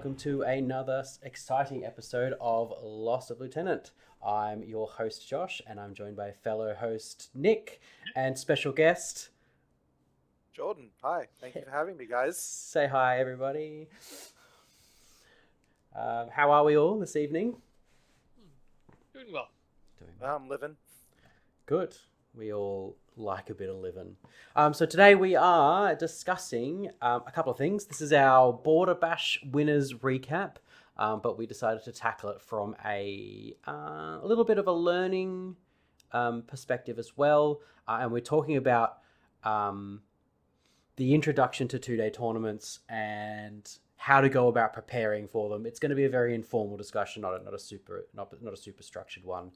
welcome to another exciting episode of Lost of Lieutenant. I'm your host Josh, and I'm joined by fellow host Nick and special guest Jordan. Hi, thank you for having me, guys. Say hi, everybody. How are we all this evening? Doing well. I'm living. Good. We all like a bit of living. So today we are discussing a couple of things. This is our Border Bash winners recap, but we decided to tackle it from a little bit of a learning perspective as well. And we're talking about the introduction to two-day tournaments and how to go about preparing for them. It's going to be a very informal discussion, not a super structured one.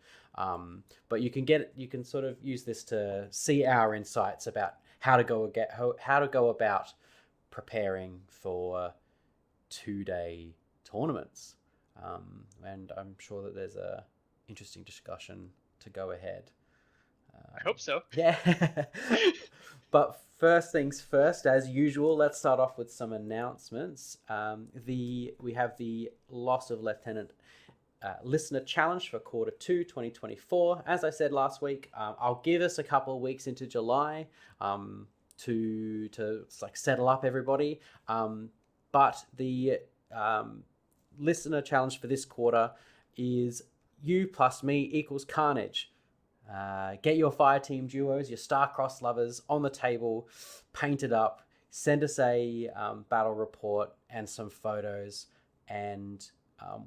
But you can sort of use this to see our insights about how to go about preparing for two-day tournaments. And I'm sure that there's a interesting discussion to go ahead. I hope so. Yeah. But first things first, as usual, let's start off with some announcements. We have the Loss of Lieutenant listener challenge for quarter 2 2024. As I said last week, I'll give us a couple of weeks into July to like settle up everybody. But the listener challenge for this quarter is you plus me equals Carnage. Get your fire team duos, your star-crossed lovers on the table, painted up, send us a battle report and some photos, and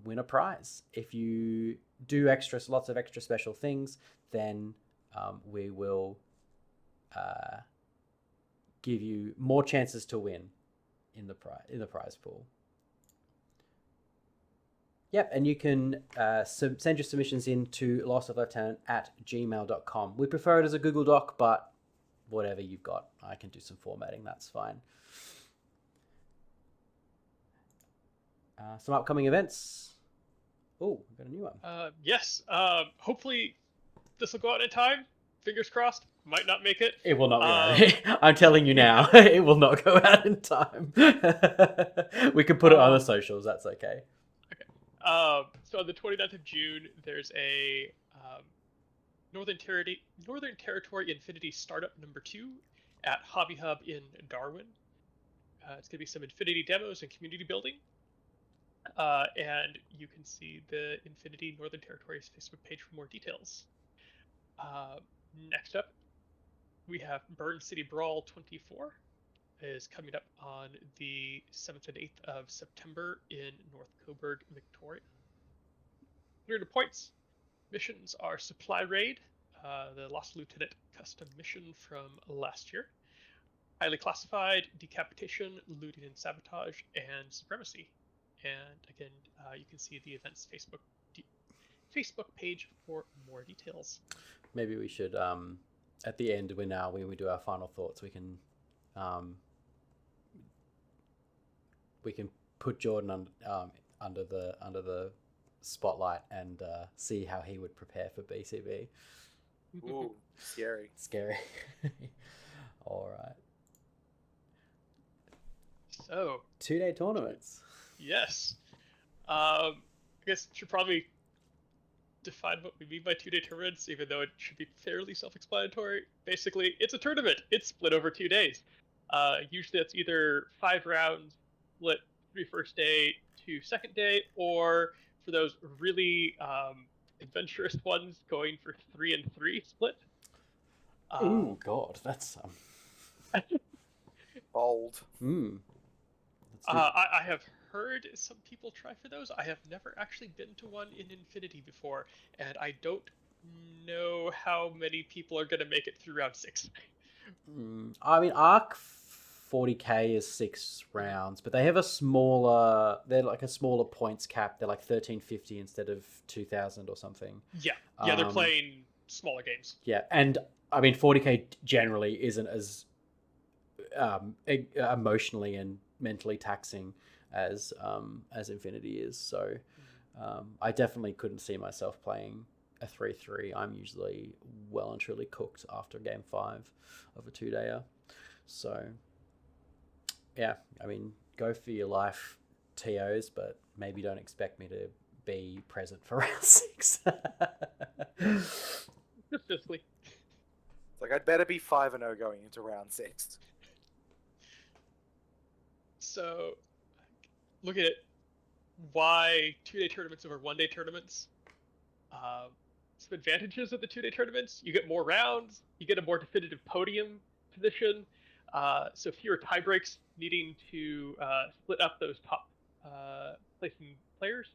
win a prize. If you do lots of extra special things, then we will give you more chances to win in the prize pool. Yep, and you can send your submissions in to lostoflieutenant@gmail.com. We prefer it as a Google Doc, but whatever you've got, I can do some formatting, that's fine. Some upcoming events. Oh, we've got a new one. Yes. Hopefully this will go out in time. Fingers crossed. Might not make it. It will not be out. I'm telling you now, it will not go out in time. We can put it on the socials, that's okay. So on the 29th of June, there's a Northern Territory Infinity Startup number 2 at Hobby Hub in Darwin. It's going to be some Infinity demos and community building. And you can see the Infinity Northern Territory's Facebook page for more details. Next up, we have Burn City Brawl 24 is coming up on the 7th and 8th of September in North Coburg, Victoria. 300 points. Missions are Supply Raid, the Lost Lieutenant custom mission from last year. Highly Classified, Decapitation, Looting and Sabotage, and Supremacy. And again, you can see the event's Facebook page for more details. Maybe we should, at the end, when we do our final thoughts, we can put Jordan under the spotlight and see how he would prepare for BCB. Ooh, scary. Scary. All right. So 2-day tournaments. Yes. I guess should probably define what we mean by 2-day tournaments, even though it should be fairly self-explanatory. Basically, it's a tournament. It's split over 2 days. Usually it's either 5 rounds, split 3 first day, 2 second day, or for those really adventurous ones, going for 3 and 3 split. Oh God, that's bold. I have heard some people try for those. I have never actually been to one in Infinity before, and I don't know how many people are going to make it through round 6. I mean, Arc 40k is 6 rounds, but they have they're like a smaller points cap. They're like 1350 instead of 2000 or something. Yeah, they're playing smaller games. Yeah, and I mean, 40k generally isn't as emotionally and mentally taxing as Infinity is. So I definitely couldn't see myself playing a 3-3. I'm usually well and truly cooked after game 5 of a 2-dayer. So yeah, I mean, go for your life. TOs, but maybe don't expect me to be present for round 6. Just physically. It's like I'd better be 5-0 going into round 6. So, look at it. Why 2-day tournaments over 1-day tournaments? Some advantages of the 2-day tournaments: you get more rounds, you get a more definitive podium position, so fewer tie breaks needing to split up those top placing players.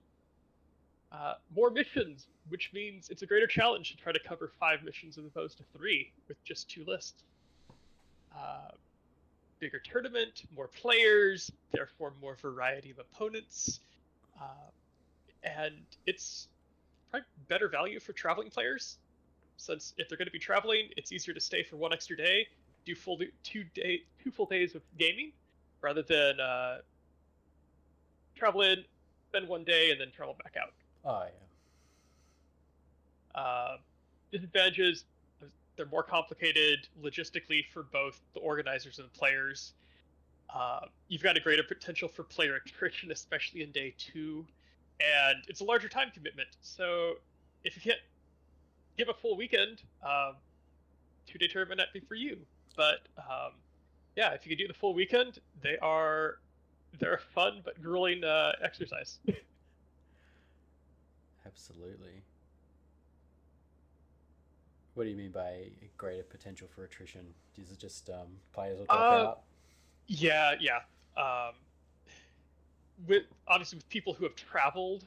More missions, which means it's a greater challenge to try to cover 5 missions as opposed to 3 with just 2 lists. Bigger tournament, more players, therefore more variety of opponents, and it's probably better value for traveling players, since if they're going to be traveling, it's easier to stay for 1 extra day, do 2 full days of gaming, rather than travel in, spend 1 day, and then travel back out. Oh, yeah. Disadvantages: they're more complicated logistically for both the organizers and the players. You've got a greater potential for player attrition, especially in day 2, and it's a larger time commitment. So if you can't give a full weekend, 2-day tournament might be for you. But yeah, if you can do the full weekend, they're a fun but grueling exercise. Absolutely. What do you mean by greater potential for attrition? Is it just players will drop out? Yeah. Obviously with people who have traveled,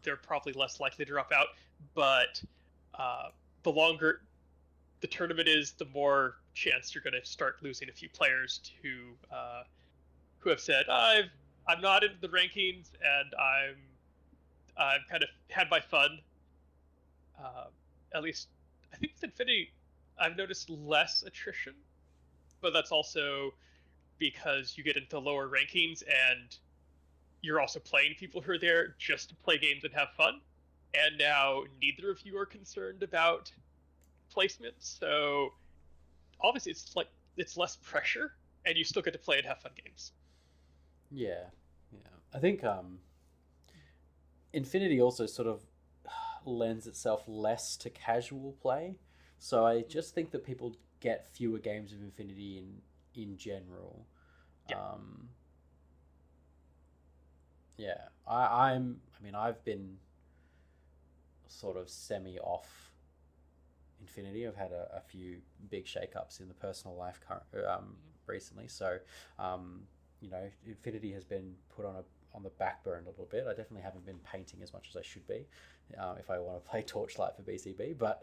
they're probably less likely to drop out. But the longer the tournament is, the more chance you're going to start losing a few players who have said, I'm not into the rankings and I'm kind of had my fun. At least I think with Infinity, I've noticed less attrition, but that's also because you get into lower rankings and you're also playing people who are there just to play games and have fun. And now neither of you are concerned about placement, so obviously it's less pressure, and you still get to play and have fun games. Yeah. I think Infinity also sort of lends itself less to casual play, so I just think that people get fewer games of Infinity in general. Yeah. Yeah, I mean, I've been sort of semi off Infinity. I've had a few big shakeups in the personal life recently, so Infinity has been put on the back burner a little bit. I definitely haven't been painting as much as I should be if I want to play Torchlight for BCB, but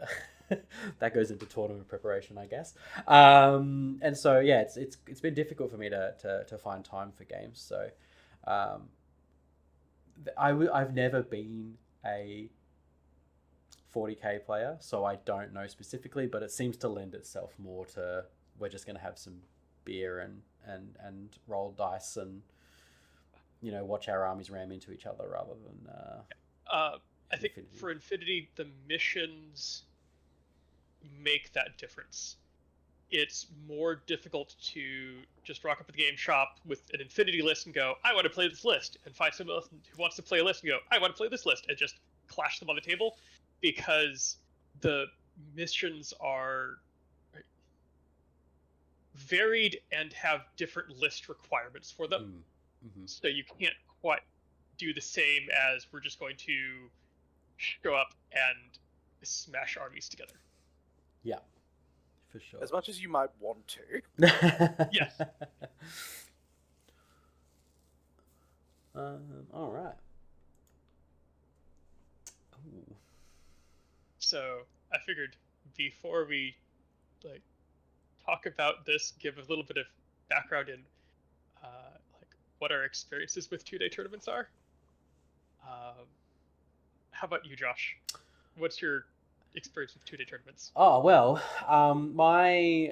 that goes into tournament preparation, I guess. And so yeah, it's been difficult for me to find time for games. So I've never been a 40k player, so I don't know specifically, but it seems to lend itself more to we're just going to have some beer and roll dice and watch our armies ram into each other rather than I think for Infinity, the missions make that difference. It's more difficult to just rock up at the game shop with an Infinity list and go, I want to play this list, and find someone else who wants to play a list and go, I want to play this list, and just clash them on the table, because the missions are varied and have different list requirements for them. Mm-hmm. So you can't quite do the same as we're just going to show up and smash armies together. Yeah, for sure. As much as you might want to. Yes. All right. Ooh. So I figured before we talk about this, give a little bit of background in what our experiences with 2-day tournaments are. How about you, Josh? What's your experience with 2-day tournaments? Oh, well, my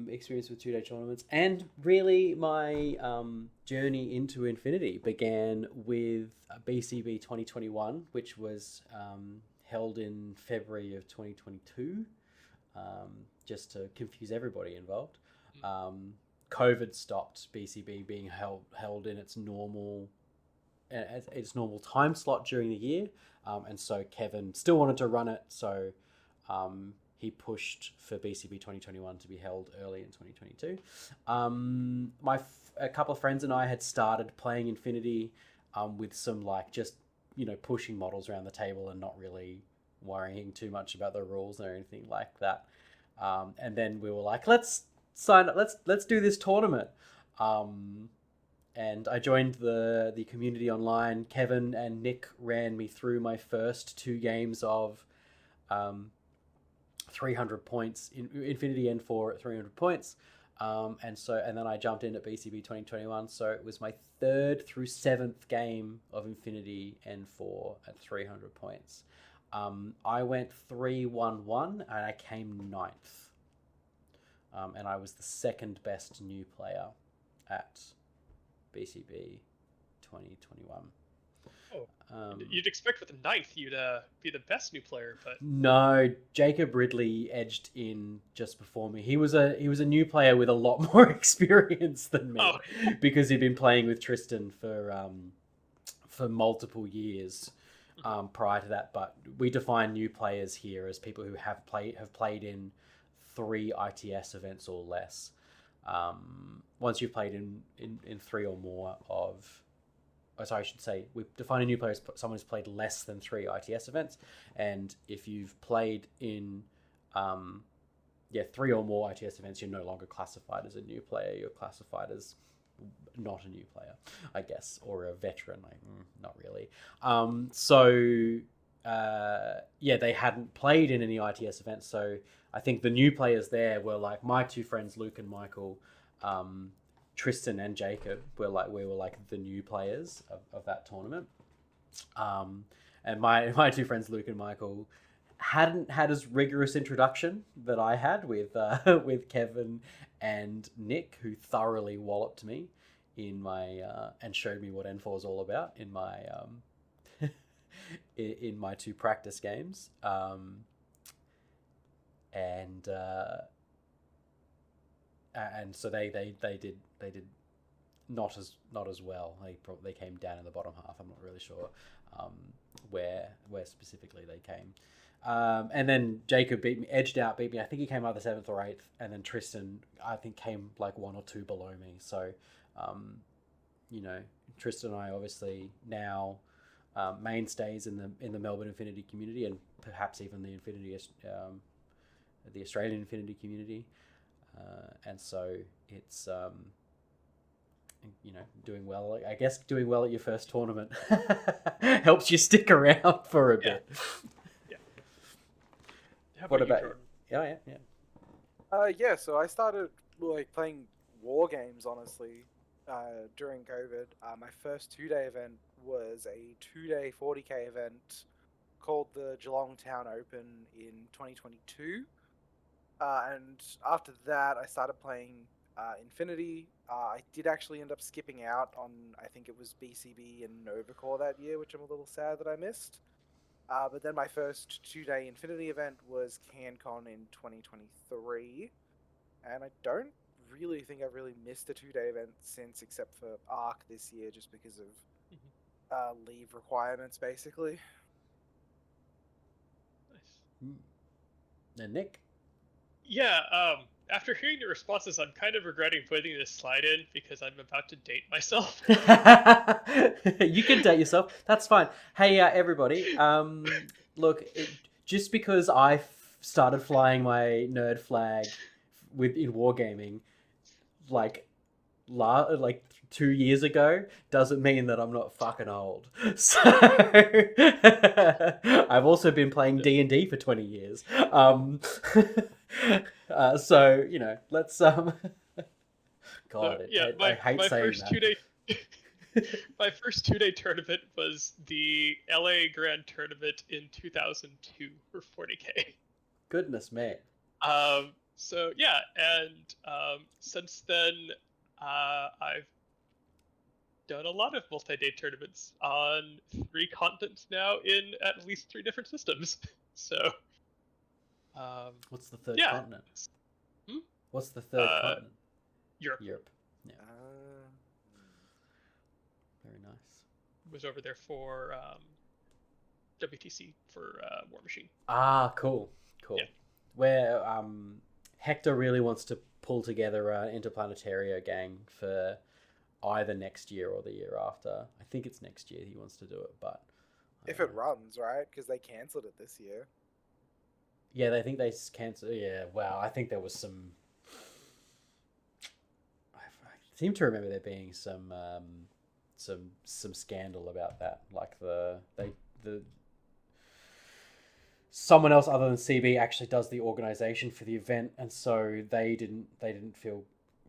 experience with 2-day tournaments and really my journey into Infinity began with BCB 2021, which was held in February of 2022, just to confuse everybody involved. COVID stopped BCB being held in its normal time slot during the year, and so Kevin still wanted to run it, so he pushed for BCB 2021 to be held early in 2022. A couple of friends and I had started playing Infinity with some like just pushing models around the table and not really worrying too much about the rules or anything like that. And then we were like, let's sign up, let's do this tournament. And I joined the community online. Kevin and Nick ran me through my first 2 games of 300 points in Infinity N4 at 300 points. And then I jumped in at BCB 2021. So it was my 3rd through 7th game of Infinity N4 at 300 points. I went 3-1-1 and I came 9th. And I was the 2nd best new player at BCB 2021. You'd expect with the 9th you'd be the best new player, but no, Jacob Ridley edged in just before me. He was a new player with a lot more experience than me because he'd been playing with Tristan for multiple years prior to that. But we define new players here as people who have played in 3 ITS events or less. Once you've played in 3 or more of... I should say, we define a new player as someone who's played less than 3 ITS events. And if you've played in 3 or more ITS events, you're no longer classified as a new player. You're classified as not a new player, I guess, or a veteran. Like, not really. They hadn't played in any ITS events. So I think the new players there were like my 2 friends, Luke and Michael. Tristan and Jacob we were like the new players of that tournament. And my 2 friends, Luke and Michael, hadn't had as rigorous introduction that I had with Kevin and Nick, who thoroughly walloped me in my and showed me what N4 is all about in my in my 2 practice games. And so they did not as well. They came down in the bottom half. I'm not really sure where specifically they came. And then Jacob beat me. I think he came either 7th or 8th, and then Tristan I think came like 1 or 2 below me. So Tristan and I obviously now mainstays in the Melbourne Infinity community, and perhaps even the Australian Infinity community. And so it's doing well. I guess doing well at your first tournament helps you stick around for a bit. Yeah. How What about you, Jordan? Yeah. So I started like playing war games honestly during COVID. My first 2-day event was a 2-day 40k event called the Geelong Town Open in 2022. And after that, I started playing Infinity. I did actually end up skipping out on, I think it was BCB and Novacore that year, which I'm a little sad that I missed. But then my first 2-day Infinity event was CanCon in 2023. And I don't really think I've really missed a 2-day event since, except for ARC this year, just because of leave requirements, basically. Nice. And Nick? Yeah, after hearing the responses, I'm kind of regretting putting this slide in because I'm about to date myself. You can date yourself. That's fine. Hey, everybody. Look, just because I started flying my nerd flag in wargaming, like 2 years ago, doesn't mean that I'm not fucking old. So I've also been playing D&D for 20 years. So let's God, I hate saying that. My first 2-day tournament was the LA Grand Tournament in 2002 for 40k. Goodness me. So yeah, and since then, I've done a lot of multi-day tournaments on 3 continents now in at least 3 different systems. So, what's the third continent? What's the third continent? Europe. Europe. Yeah, Uh, very nice. Was over there for WTC for War Machine. Ah, cool. Yeah. Where Hector really wants to pull together an Interplanetaria gang for either next year or the year after. I think it's next year he wants to do it, but if it runs, right? Because they cancelled it this year. yeah, they think they cancelled. Yeah, wow. I think there was some. I seem to remember there being some scandal about that. Like the someone else other than CB actually does the organization for the event, and so they didn't feel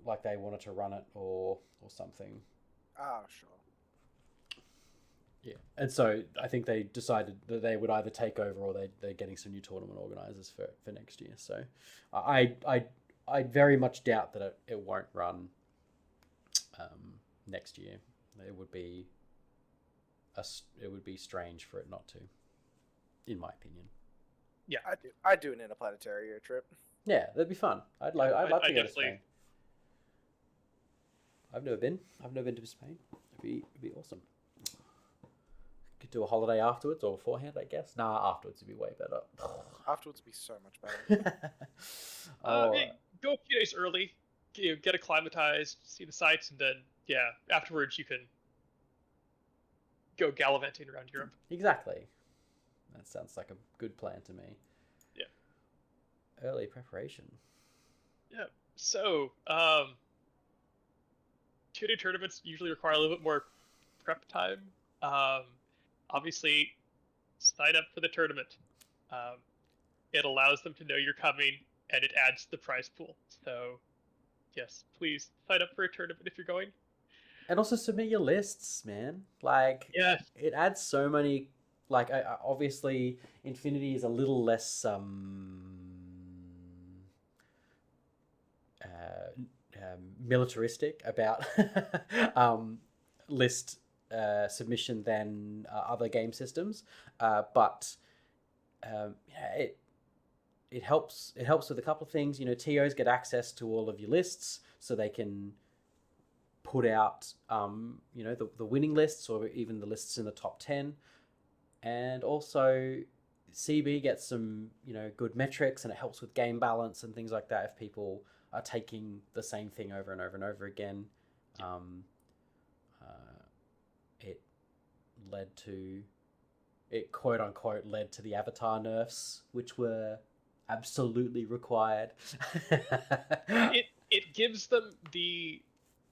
like they wanted to run it or something. Ah, sure. Yeah, and so I think they decided that they would either take over or they're getting some new tournament organizers for next year. So I very much doubt that it won't run next year. It would be strange for it not to, in my opinion. Yeah, I'd do an interplanetary trip. Yeah, that'd be fun. I'd love to go to definitely... Spain. I've never been to Spain. It'd be awesome. Could do a holiday afterwards or beforehand, I guess. Nah, afterwards would be way better. Afterwards would be so much better. Go a few days early, get acclimatized, see the sights, and then afterwards you can go gallivanting around Europe. Exactly. That sounds like a good plan to me. Yeah. Early preparation. Yeah. So, 2-day tournaments usually require a little bit more prep time. Obviously, sign up for the tournament. It allows them to know you're coming, and it adds to the prize pool. So, yes, please sign up for a tournament if you're going. And also submit your lists, man. Like, yeah, it adds so many. Like, obviously, Infinity is a little less militaristic about list submission than other game systems, but it helps with a couple of things. TOs get access to all of your lists, so they can put out the winning lists or even the lists in the top 10, and also CB gets some good metrics, and it helps with game balance and things like that if people are taking the same thing over and over and over again. It quote unquote led to the avatar nerfs, which were absolutely required. it gives them the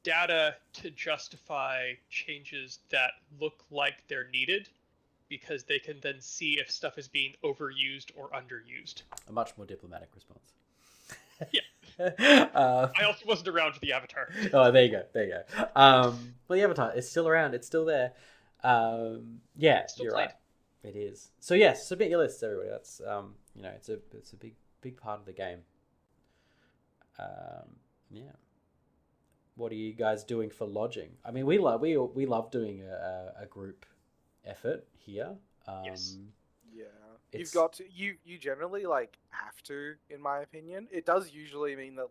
data to justify changes that look like they're needed, because they can then see if stuff is being overused or underused. A much more diplomatic response. Yeah. I also wasn't around for the Avatar. Oh, there you go. Well, the Avatar is still around. It's still there. Yeah, still you're played. right. It is. So yes, submit your lists, everybody. That's it's a big part of the game. Yeah. What are you guys doing for lodging? I mean, we love doing a group effort here. Yes. Yeah. You've got to you generally have to, in my opinion. It does usually mean that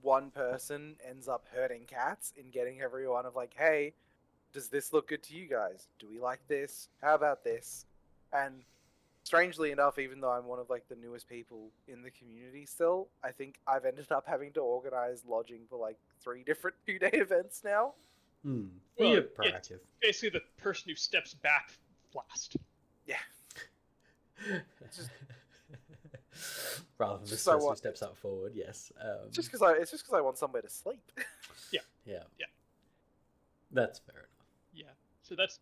one person ends up herding cats in getting everyone of hey, does this look good to you guys? Do we like this? How about this? And strangely enough, even though I'm one of the newest people in the community still, I think I've ended up having to organize lodging for 3 different 2-day events now. Well, you're proactive. It's basically the person who steps back last. Yeah. Rather than the person who steps up forward, yes. It's just because I want somewhere to sleep. Yeah. That's fair enough. Yeah. So it's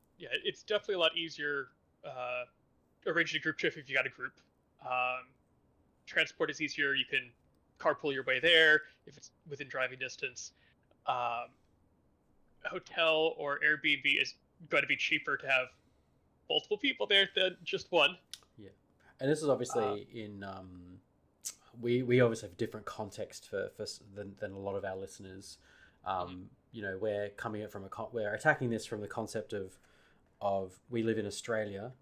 definitely a lot easier arranging a group trip if you got a group. Transport is easier. You can carpool your way there if it's within driving distance. Hotel or Airbnb is going to be cheaper to have multiple people there than just one. Yeah, and this is obviously in we obviously have different context for than a lot of our listeners. We're coming at we're attacking this from the concept of we live in Australia,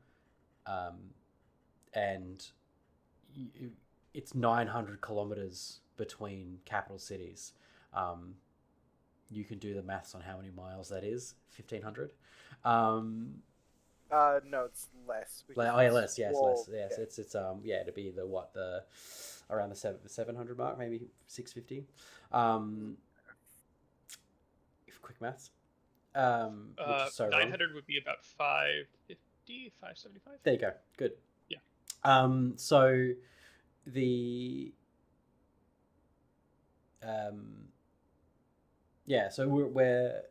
and it's 900 kilometers between capital cities. you can do the maths on how many miles that is. 1,500. No, it's less. Less. Yes, less. Yes, Yeah. it'd be the around the 700 mark, maybe 650. If quick maths. Which is so wrong. 900 would be about 550, 575. There you go. Good. Yeah. So the so we're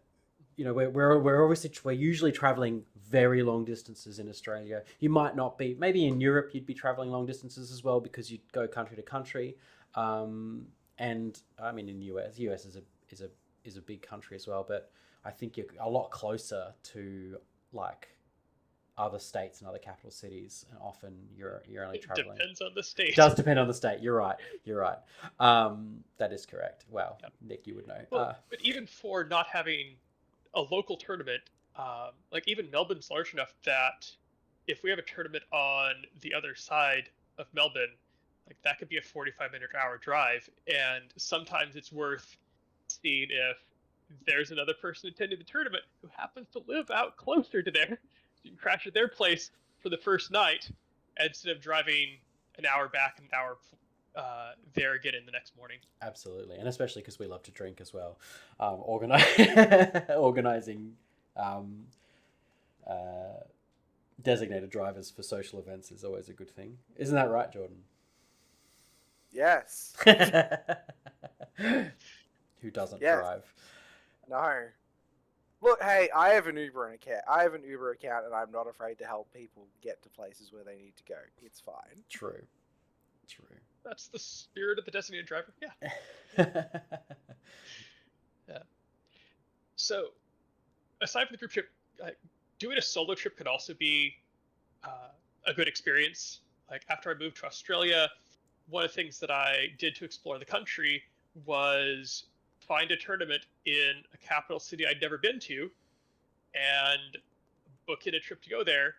we're obviously we're usually traveling very long distances in Australia. You might not be, maybe in Europe you'd be traveling long distances as well because you'd go country to country. And I mean in US is a big country as well, but I think you're a lot closer to like other states and other capital cities, and often you're only traveling. It depends on the state. It does depend on the state. You're right. That is correct. Wow, yeah. Nick, you would know. Well, but even for not having a local tournament, like even Melbourne's large enough that if we have a tournament on the other side of Melbourne, like that could be a 45-minute hour drive, and sometimes it's worth seeing if there's another person attending the tournament who happens to live out closer to there. You can crash at their place for the first night instead of driving an hour back and an hour there again in the next morning. Absolutely, and especially because we love to drink as well. Organizing designated drivers for social events is always a good thing. Isn't that right, Jordan? Yes. Who doesn't drive? No. Look, hey, I have an Uber account, and I'm not afraid to help people get to places where they need to go. It's fine. True. That's the spirit of the designated driver. Yeah. Yeah. So, aside from the group trip, doing a solo trip could also be a good experience. Like after I moved to Australia, one of the things that I did to explore the country was find a tournament in a capital city I'd never been to and book in a trip to go there,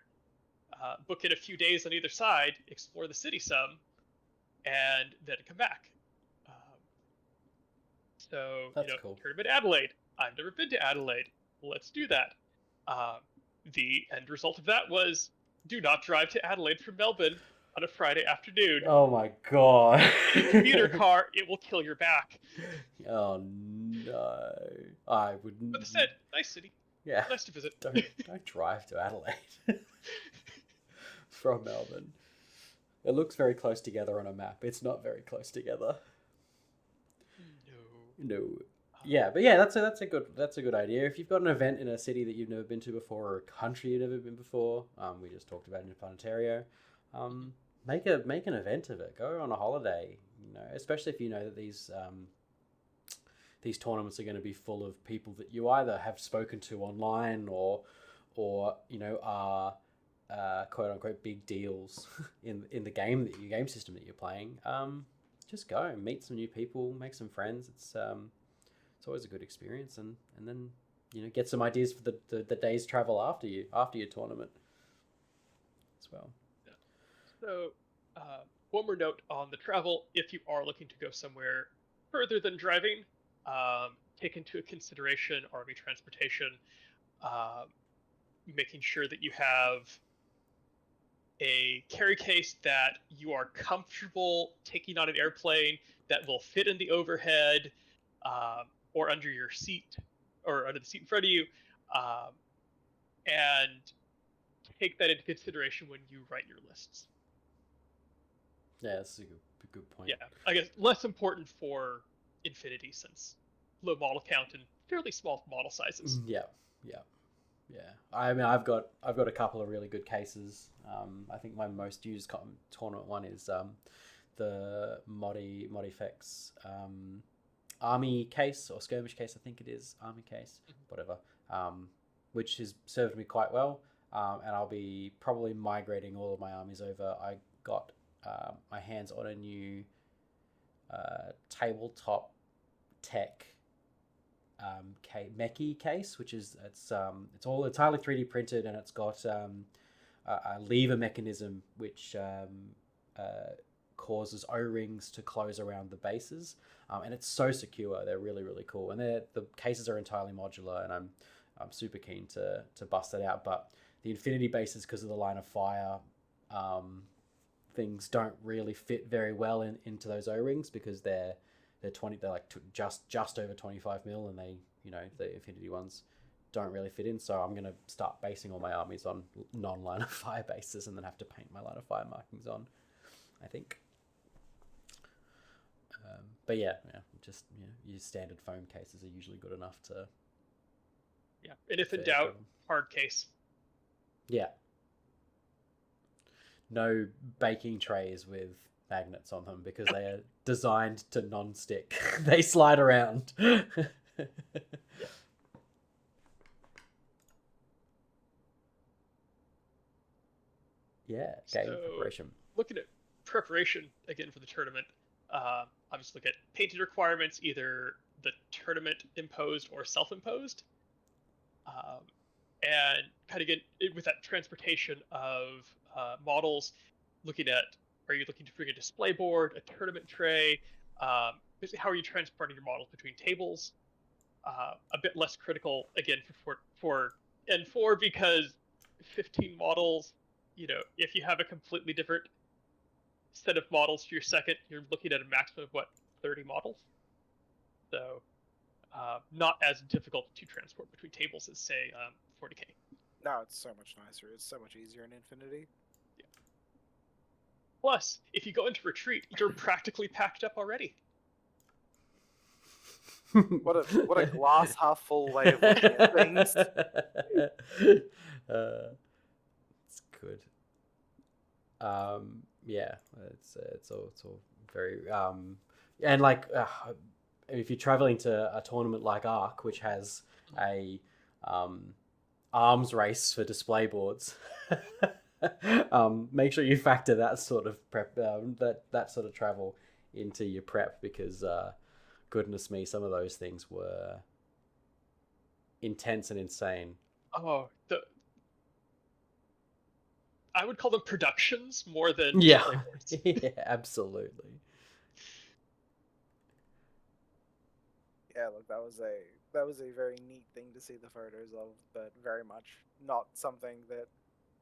book in a few days on either side, explore the city some, and then come back. That's cool. Tournament Adelaide. I've never been to Adelaide. Let's do that. The end result of that was do not drive to Adelaide from Melbourne on a Friday afternoon. Oh my god. In a commuter car, it will kill your back. Oh no. I wouldn't. But that said, nice city. Yeah. Nice to visit. Don't drive to Adelaide from Melbourne. It looks very close together on a map. It's not very close together. No. Yeah, but yeah, that's a good idea. If you've got an event in a city that you've never been to before, or a country you've never been before, we just talked about in Ontario, make an event of it. Go on a holiday, especially if you know that these tournaments are going to be full of people that you either have spoken to online or are quote unquote big deals in the game system that you're playing. Just go meet some new people, make some friends. It's always a good experience, and then get some ideas for the day's travel after your tournament as well. Yeah. So one more note on the travel: if you are looking to go somewhere further than driving, take into consideration Army transportation, making sure that you have a carry case that you are comfortable taking on an airplane, that will fit in the overhead or under your seat or under the seat in front of you, and take that into consideration when you write your lists. Yeah, that's a good point. Yeah, I guess less important for Infinity since low model count and fairly small model sizes. Yeah. I mean, I've got a couple of really good cases. I think my most used tournament one is the Modifex Army case or skirmish case. I think it is Army case, whatever. Which has served me quite well. And I'll be probably migrating all of my armies over. I got my hands on a new tabletop tech Mechie case, which is it's entirely 3D printed, and it's got a lever mechanism which causes O-rings to close around the bases, and it's so secure. They're really, really cool, and the cases are entirely modular, and I'm super keen to bust it out. But the infinity bases, because of the line of fire, things don't really fit very well into those O-rings, because they're like just over 25 mil, and they, you know, the infinity ones don't really fit in. So I'm gonna start basing all my armies on non-line of fire bases, and then have to paint my line of fire markings on, I think. But yeah, just, you know, your standard foam cases are usually good enough to. Yeah, and if in doubt, hard case. Yeah. No baking trays with magnets on them, because they are designed to non-stick. They slide around. Yeah. Yeah, game So, preparation. looking at preparation again for the tournament, obviously look at painted requirements, either the tournament imposed or self-imposed, and kind of get with that transportation of models. Looking at, are you looking to bring a display board, a tournament tray? Basically, how are you transporting your models between tables? A bit less critical again for N4, because 15 models, you know, if you have a completely different set of models for your second, you're looking at a maximum of 30 models. So not as difficult to transport between tables as, say, 40k. No, it's so much nicer. It's so much easier in Infinity. Yeah. Plus, if you go into retreat, you're practically packed up already. What a glass half full way of looking at things. It's good. Yeah, it's all very and like if you're traveling to a tournament like Arc, which has a arms race for display boards, make sure you factor that sort of prep, that sort of travel into your prep, because goodness me, some of those things were intense and insane. Oh, I would call them productions more than Yeah. display boards. Yeah, absolutely. Yeah, look, that was a very neat thing to see the photos of, but very much not something that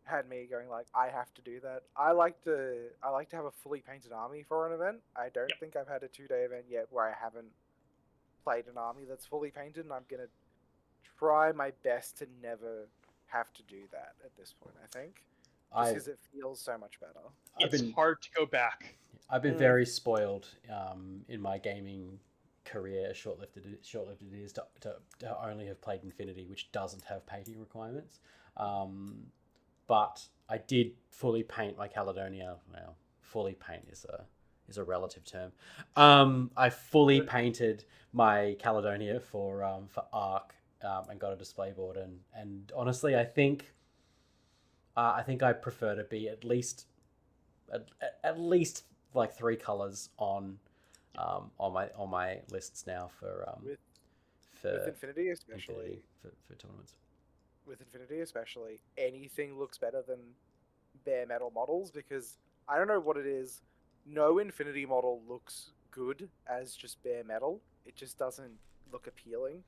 had me going like, I have to do that. I like to have a fully painted army for an event. I don't think I've had a 2-day event yet where I haven't played an army that's fully painted, and I'm gonna try my best to never have to do that at this point. I think, just because it feels so much better. It's hard to go back. I've been very spoiled in my gaming career, short-lived it is, to only have played Infinity, which doesn't have painting requirements. But I did fully paint my Caledonia. Well, fully paint is a relative term. I fully painted my Caledonia for Arc, and got a display board, and honestly, I think I prefer to be at least like 3 colors on my lists now for with Infinity especially. For tournaments. With Infinity especially, anything looks better than bare metal models, because I don't know what it is. No Infinity model looks good as just bare metal. It just doesn't look appealing.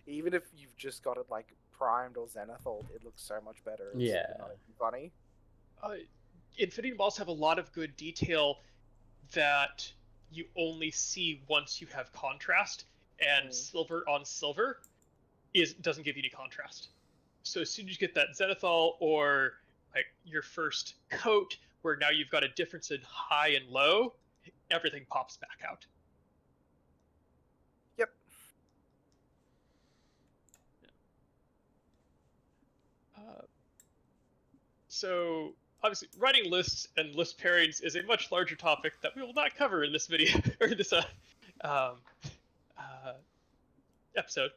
Even if you've just got it like primed or zenithal, it looks so much better. It's not even funny. Infinity models have a lot of good detail that you only see once you have contrast, and silver on silver doesn't give you any contrast. So as soon as you get that zenithal, or like your first coat, where now you've got a difference in high and low, everything pops back out. Yep. So obviously, writing lists and list pairings is a much larger topic that we will not cover in this video or this episode.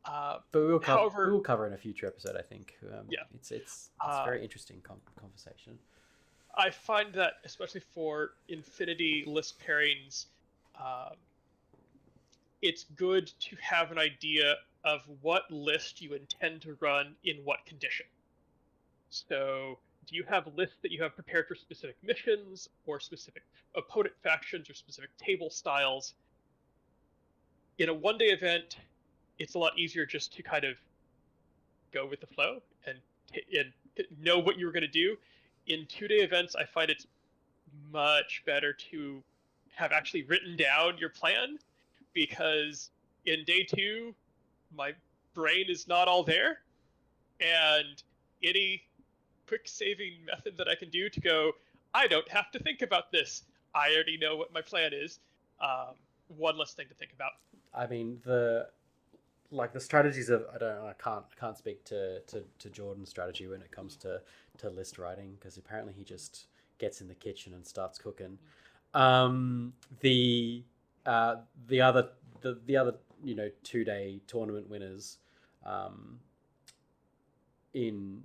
But we will cover in a future episode, I think. Yeah, it's very interesting conversation. I find that, especially for Infinity list pairings, it's good to have an idea of what list you intend to run in what condition. So do you have lists that you have prepared for specific missions or specific opponent factions or specific table styles? In a one-day event, it's a lot easier just to kind of go with the flow and know what you're going to do. In 2-day events, I find it's much better to have actually written down your plan, because in day 2, my brain is not all there, and any quick saving method that I can do to go, I don't have to think about this. I already know what my plan is. One less thing to think about. I mean, the strategies of I can't speak to Jordan's strategy when it comes to list writing, because apparently he just gets in the kitchen and starts cooking. The other 2-day tournament winners, in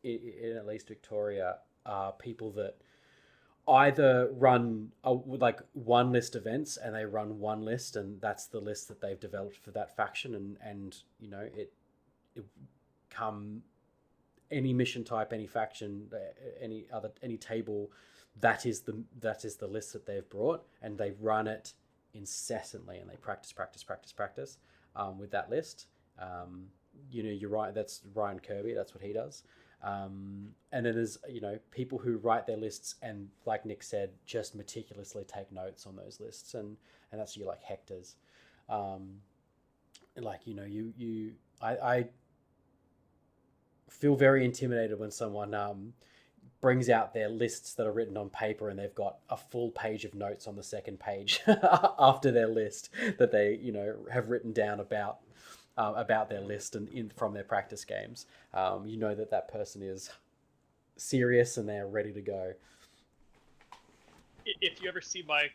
at least Victoria, are people that either run one list events, and they run one list, and that's the list that they've developed for that faction, and it come any mission type, any faction, any table, that is the list that they've brought, and they run it incessantly, and they practice with that list. You're right, that's Ryan Kirby, that's what he does. And then there's people who write their lists and, like Nick said, just meticulously take notes on those lists, and that's you, like Hector's. I feel very intimidated when someone brings out their lists that are written on paper, and they've got a full page of notes on the second page after their list that they have written down about their list and from their practice games. That person is serious and they're ready to go. If you ever see my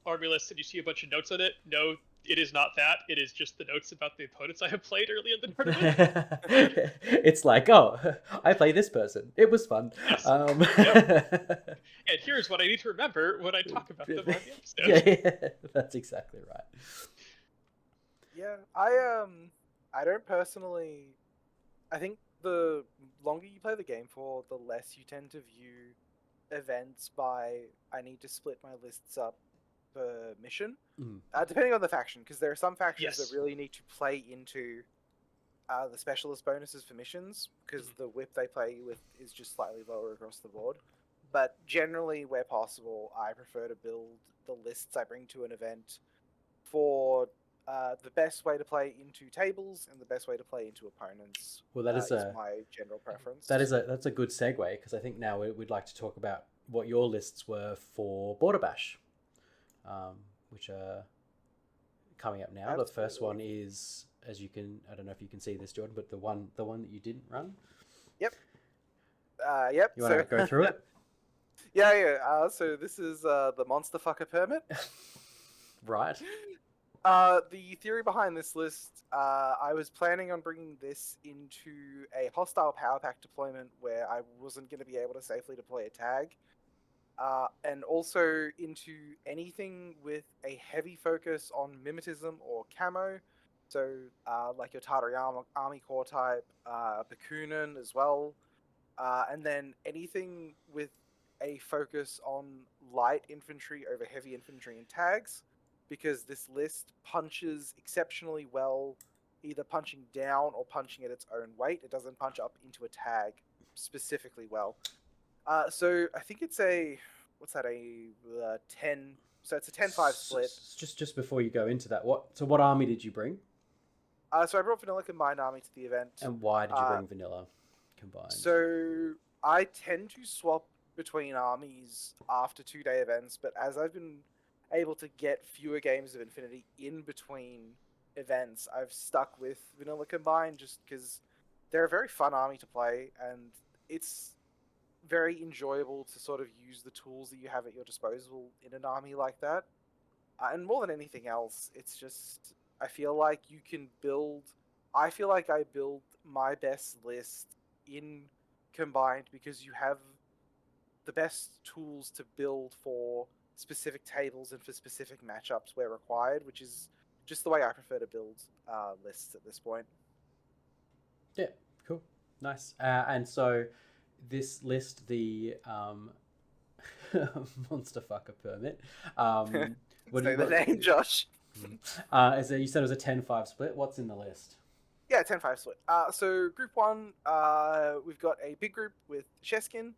army list and you see a bunch of notes on it, no, it is not that. It is just the notes about the opponents I have played early in the tournament. It's like, oh, I play this person. It was fun. Yes. Yep. And here's what I need to remember when I talk about them on the episode. Yeah, that's exactly right. Yeah, I don't personally. I think the longer you play the game for, the less you tend to view events by I need to split my lists up per mission, depending on the faction, because there are some factions that really need to play into the specialist bonuses for missions, because the whip they play with is just slightly lower across the board. But generally, where possible, I prefer to build the lists I bring to an event for the best way to play into tables and the best way to play into opponents. Well, that is my general preference. That's a good segue, because I think now we'd like to talk about what your lists were for Border Bash, which are coming up now. Absolutely. The first one is, as you can, I don't know if you can see this, Jordan, but the one that you didn't run. Yep. Yep. You want to go through it? Yeah. So this is the Monster Fucker Permit. Right. The theory behind this list, I was planning on bringing this into a hostile power pack deployment where I wasn't going to be able to safely deploy a tag, and also into anything with a heavy focus on mimetism or camo, so like your Tartary Army Corps type, Bakunin as well, and then anything with a focus on light infantry over heavy infantry and tags, because this list punches exceptionally well, either punching down or punching at its own weight. It doesn't punch up into a tag specifically well. So I think it's a 10. So it's a 10-5 split. Just before you go into that, what army did you bring? So I brought Vanilla Combined Army to the event. And why did you bring Vanilla Combined? So I tend to swap between armies after 2-day events, but as I've been able to get fewer games of Infinity in between events, I've stuck with Vanilla Combined just because they're a very fun army to play, and it's very enjoyable to sort of use the tools that you have at your disposal in an army like that. And more than anything else, it's just, I feel like I build my best list in Combined because you have the best tools to build for specific tables and for specific matchups where required, which is just the way I prefer to build lists at this point. Yeah, cool, nice. And so this list, the monster fucker permit. Say the name, Josh. Is there, you said it was a 10-5 split. What's in the list? Yeah, 10-5 split. So group one, we've got a big group with Sheskin.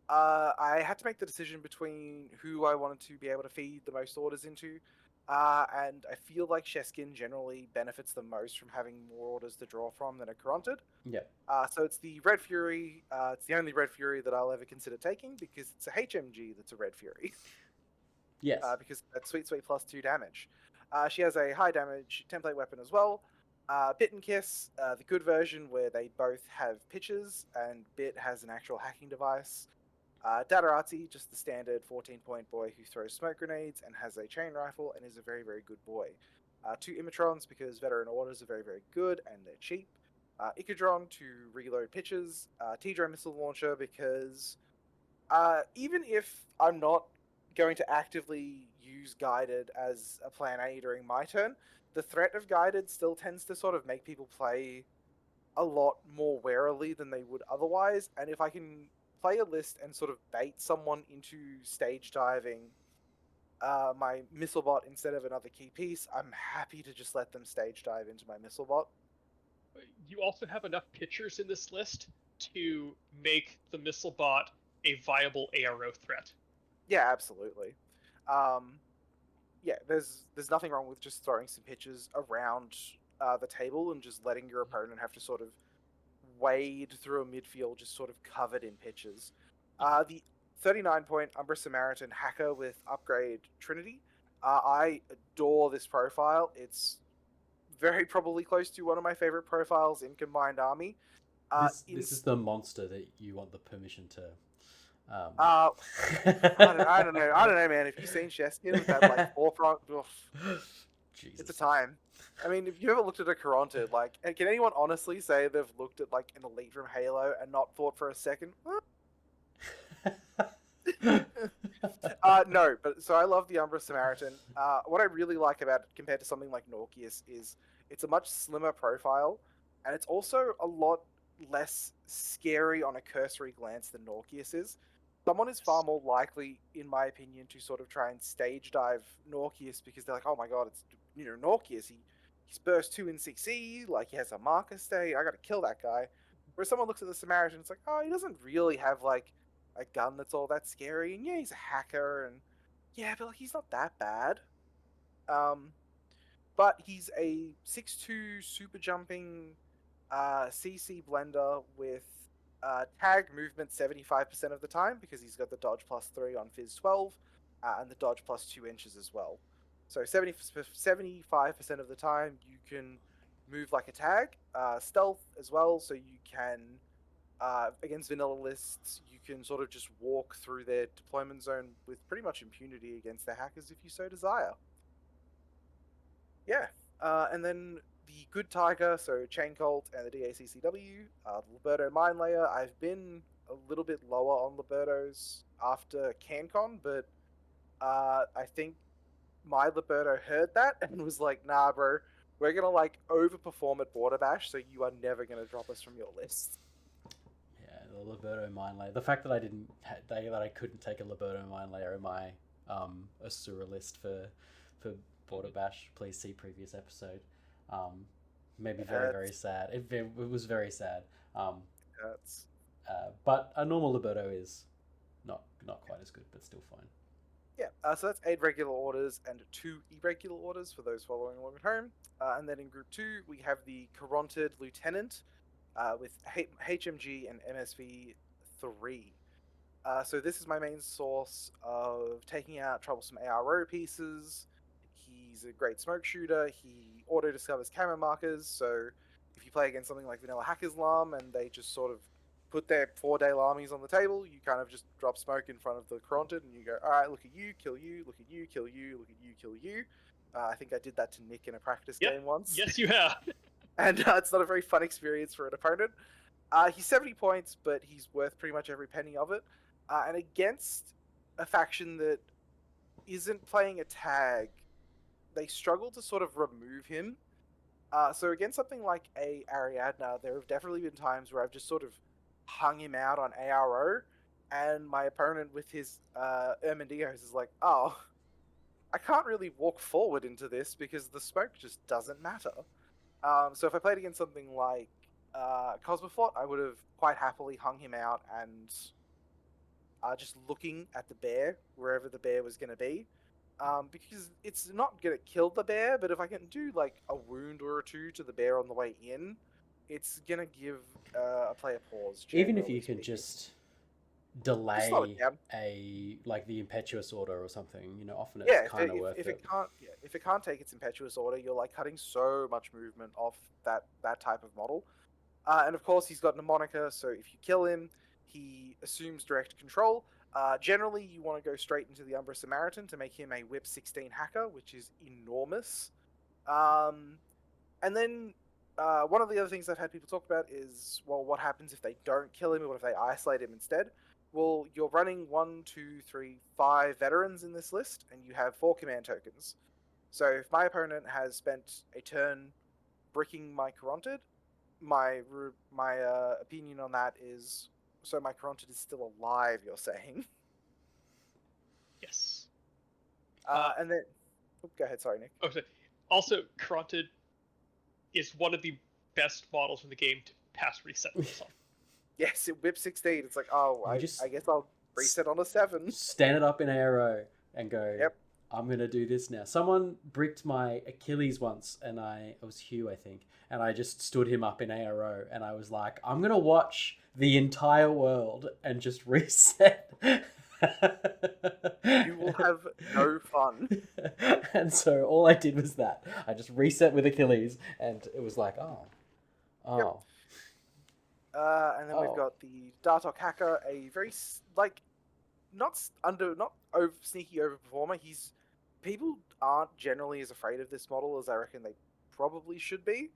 I had to make the decision between who I wanted to be able to feed the most orders into. And I feel like Sheskin generally benefits the most from having more orders to draw from than a Caronted. Yeah. So it's the Red Fury. It's the only Red Fury that I'll ever consider taking because it's a HMG that's a Red Fury. Yes. Because that's sweet plus 2 damage. She has a high damage template weapon as well. Bit and Kiss, the good version where they both have pitches and Bit has an actual hacking device. Dadarazzi, just the standard 14-point boy who throws smoke grenades and has a chain rifle and is a very, very good boy. 2 Imitrons because veteran orders are very, very good and they're cheap. Icadron to reload pitches. T-Drone missile launcher because even if I'm not going to actively use guided as a plan A during my turn, the threat of guided still tends to sort of make people play a lot more warily than they would otherwise. And if I can play a list and sort of bait someone into stage diving my missile bot instead of another key piece, I'm happy to just let them stage dive into my missile bot. You also have enough pitchers in this list to make the missile bot a viable ARO threat. Yeah, absolutely. Yeah, there's nothing wrong with just throwing some pitches around the table and just letting your opponent have to sort of wade through a midfield just sort of covered in pitches. The 39-point Umbra Samaritan hacker with upgrade Trinity. I adore this profile. It's very probably close to one of my favorite profiles in Combined Army. This is the monster that you want the permission to. I don't know, man. If you've seen Sheskin with that like forefront, Jesus. it's a time. I mean, if you ever looked at a Caronted, like, can anyone honestly say they've looked at like an elite from Halo and not thought for a second? No, but so I love the Umbra Samaritan. What I really like about it compared to something like Norkius is it's a much slimmer profile, and it's also a lot less scary on a cursory glance than Norkius is. Someone is far more likely, in my opinion, to sort of try and stage dive Norkius because they're like, oh my god, it's Norkius. He's burst 2 in 6E, like he has a marker stay. I gotta kill that guy. Whereas someone looks at the Samaritan, it's like, oh, he doesn't really have like a gun that's all that scary, and yeah, he's a hacker, and yeah, but like he's not that bad. But he's a 6'2 super jumping CC blender with tag movement 75% of the time because he's got the dodge +3 on Fizz 12 and the dodge +2 inches as well. So 75% of the time you can move like a tag. Stealth as well, so you can against vanilla lists, you can sort of just walk through their deployment zone with pretty much impunity against the hackers if you so desire. Yeah, and then the Good Tiger, so Chain Cult and the DACCW, the Liberto Mine Layer. I've been a little bit lower on Libertos after CanCon, but I think my Liberto heard that and was like, nah, bro, we're gonna like overperform at Border Bash, so you are never gonna drop us from your list. The Liberto Mine Layer. The fact that I couldn't take a Liberto Mine Layer in my Asura list for Border Bash. Please see previous episode. Made me very, very sad. It was very sad. But a normal Liberto is not quite as good, but still fine. Yeah, so that's 8 regular orders and 2 irregular orders for those following along at home. And then in Group 2, we have the Caronted Lieutenant with HMG and MSV 3. So this is my main source of taking out troublesome ARO pieces. He's a great smoke shooter. He auto-discovers camera markers, so if you play against something like Vanilla Hack Islam and they just sort of put their 4-day armies on the table, you kind of just drop smoke in front of the Caronted and you go, alright, look at you, kill you, look at you, kill you, look at you, kill you. I think I did that to Nick in a practice game once. Yes, you have. And it's not a very fun experience for an opponent. He's 70 points, but he's worth pretty much every penny of it. And against a faction that isn't playing a tag, they struggle to sort of remove him. So against something like a Ariadna, there have definitely been times where I've just sort of hung him out on ARO, and my opponent with his Ermendigos is like, oh, I can't really walk forward into this because the smoke just doesn't matter. So if I played against something like Cosmoflot, I would have quite happily hung him out and just looking at the bear wherever the bear was going to be. Because it's not going to kill the bear, but if I can do like a wound or two to the bear on the way in, it's going to give a player pause. Even if you Generally can speaking, just just slow it delay down. like the impetuous order or something, often it's Yeah, kind of worth if it. it can't if it can't take its impetuous order, you're like cutting so much movement off that type of model. And of course, he's got Mnemonica, so if you kill him, he assumes direct control. Generally, you want to go straight into the Umbra Samaritan to make him a Whip 16 hacker, which is enormous. And then one of the other things I've had people talk about is, well, what happens if they don't kill him, or what if they isolate him instead? Well, you're running 1, 2, 3, 5 veterans in this list, and you have 4 command tokens. So if my opponent has spent a turn bricking my Caronted, my opinion on that is, so my Caronted is still alive, you're saying? Yes. And then, go ahead, sorry, Nick. Okay. Also, Caronted is one of the best models in the game to pass reset himself. Yes, it whips 16. It's like, oh, I guess I'll reset on a 7. Stand it up in ARO and go, Yep. I'm going to do this now. Someone bricked my Achilles once, and it was Hugh, I think, and I just stood him up in ARO, and I was like, I'm going to watch the entire world and just reset. You will have no fun. And so all I did was that. I just reset with Achilles, and it was like, oh. Yep. And then we've got the Dartok Hacker, a very not sneaky overperformer. People aren't generally as afraid of this model as I reckon they probably should be.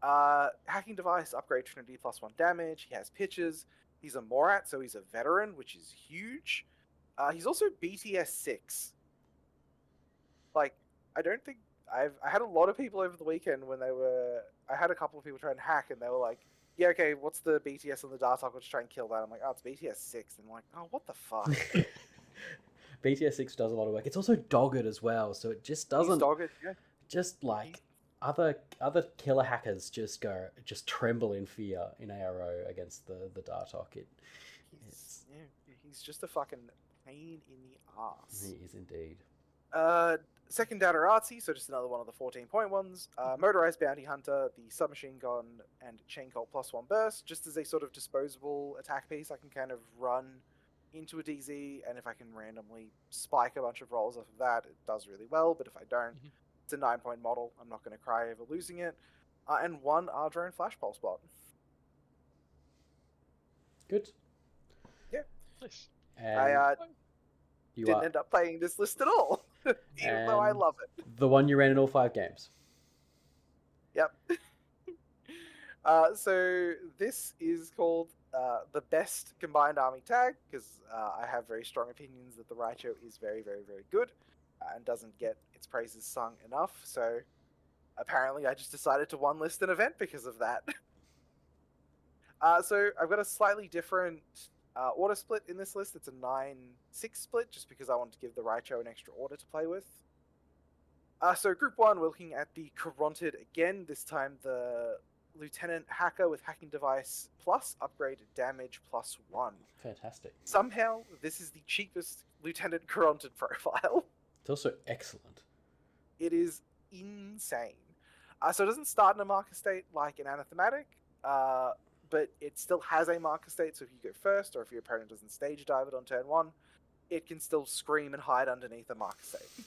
Hacking device, upgrade Trinity +1 damage. He has pitches. He's a Morat, so he's a veteran, which is huge. He's also BTS 6. Like, I don't think I had a lot of people over the weekend when I had a couple of people try and hack, and they were like, yeah, okay, what's the BTS on the Dartok? Let's try and kill that. I'm like, oh, it's BTS 6. And I'm like, oh, what the fuck? BTS 6 does a lot of work. It's also dogged as well, so it just doesn't. He's dogged, yeah. Just like other killer hackers just tremble in fear in ARO against the Dartok. He's just a fucking pain in the ass. He is indeed. Second Datarazzi, so just another one of the 14-point ones. Motorized Bounty Hunter, the Submachine Gun, and Chain Colt +1 Burst, just as a sort of disposable attack piece. I can kind of run into a DZ, and if I can randomly spike a bunch of rolls off of that, it does really well, but if I don't, it's a 9-point model. I'm not going to cry over losing it. And 1 Ardrone Flash Pulse bot. Good. Yeah. Nice. I didn't end up playing this list at all, even though I love it. The one you ran in all 5 games. Yep. So this is called the best combined army tag, because I have very strong opinions that the Raicho is very, very, very good and doesn't get its praises sung enough. So apparently I just decided to one list an event because of that. So I've got a slightly different order split in this list. It's a 9-6 split, just because I want to give the Raicho an extra order to play with. So Group 1, we're looking at the Caronted again, this time the Lieutenant Hacker with Hacking Device plus upgraded damage +1. Fantastic. Somehow, this is the cheapest Lieutenant Caronted profile. It's also excellent. It is insane. So it doesn't start in a marker state like an Anathematic, but it still has a marker state, so if you go first, or if your opponent doesn't stage dive it on turn 1, it can still scream and hide underneath a marker state.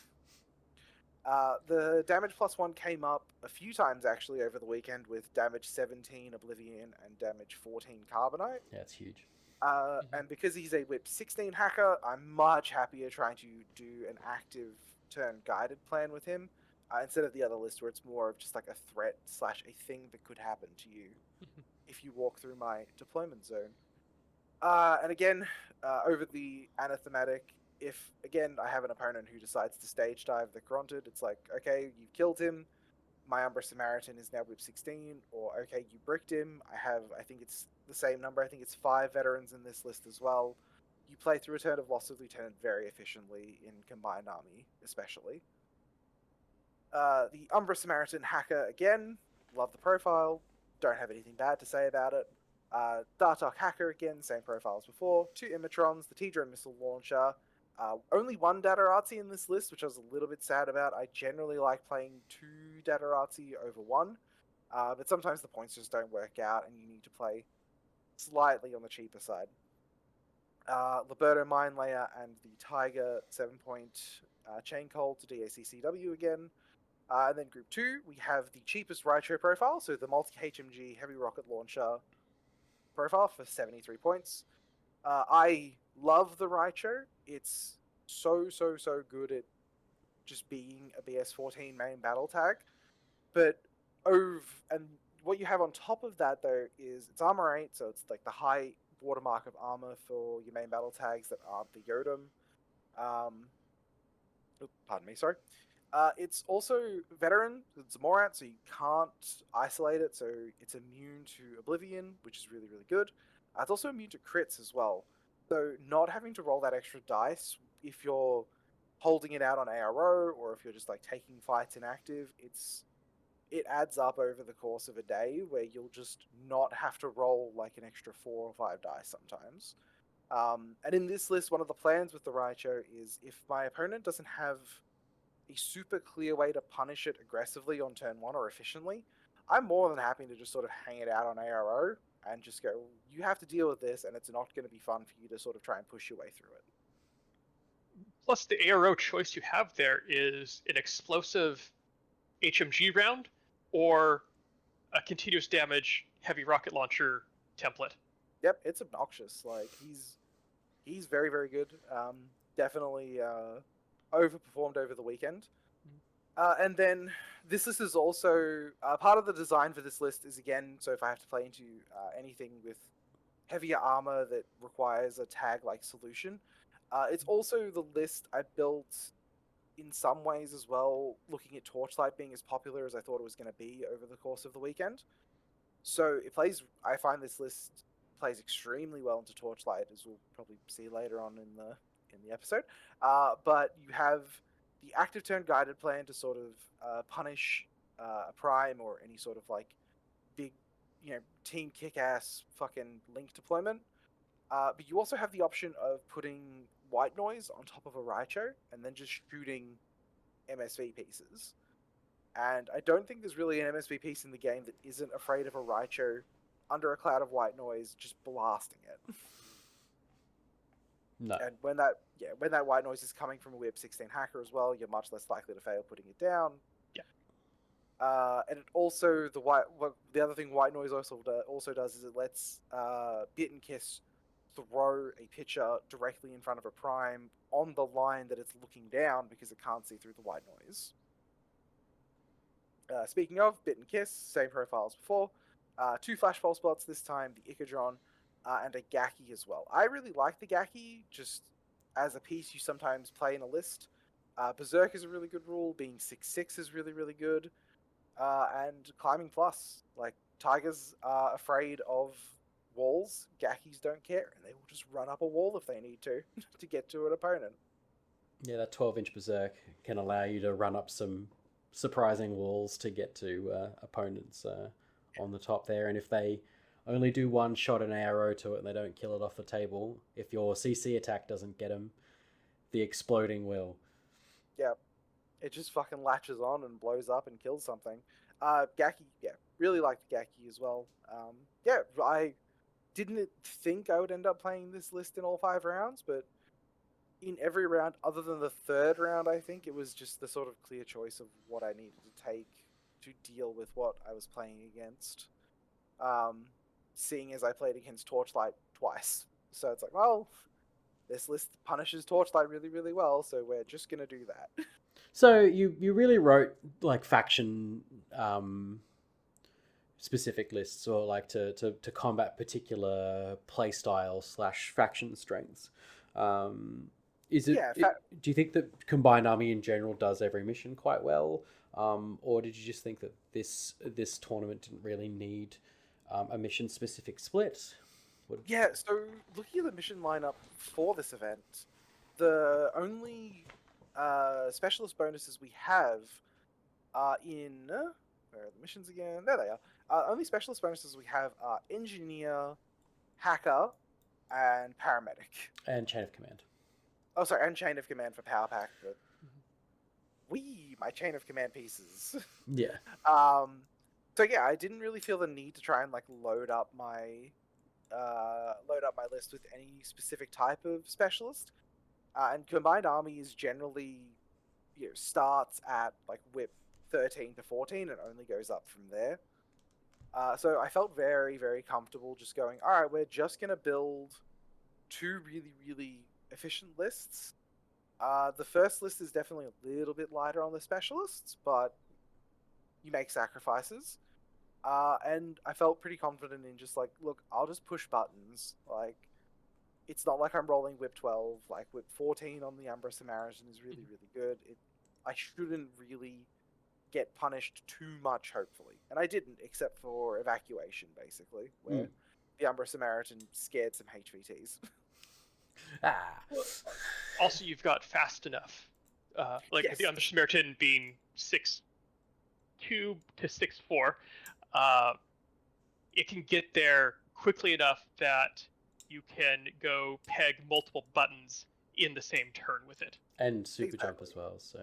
The damage +1 came up a few times actually over the weekend with damage 17 Oblivion and damage 14 Carbonite. Yeah, it's huge. And because he's a whip 16 hacker, I'm much happier trying to do an active turn guided plan with him instead of the other list where it's more of just like a threat / a thing that could happen to you if you walk through my deployment zone. And again, over the Anathematic, if, again, I have an opponent who decides to stage dive the Caronted, it's like, okay, you've killed him. My Umbra Samaritan is now whip 16, or okay, you bricked him. I think it's the same number. I think it's 5 veterans in this list as well. You play through Return of Lost of Lieutenant very efficiently in Combined Army, especially. The Umbra Samaritan Hacker, again, love the profile. Don't have anything bad to say about it. Dartok Hacker, again, same profile as before. 2 Imitrons, the T-Drone Missile Launcher. Only 1 Datarazzi in this list, which I was a little bit sad about. I generally like playing 2 Datarazzi over 1, but sometimes the points just don't work out and you need to play slightly on the cheaper side. Liberto Mine Layer and the Tiger 7-point Chain Cold to DACCW again. And then Group 2, we have the cheapest Raichu profile, so the multi-HMG Heavy Rocket Launcher profile for 73 points. I love the Raichu. It's so good at just being a BS14 main battle tag. But and what you have on top of that, though, is it's armor 8, so it's like the high watermark of armor for your main battle tags that aren't the Yodam. Pardon me, sorry. It's also veteran, it's Morat, so you can't isolate it, so it's immune to Oblivion, which is really good. It's also immune to crits as well. So not having to roll that extra dice if you're holding it out on ARO, or if you're just like taking fights inactive, it adds up over the course of a day where you'll just not have to roll like an extra 4 or 5 dice sometimes. And in this list, one of the plans with the Raichu is if my opponent doesn't have a super clear way to punish it aggressively on turn 1 or efficiently, I'm more than happy to just sort of hang it out on ARO and just go, you have to deal with this, and it's not going to be fun for you to sort of try and push your way through it. Plus, the ARO choice you have there is an explosive HMG round or a continuous damage heavy rocket launcher template. Yep, it's obnoxious. Like, he's very good. Definitely overperformed over the weekend. And then this list is also part of the design for this list is, again, so if I have to play into anything with heavier armor that requires a tag like solution, it's also the list I built in some ways as well, looking at Torchlight being as popular as I thought it was going to be over the course of the weekend. So I find this list plays extremely well into Torchlight, as we'll probably see later on in the episode. But you have the active turn guided plan to sort of punish a prime or any sort of like big, team kick-ass fucking link deployment. But you also have the option of putting white noise on top of a Raichu and then just shooting MSV pieces. And I don't think there's really an MSV piece in the game that isn't afraid of a Raichu under a cloud of white noise just blasting it. No. And when that white noise is coming from a whip 16 hacker as well, you're much less likely to fail putting it down. Yeah. And it also the other thing white noise also does is it lets Bit and Kiss throw a pitcher directly in front of a prime on the line that it's looking down because it can't see through the white noise. Speaking of Bit and Kiss, same profile as before. 2 Flash Pulse Spots this time, the Ikadron, and a Gaki as well. I really like the Gaki, just as a piece you sometimes play in a list. Berserk is a really good rule, being 6/6 is really good. And Climbing Plus, like, Tigers are afraid of walls, Gakis don't care, and they will just run up a wall if they need to get to an opponent. Yeah, that 12-inch Berserk can allow you to run up some surprising walls to get to opponents on the top there. And if they only do one shot an arrow to it and they don't kill it off the table, if your CC attack doesn't get them, the exploding will. Yeah, it just fucking latches on and blows up and kills something. Gaki, really liked Gaki as well. I didn't think I would end up playing this list in all 5 rounds, but in every round other than the 3rd round, I think it was just the sort of clear choice of what I needed to take to deal with what I was playing against. Seeing as I played against Torchlight twice. So it's like, well, this list punishes Torchlight really well, so we're just going to do that. So you really wrote like faction specific lists, or like to combat particular playstyle / faction strengths. Is Yeah, do you think that Combined Army in general does every mission quite well, or did you just think that this tournament didn't really need a mission specific split? What did you yeah. think? So looking at the mission lineup for this event, the only specialist bonuses we have are in where are the missions again? There they are. Only specialist bonuses we have are engineer, hacker, and paramedic. And Chain of Command. Oh, sorry, and chain of command for power pack, but my chain of command pieces. Yeah. um, so yeah, I didn't really feel the need to try and like load up my list with any specific type of specialist. And combined army is generally starts at like whip 13 to 14 and only goes up from there. So I felt very, very comfortable just going, all right, we're just going to build two really, really efficient lists. The first list is definitely a little bit lighter on the specialists, but you make sacrifices. And I felt pretty confident in just like, look, I'll just push buttons. Like, it's not like I'm rolling whip 12. Like, whip 14 on the Umbra Samaritan is really, really good. I shouldn't really get punished too much, hopefully. And I didn't, except for evacuation, basically, where the Umbra Samaritan scared some HVTs. Ah. Also, you've got fast enough. Like Yes. the Umbra Samaritan being 6'2" to 6'4", it can get there quickly enough that you can go peg multiple buttons in the same turn with it. And super jump Exactly. as well. So.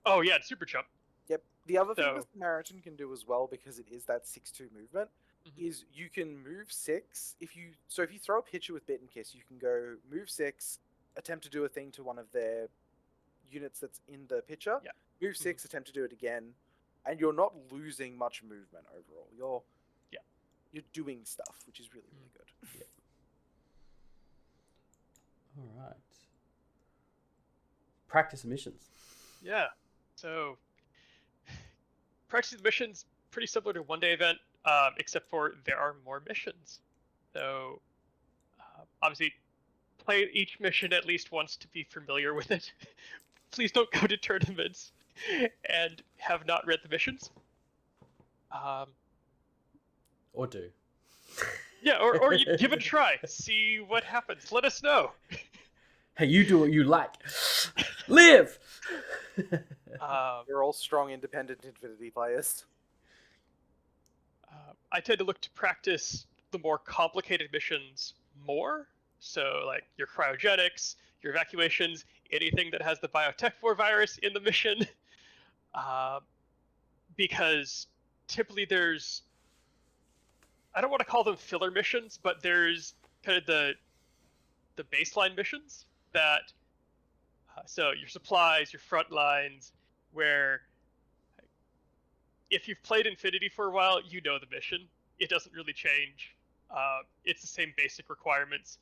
Oh yeah, super jump. Yep. The other thing So- the Samaritan can do as well, because it is that 6-2 movement, is you can move 6. If you throw a pitcher with Bit and Kiss, you can go move 6, attempt to do a thing to one of their units that's in the pitcher. Yeah. Move 6, attempt to do it again, and you're not losing much movement overall. You're doing stuff, which is really, really good. Yep. All right. Practice missions. Yeah. So practice missions pretty similar to one-day event, except for there are more missions. So obviously, play each mission at least once to be familiar with it. Please don't go to tournaments and have not read the missions. Or do. Yeah, or you give it a try. See what happens. Let us know. Hey, you do what you like. Live! You're all strong, independent Infinity players. I tend to look to practice the more complicated missions more. So, like your cryogenics, your evacuations, anything that has the Biotech 4 virus in the mission. Because typically there's, I don't want to call them filler missions, but there's kind of the baseline missions that, so your supplies, your front lines, where if you've played Infinity for a while, you know the mission. It doesn't really change. It's the same basic requirements.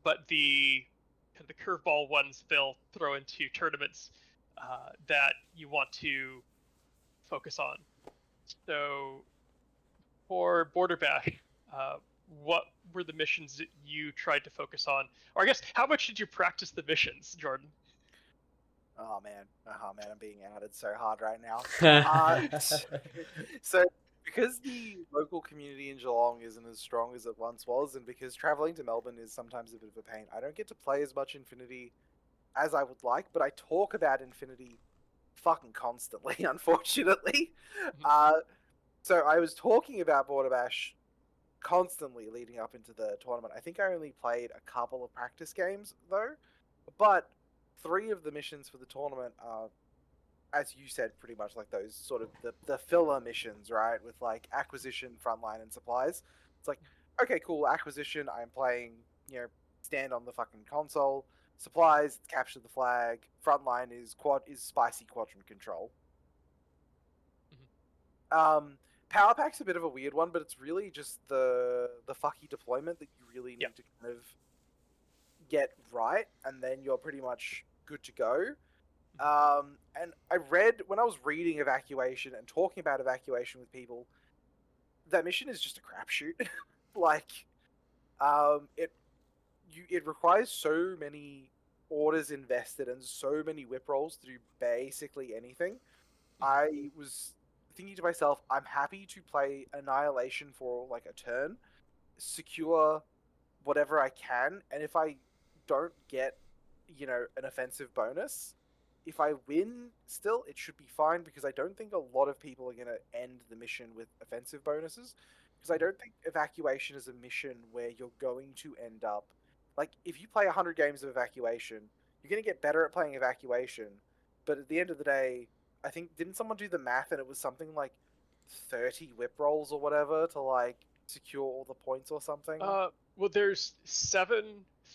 But the kind of the curveball ones they'll throw into tournaments that you want to focus on. So for Border Bash, what were the missions that you tried to focus on? Or I guess, how much did you practice the missions, Jordan? Oh man, I'm being outed so hard right now. So because the local community in Geelong isn't as strong as it once was, and because traveling to Melbourne is sometimes a bit of a pain, I don't get to play as much Infinity as I would like, but I talk about Infinity fucking constantly, unfortunately. So I was talking about Border Bash constantly leading up into the tournament. I think I only played a couple of practice games though, but 3 of the missions for the tournament are, as you said, pretty much like those sort of the filler missions, right? With like acquisition, frontline, and supplies. It's like, okay, cool, acquisition, I'm playing, stand on the fucking console. Supplies, capture the flag. Frontline is spicy quadrant control. Power Pack's a bit of a weird one, but it's really just the fucky deployment that you really need to kind of get right, and then you're pretty much good to go. And I read, when I was reading evacuation and talking about evacuation with people, that mission is just a crapshoot. Like, it requires so many orders invested and so many whip rolls to do basically anything. I was thinking to myself, I'm happy to play Annihilation for like a turn, secure whatever I can, and if I don't get, an offensive bonus, if I win still, it should be fine because I don't think a lot of people are going to end the mission with offensive bonuses. Because I don't think evacuation is a mission where you're going to end up. Like, if you play 100 games of evacuation, you're going to get better at playing evacuation. But at the end of the day, I think, didn't someone do the math and it was something like 30 whip rolls or whatever to, like, secure all the points or something? Well, there's 7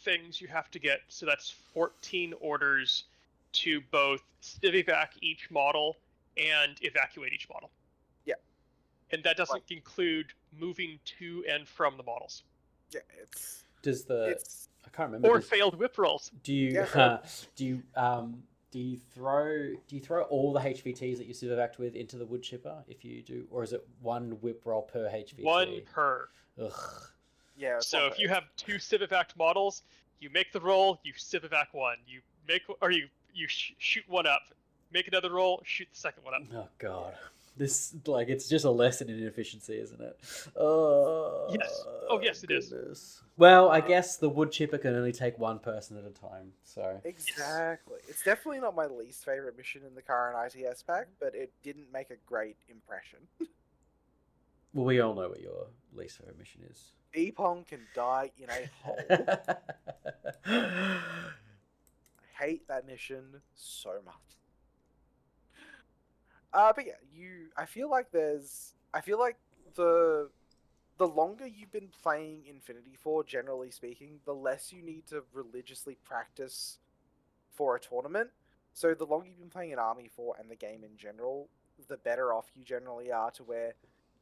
things you have to get, so that's 14 orders to both civ-evac each model and evacuate each model. Yeah. And that doesn't include moving to and from the models. Yeah, it's I can't remember. Or failed whip rolls. Do you do you throw all the HVTs that you civ-evac with into the wood chipper if you do, or is it one whip roll per HVT? One per. Ugh. Yeah. So if you have 2 civ-evac models, you make the roll, you civ-evac one. You shoot one up, make another roll, shoot the second one up. Oh god. This, like, it's just a lesson in inefficiency, isn't it? Yes. Oh, yes, it is. Well, I guess the wood chipper can only take one person at a time, so... Exactly. It's definitely not my least favorite mission in the current ITS pack, but it didn't make a great impression. Well, we all know what your least favorite mission is. Epong can die in a hole. I hate that mission so much. But yeah, I feel like the longer you've been playing Infinity for, generally speaking, the less you need to religiously practice for a tournament. So the longer you've been playing an army for and the game in general, the better off you generally are, to where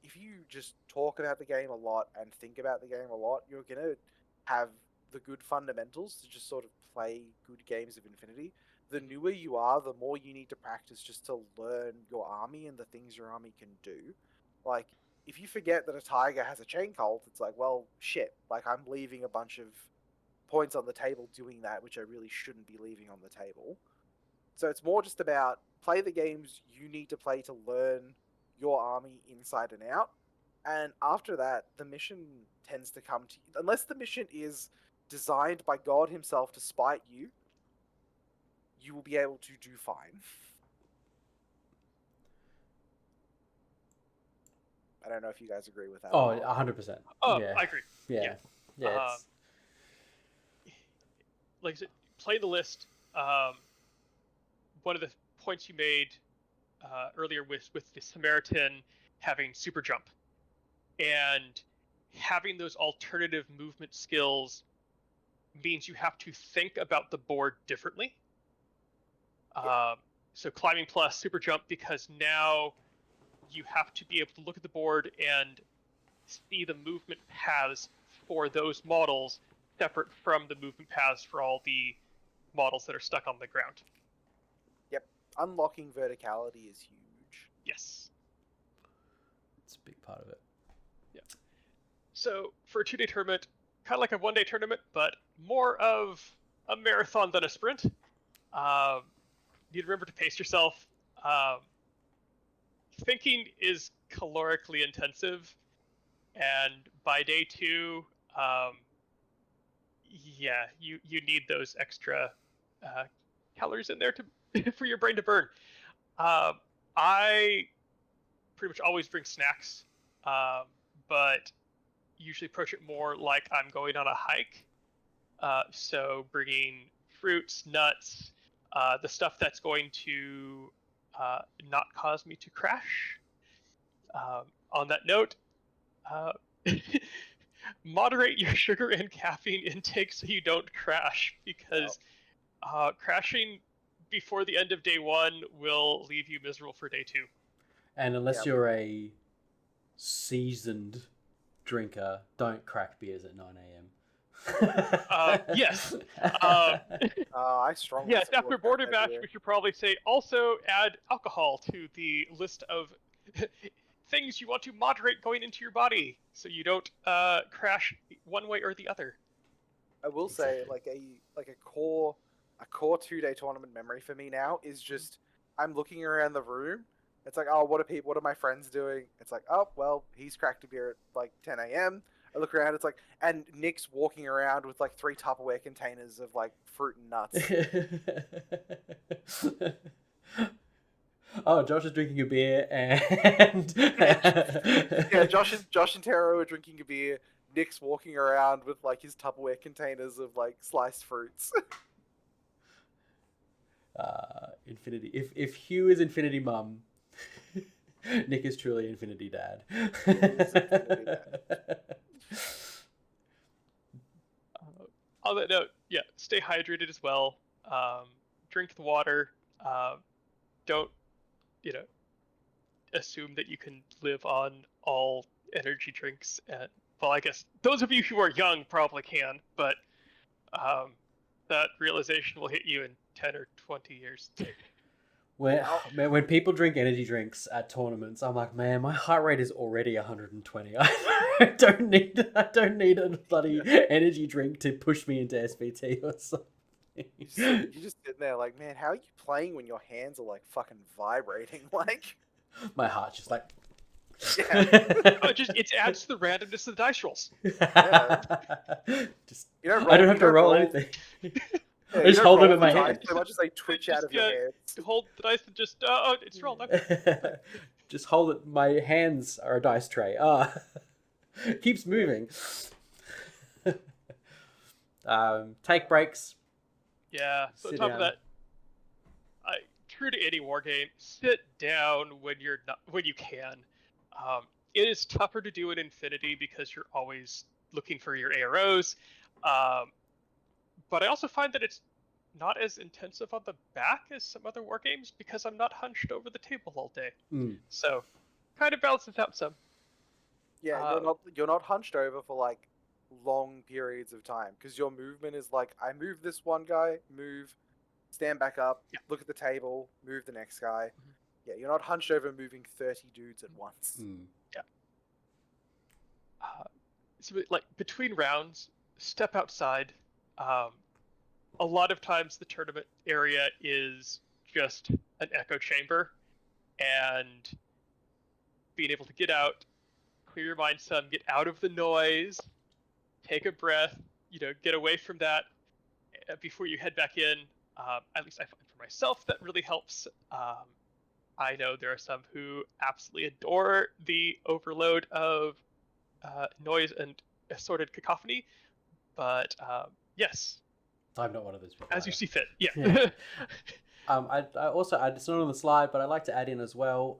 if you just talk about the game a lot and think about the game a lot, you're going to have the good fundamentals to just sort of play good games of Infinity. The newer you are, the more you need to practice just to learn your army and the things your army can do. Like, if you forget that a tiger has a chain cult, it's like, well, shit. Like, I'm leaving a bunch of points on the table doing that, which I really shouldn't be leaving on the table. So it's more just about play the games you need to play to learn your army inside and out. And after that, the mission tends to come to you. Unless the mission is designed by God himself to spite you, you will be able to do fine. I don't know if you guys agree with that. Oh, 100%. Oh, yeah. I agree. Yeah. Like I said, play the list. One of the points you made earlier with the Samaritan having super jump and having those alternative movement skills means you have to think about the board differently. So climbing plus super jump, because now you have to be able to look at the board and see the movement paths for those models separate from the movement paths for all the models that are stuck on the ground. Yep. Unlocking verticality is huge. Yes. It's a big part of it. Yeah. So for a 2-day tournament, kind of like a 1-day tournament, but more of a marathon than a sprint. You need to remember to pace yourself. Thinking is calorically intensive, and by day 2, you need those extra calories in there for your brain to burn. I pretty much always bring snacks, but usually approach it more like I'm going on a hike. So bringing fruits, nuts, the stuff that's going to not cause me to crash. On that note, moderate your sugar and caffeine intake so you don't crash, because crashing before the end of day 1 will leave you miserable for day 2. And unless you're a seasoned drinker, don't crack beers at 9 a.m. Yes. I strongly Yes, support after border that bash, idea. we should probably say also add alcohol to the list of things you want to moderate going into your body so you don't crash one way or the other. I will say, like a core 2 day tournament memory for me now is just I'm looking around the room. It's like, oh, what are my friends doing? It's like, oh, well, he's cracked a beer at like 10 a.m. I look around, it's like, and Nick's walking around with like 3 Tupperware containers of like fruit and nuts. Oh, Josh is drinking a beer and Yeah, Josh and Taro are drinking a beer. Nick's walking around with like his Tupperware containers of like sliced fruits. Infinity. If Hugh is Infinity Mum, Nick is truly Infinity Dad. Is Infinity Dad. On that note, yeah, stay hydrated as well. Drink the water. Don't, you know, assume that you can live on all energy drinks. And well, I guess those of you who are young probably can, but that realization will hit you in 10 or 20 years. When people drink energy drinks at tournaments, I'm like, man, my heart rate is already 120. I don't need a bloody energy drink to push me into SVT or something. You're just sitting there like, man, how are you playing when your hands are like fucking vibrating? Like, my heart's just like. yeah. It adds to the randomness of the dice rolls. Yeah. Just, I don't have to roll anything. Yeah, I just hold them in my hand. So much as they twitch out of your hands. Hold the dice and just it's rolled. Just hold it. My hands are a dice tray. Keeps moving. Take breaks. Yeah. So on top of that, true to any war game, sit down when you can. It is tougher to do in Infinity because you're always looking for your AROs. But I also find that it's not as intensive on the back as some other war games because I'm not hunched over the table all day. So kind of balances out some. Yeah, you're not hunched over for like long periods of time because your movement is like, I move this one guy, move, stand back up, look at the table, move the next guy. Yeah, you're not hunched over moving 30 dudes at once. Yeah. So like between rounds, step outside. A lot of times the tournament area is just an echo chamber, and being able to get out, clear your mind some, get out of the noise, take a breath, get away from that before you head back in. At least I find for myself that really helps. I know there are some who absolutely adore the overload of noise and assorted cacophony, but yes. I'm not one of those people. As you see fit, yeah. I also, it's not on the slide, but I'd like to add in as well.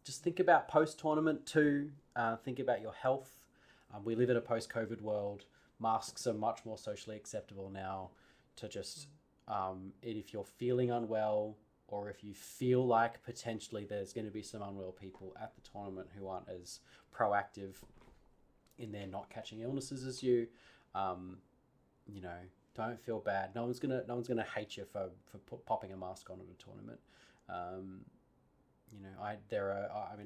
Just think about post-tournament too. Think about your health. We live in a post-COVID world. Masks are much more socially acceptable now. To just, if you're feeling unwell, or if you feel like potentially there's going to be some unwell people at the tournament who aren't as proactive in their not catching illnesses as you, don't feel bad. No one's gonna hate you for popping a mask on at a tournament.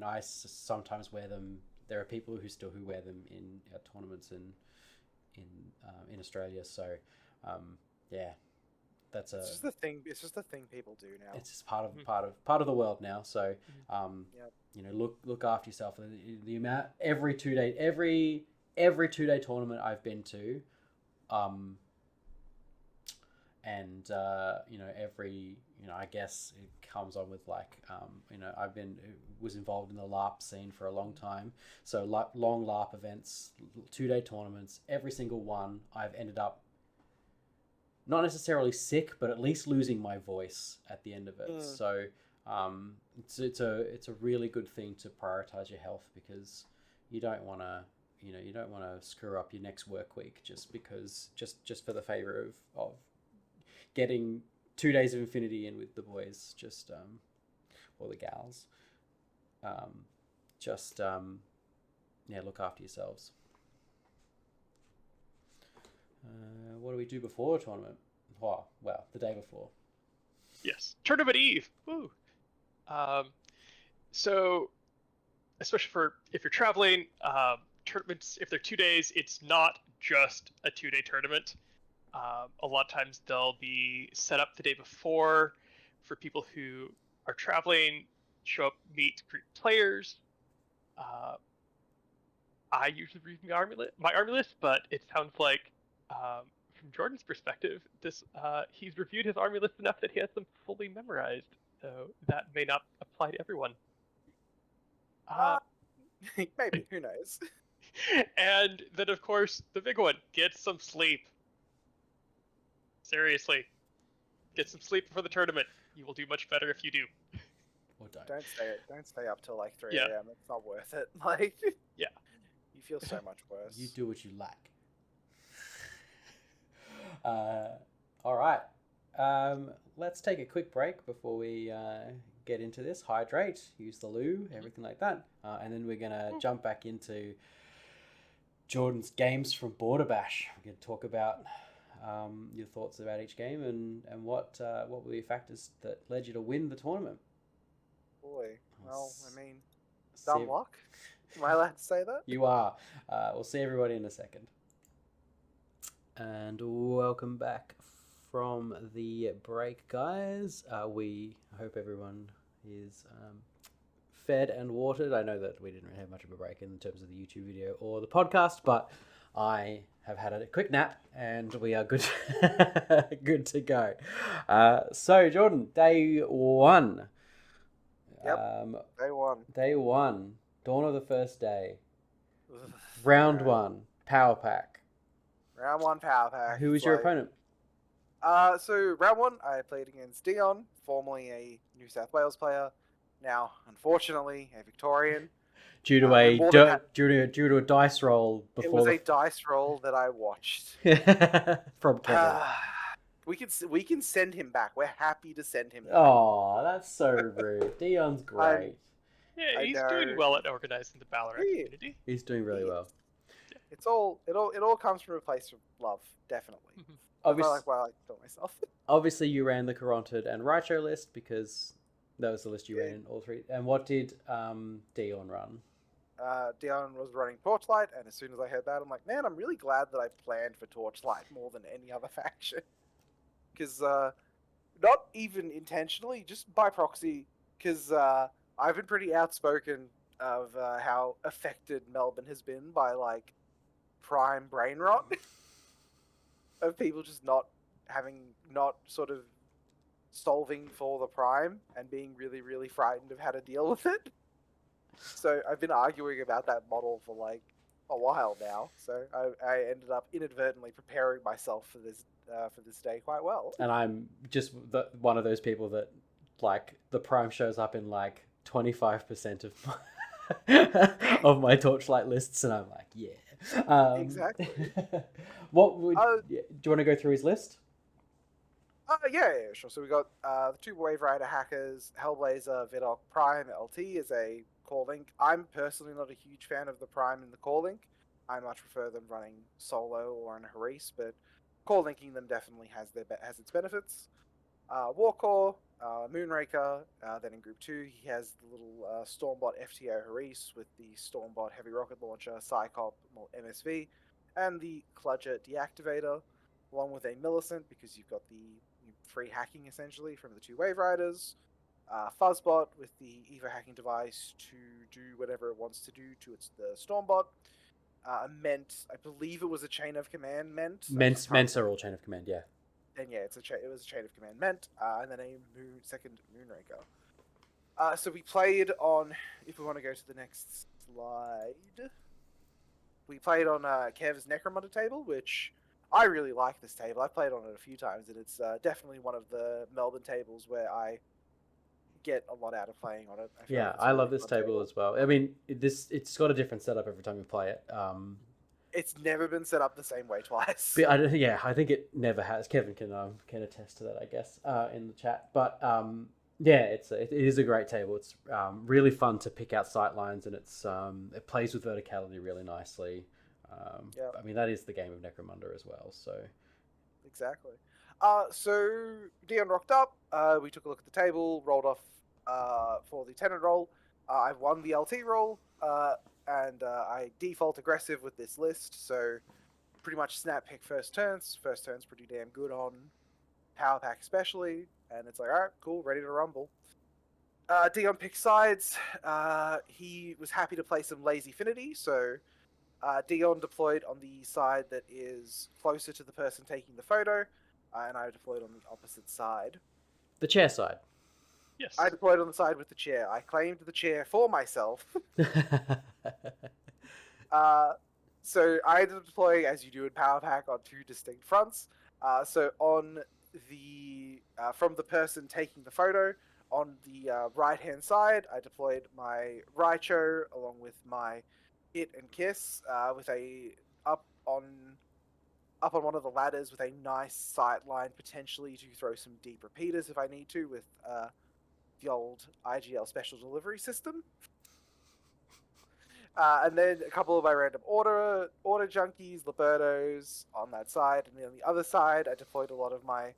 I sometimes wear them. There are people who wear them in tournaments in Australia. So, that's it's just the thing. It's just the thing people do now. It's just part of the world now. So, look after yourself. The amount every 2-day tournament I've been to, I guess it comes on with was involved in the LARP scene for a long time. So long LARP events, 2-day tournaments, every single one, I've ended up not necessarily sick, but at least losing my voice at the end of it. So it's a really good thing to prioritize your health, because you don't want to screw up your next work week just for the favor of getting 2 days of Infinity in with the boys, or the gals. Look after yourselves. What do we do before a tournament? Oh, well, the day before. Yes, Tournament Eve. Woo. So, especially for if you're traveling, tournaments, if they're 2 days, it's not just a 2-day tournament. A lot of times they'll be set up the day before for people who are traveling, show up, meet, greet players. I usually read my army list, but it sounds like, from Jordan's perspective, he's reviewed his army list enough that he has them fully memorized. So that may not apply to everyone. Maybe, who knows? And then, of course, the big one: get some sleep. Seriously, get some sleep before the tournament. You will do much better if you do. Or don't. Don't stay up till like 3 Yeah. a.m. It's not worth it. Like, Yeah. you feel so much worse. You do what you like. All right. Let's take a quick break before we get into this. Hydrate, use the loo, everything like that. And then we're going to jump back into Jordan's games from Border Bash. We're going to talk about your thoughts about each game and what were your factors that led you to win the tournament. Boy, well, I mean, See- dumb luck. Am I allowed to say that? You are. We'll see everybody in a second. And welcome back from the break, guys. We hope everyone is fed and watered. I know that we didn't really have much of a break in terms of the YouTube video or the podcast, but I have had a quick nap and we are good, good to go. So, Jordan, day one. Yep. Day one. Day one. Dawn of the first day. Round one. Power pack. Round one power pack. Who was your opponent? So round one, I played against Dion, formerly a New South Wales player, now unfortunately a Victorian. Due to a dice roll before. It was a dice roll that I watched. From Kevin. We can send him back. We're happy to send him back. Oh, that's so rude. Dion's great. Yeah, he's doing well at organizing the Ballarat community. He's doing really well. It all comes from a place of love, definitely. Obviously, I like to myself. Obviously, you ran the Carotid and Raicho list because that was the list you ran in all three. And what did Dion run? Dion was running Torchlight, and as soon as I heard that, I'm like, man, I'm really glad that I planned for Torchlight more than any other faction. Because, not even intentionally, just by proxy, because I've been pretty outspoken of how affected Melbourne has been by, like, prime brain rot. Of people just not sort of solving for the prime and being really, really frightened of how to deal with it. So I've been arguing about that model for like a while now. So I ended up inadvertently preparing myself for this day quite well. And I'm just one of those people that like the prime shows up in like 25% of my Torchlight lists, and I'm like, yeah. Exactly. What would do you want to go through his list? Yeah, sure. So we got the two Wave Rider hackers, Hellblazer, Vidok, Prime, LT is a core link. I'm personally not a huge fan of the Prime in the core link. I much prefer them running solo or in Haris, but core linking them definitely has its benefits. Warcore, Moonraker, then in Group 2 he has the little Stormbot FTO Haris with the Stormbot Heavy Rocket Launcher, Psychop, MSV, and the Cludger Deactivator, along with a Millicent because you've got the free hacking essentially from the two Wave Riders, Fuzzbot with the Evo hacking device to do whatever it wants to do to the Stormbot, Ment, I believe it was a chain of command Ments are all chain of command, yeah. Then yeah, it was a chain of command Ment, and then a second Moonraker. So we played on, if we want to go to the next slide, we played on Kev's Necromunda table, which I really like this table. I've played on it a few times, and it's definitely one of the Melbourne tables where I get a lot out of playing on it. I love this table as well. I mean, it's got a different setup every time you play it. It's never been set up the same way twice. But I think it never has. Kevin can attest to that, I guess, in the chat. But it is a great table. It's really fun to pick out sight lines, and it plays with verticality really nicely. I mean, that is the game of Necromunda as well. So exactly. So Dion rocked up. We took a look at the table, rolled off for the tenant roll. I won the LT roll, and I default aggressive with this list. So pretty much snap pick first turns. First turn's pretty damn good on Power Pack especially, and it's like, alright, cool, ready to rumble. Dion picks sides. He was happy to play some Lazy Affinity, so Dion deployed on the side that is closer to the person taking the photo, and I deployed on the opposite side. The chair side. Yes. I deployed on the side with the chair. I claimed the chair for myself. So I had to deploy, as you do in Power Pack, on two distinct fronts. So on the from the person taking the photo, on the right-hand side, I deployed my Raicho along with my Hit and Kiss with a up on one of the ladders with a nice sight line, potentially to throw some deep repeaters if I need to with the old IGL special delivery system. And then a couple of my random order junkies, Libertos on that side, and then on the other side, I deployed a lot of my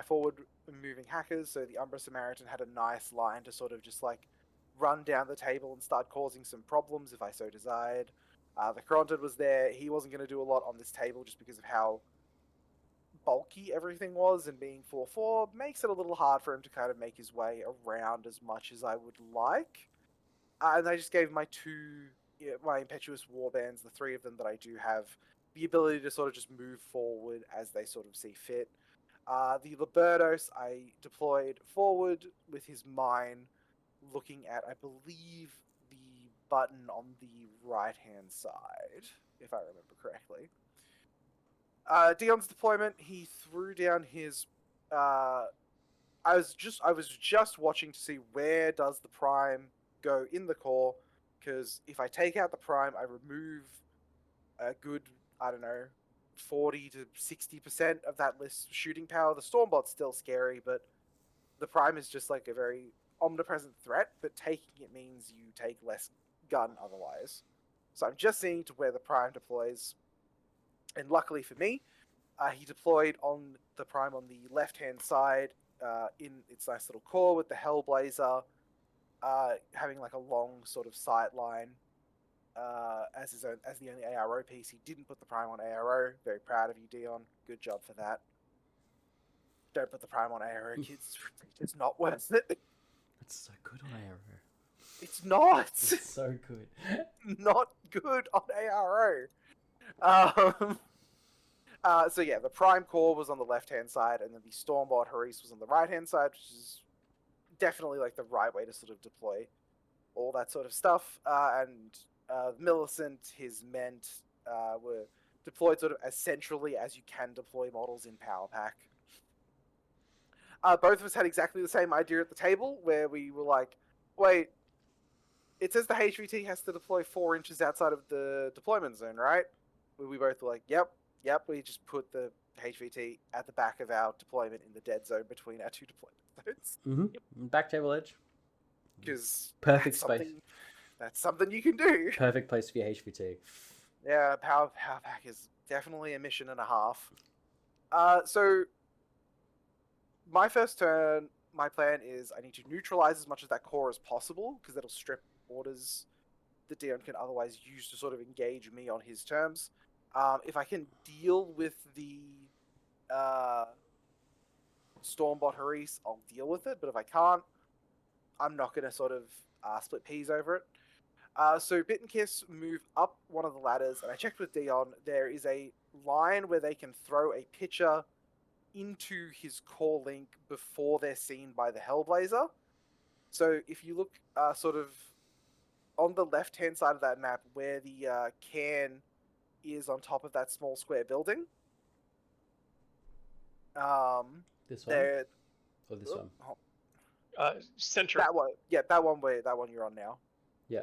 forward moving hackers. So the Umbra Samaritan had a nice line to sort of just like run down the table and start causing some problems if I so desired. The Kronted was there. He wasn't going to do a lot on this table just because of how bulky everything was, and being 4/4 makes it a little hard for him to kind of make his way around as much as I would like. And I just gave my my impetuous warbands, the three of them that I do have, the ability to sort of just move forward as they sort of see fit. The Libertos I deployed forward with his mine, looking at, I believe, the button on the right-hand side, if I remember correctly. Dion's deployment, he threw down his... I was just watching to see where does the Prime go in the core, because if I take out the Prime, I remove a good, I don't know, 40 to 60% of that list shooting power. The Stormbot's still scary, but the Prime is just like a very omnipresent threat, but taking it means you take less gun otherwise. So I'm just seeing to where the Prime deploys, and luckily for me, he deployed on the Prime on the left-hand side in its nice little core with the Hellblazer, having like a long sort of sight line as the only ARO piece. He didn't put the Prime on ARO. Very proud of you, Dion. Good job for that. Don't put the Prime on ARO, kids. It's not worth it. It's so good on ARO. It's not. It's so good. Not good on ARO. So yeah, the Prime Core was on the left-hand side, and then the Stormbot Haris was on the right-hand side, which is definitely like the right way to sort of deploy all that sort of stuff. And Millicent, his Ment, were deployed sort of as centrally as you can deploy models in Power Pack. Both of us had exactly the same idea at the table, where we were like, wait, it says the HVT has to deploy 4 inches outside of the deployment zone, right? We both were like, yep. We just put the HVT at the back of our deployment in the dead zone between our two deployment zones. Mm-hmm. Back table edge. Because Perfect space. That's something you can do. Perfect place for your HVT. Yeah, Power Pack is definitely a mission and a half. So my first turn, my plan is I need to neutralize as much of that core as possible, because that'll strip orders that Dion can otherwise use to sort of engage me on his terms. If I can deal with the Stormbot Haris, I'll deal with it. But if I can't, I'm not going to sort of split peas over it. So Bit and Kiss move up one of the ladders, and I checked with Dion. There is a line where they can throw a pitcher into his core link before they're seen by the Hellblazer. So if you look sort of on the left-hand side of that map, where the can is on top of that small square building. This one? Or this one? Center. That one. Yeah, that one you're on now. Yeah.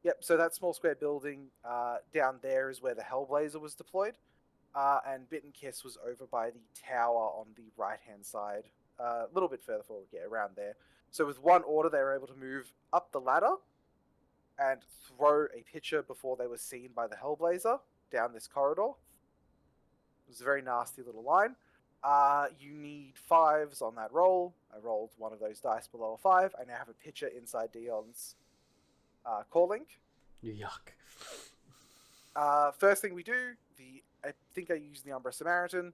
Yep, so that small square building down there is where the Hellblazer was deployed. And Bit and Kiss was over by the tower on the right-hand side. A little bit further forward, yeah, around there. So with one order, they were able to move up the ladder and throw a pitcher before they were seen by the Hellblazer down this corridor. It was a very nasty little line. You need 5s on that roll. I rolled one of those dice below a 5. I now have a pitcher inside Dion's core link. Yuck. First thing we do, the I think I use the Umbra Samaritan,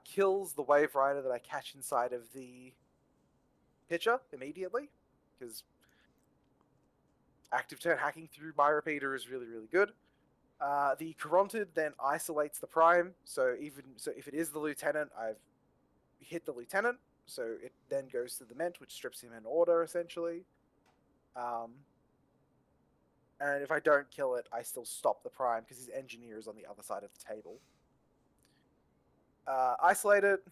kills the Wave Rider that I catch inside of the pitcher immediately, because active turn hacking through my repeater is really, really good. The Caronted then isolates the Prime, so if it is the Lieutenant, I've hit the Lieutenant, so it then goes to the Ment, which strips him in order, essentially. And if I don't kill it, I still stop the Prime, because his Engineer is on the other side of the table. Isolate it,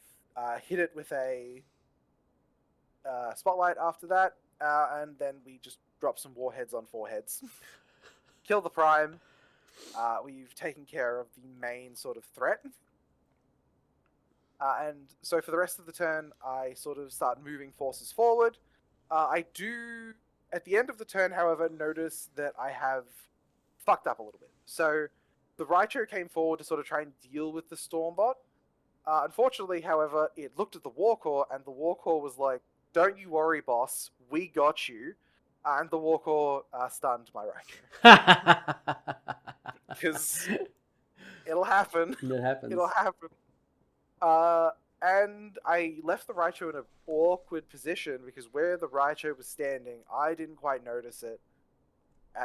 hit it with a Spotlight after that, and then we just drop some Warheads on 4 heads. Kill the Prime. We've taken care of the main sort of threat. And so for the rest of the turn, I sort of start moving forces forward. I do, at the end of the turn, however, notice that I have fucked up a little bit. So the Raichu came forward to sort of try and deal with the Stormbot. Unfortunately, however, it looked at the Warcore, and the Warcore was like, "Don't you worry, boss. We got you." And the Warcore stunned my Raichu. Because it'll happen. It happens. It'll happen. And I left the Raichu in an awkward position because where the Raichu was standing, I didn't quite notice it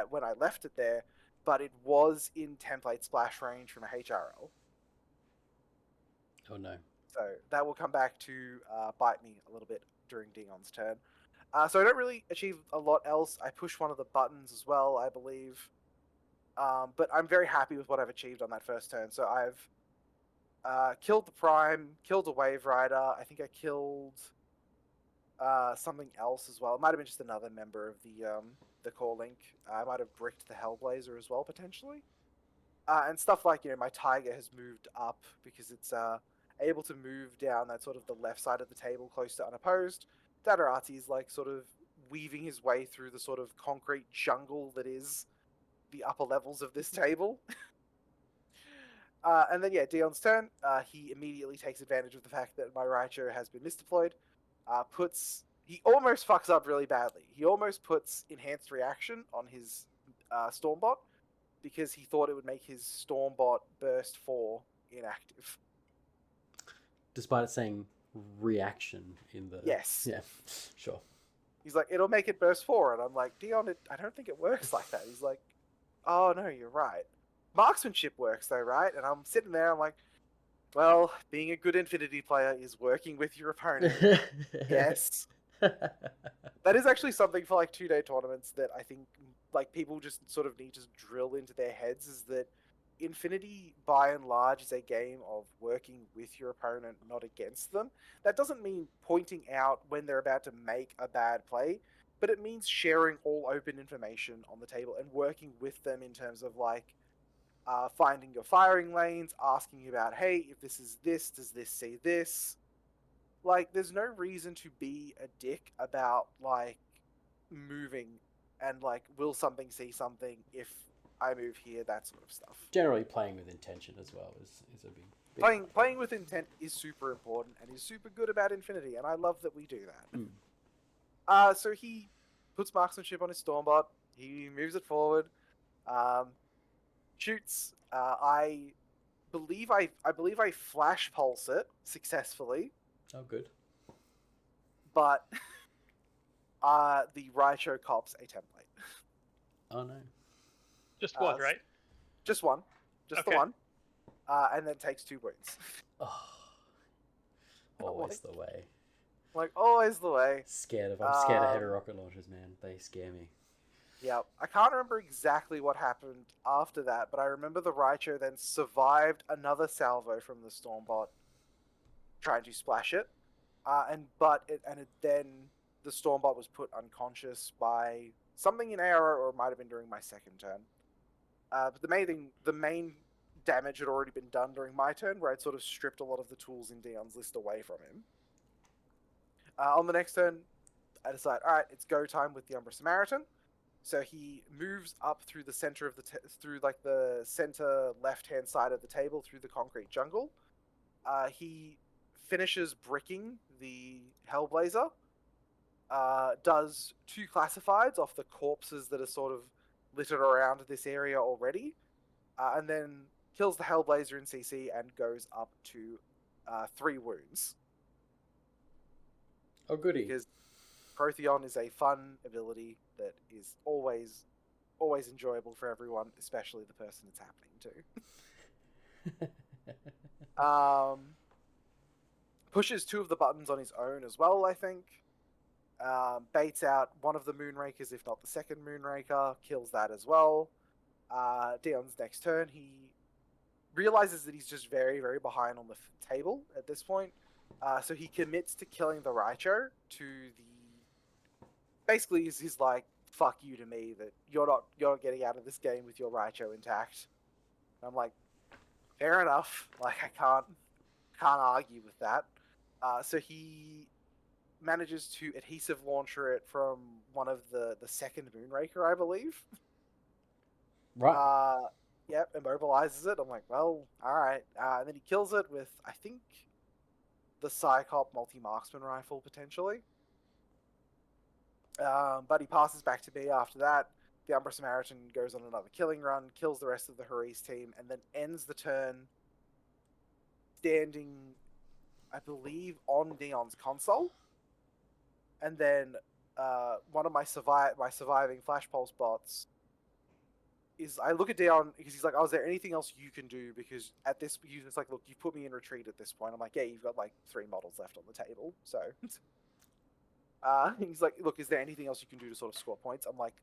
when I left it there, but it was in template splash range from a HRL. Oh no. So that will come back to bite me a little bit during Dion's turn. So I don't really achieve a lot else. I push one of the buttons as well, I believe. But I'm very happy with what I've achieved on that first turn. So I've killed the Prime, killed a Wave Rider. I think I killed something else as well. It might have been just another member of the Core Link. I might have bricked the Hellblazer as well, potentially. And stuff like, my Tiger has moved up because it's able to move down that sort of the left side of the table close to unopposed. Dadarati is like sort of weaving his way through the sort of concrete jungle that is the upper levels of this table. And then, Dion's turn. He immediately takes advantage of the fact that my Raichu has been misdeployed. He almost fucks up really badly. He almost puts Enhanced Reaction on his Stormbot because he thought it would make his Stormbot Burst 4 inactive. Despite it saying reaction in the... Yes. Yeah, sure. He's like, it'll make it Burst 4. And I'm like, Dion, I don't think it works like that. He's like, oh, no, you're right. Marksmanship works though, right? And I'm sitting there, I'm like, well, being a good Infinity player is working with your opponent. Yes. That is actually something for like 2-day tournaments that I think like people just sort of need to drill into their heads, is that Infinity by and large is a game of working with your opponent, not against them. That doesn't mean pointing out when they're about to make a bad play, but it means sharing all open information on the table and working with them in terms of like finding your firing lanes, asking about, hey, if this is this, does this say this? Like, there's no reason to be a dick about, like, moving and, like, will something see something if I move here, that sort of stuff. Generally playing with intention as well is a big Playing with intent is super important and is super good about Infinity, and I love that we do that. So he puts marksmanship on his Stormbot, he moves it forward, shoots. I believe I flash pulse it successfully. Oh, good. But the Raichu cops a template. Oh no. Just one, right? Just one. Just Okay. the one. And then takes 2 wounds. Oh, always the way. Like, always the way. I'm scared of heavy rocket launchers, man. They scare me. Yeah, I can't remember exactly what happened after that, but I remember the Raichu then survived another salvo from the Stormbot trying to splash it. Then the Stormbot was put unconscious by something in ARO, or it might have been during my second turn. But the main damage had already been done during my turn, where I'd sort of stripped a lot of the tools in Dion's list away from him. On the next turn, I decide, all right, it's go time with the Umbra Samaritan. So he moves up through the center of the center left-hand side of the table through the concrete jungle. He finishes bricking the Hellblazer. Does 2 classifieds off the corpses that are sort of littered around this area already. And then kills the Hellblazer in CC, and goes up to 3 wounds. Oh, goody. Because Protheon is a fun ability that is always enjoyable for everyone, especially the person it's happening to. Pushes 2 of the buttons on his own as well, I think. Baits out one of the Moonrakers, if not the second Moonraker, kills that as well. Dion's next turn, he realizes that he's just very, very behind on the table at this point. So he commits to killing the Raicho to the... Basically, he's like, fuck you to me, that you're not getting out of this game with your Raicho intact. And I'm like, fair enough. Like, I can't argue with that. So he manages to adhesive launcher it from one of the second Moonraker, I believe. Right. Yep, immobilizes it. I'm like, well, alright. And then he kills it with, I think, the Psychop multi-marksman rifle, potentially. But he passes back to me after that. The Umbra Samaritan goes on another killing run, kills the rest of the Haris team, and then ends the turn standing, I believe, on Dion's console. And then one of my surviving Flash Pulse bots is, I look at Dion because he's like, oh, is there anything else you can do? Because at this, he's just like, look, you've put me in retreat at this point. I'm like, yeah, you've got like 3 models left on the table. So he's like, look, is there anything else you can do to sort of score points? I'm like,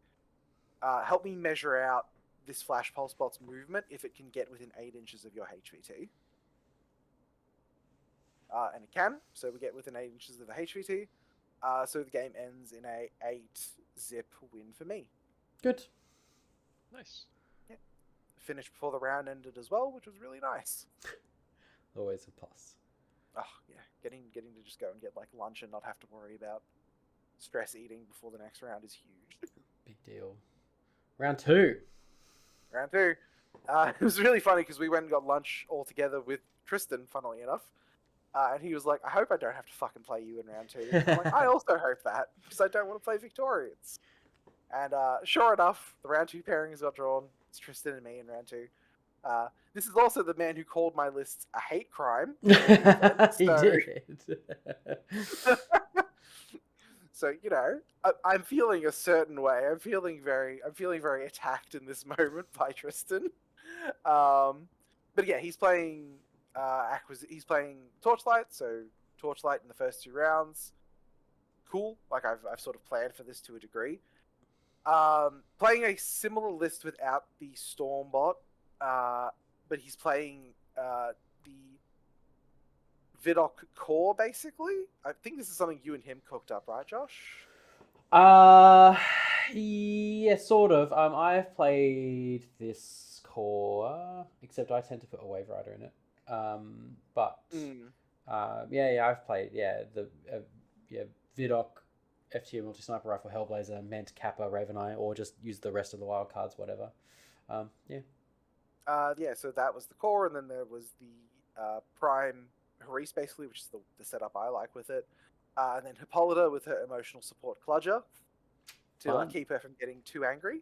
help me measure out this Flash Pulse bot's movement if it can get within 8 inches of your HVT. And it can, so we get within 8 inches of the HVT. So the game ends in a 8-zip win for me. Good. Nice. Yeah. Finished before the round ended as well, which was really nice. Always a plus. Oh yeah, getting to just go and get like lunch and not have to worry about stress eating before the next round is huge. Big deal. Round 2. Round 2. It was really funny because we went and got lunch all together with Tristan, funnily enough. And he was like, I hope I don't have to fucking play you in round 2. I'm like, I also hope that, because I don't want to play Victorians. And sure enough, the round 2 pairings got drawn. It's Tristan and me in round 2. This is also the man who called my lists a hate crime. He did. So, you know, I'm feeling a certain way. I'm feeling very attacked in this moment by Tristan. But yeah, he's playing he's playing Torchlight, so Torchlight in the first 2 rounds. Cool. Like I've sort of planned for this to a degree. Playing a similar list without the Stormbot, but he's playing the Vidok core, basically. I think this is something you and him cooked up, right, Josh? Yeah, sort of. I've played this core, except I tend to put a Wave Rider in it. But I've played the Vidok, FTM multi sniper rifle, Hellblazer, Ment, Kappa, Raveneye, or just use the rest of the wild cards, whatever. So that was the core, and then there was the Prime Haris, basically, which is the setup I like with it. And then Hippolyta with her emotional support Kludger to keep her from getting too angry.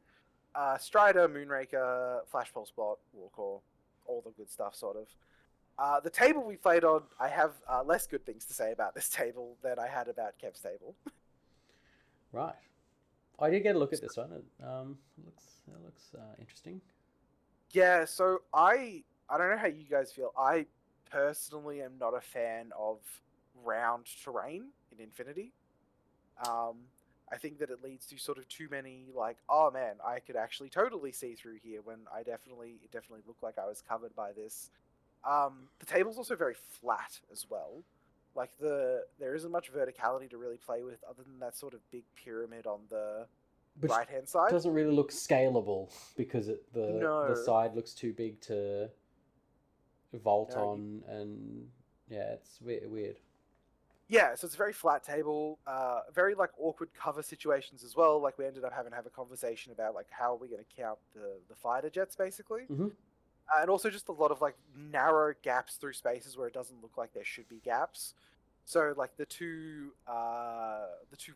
Strider, Moonraker, Flash Pulse Bot, Warcore, all the good stuff, sort of. The table we played on, I have less good things to say about this table than I had about Kev's table. Right. I did get a look at this one. It looks interesting. Yeah, so I don't know how you guys feel. I personally am not a fan of round terrain in Infinity. I think that it leads to sort of too many, like, oh man, I could actually totally see through here, when it definitely looked like I was covered by this. The table's also very flat as well. Like there isn't much verticality to really play with, other than that sort of big pyramid on the right hand side. Doesn't really look scalable because the side looks too big to vault on, and yeah, it's weird. Yeah, so it's a very flat table, very like awkward cover situations as well. Like we ended up having to have a conversation about like how are we going to count the fighter jets, basically. Mm-hmm. And also just a lot of like narrow gaps through spaces where it doesn't look like there should be gaps. So like the two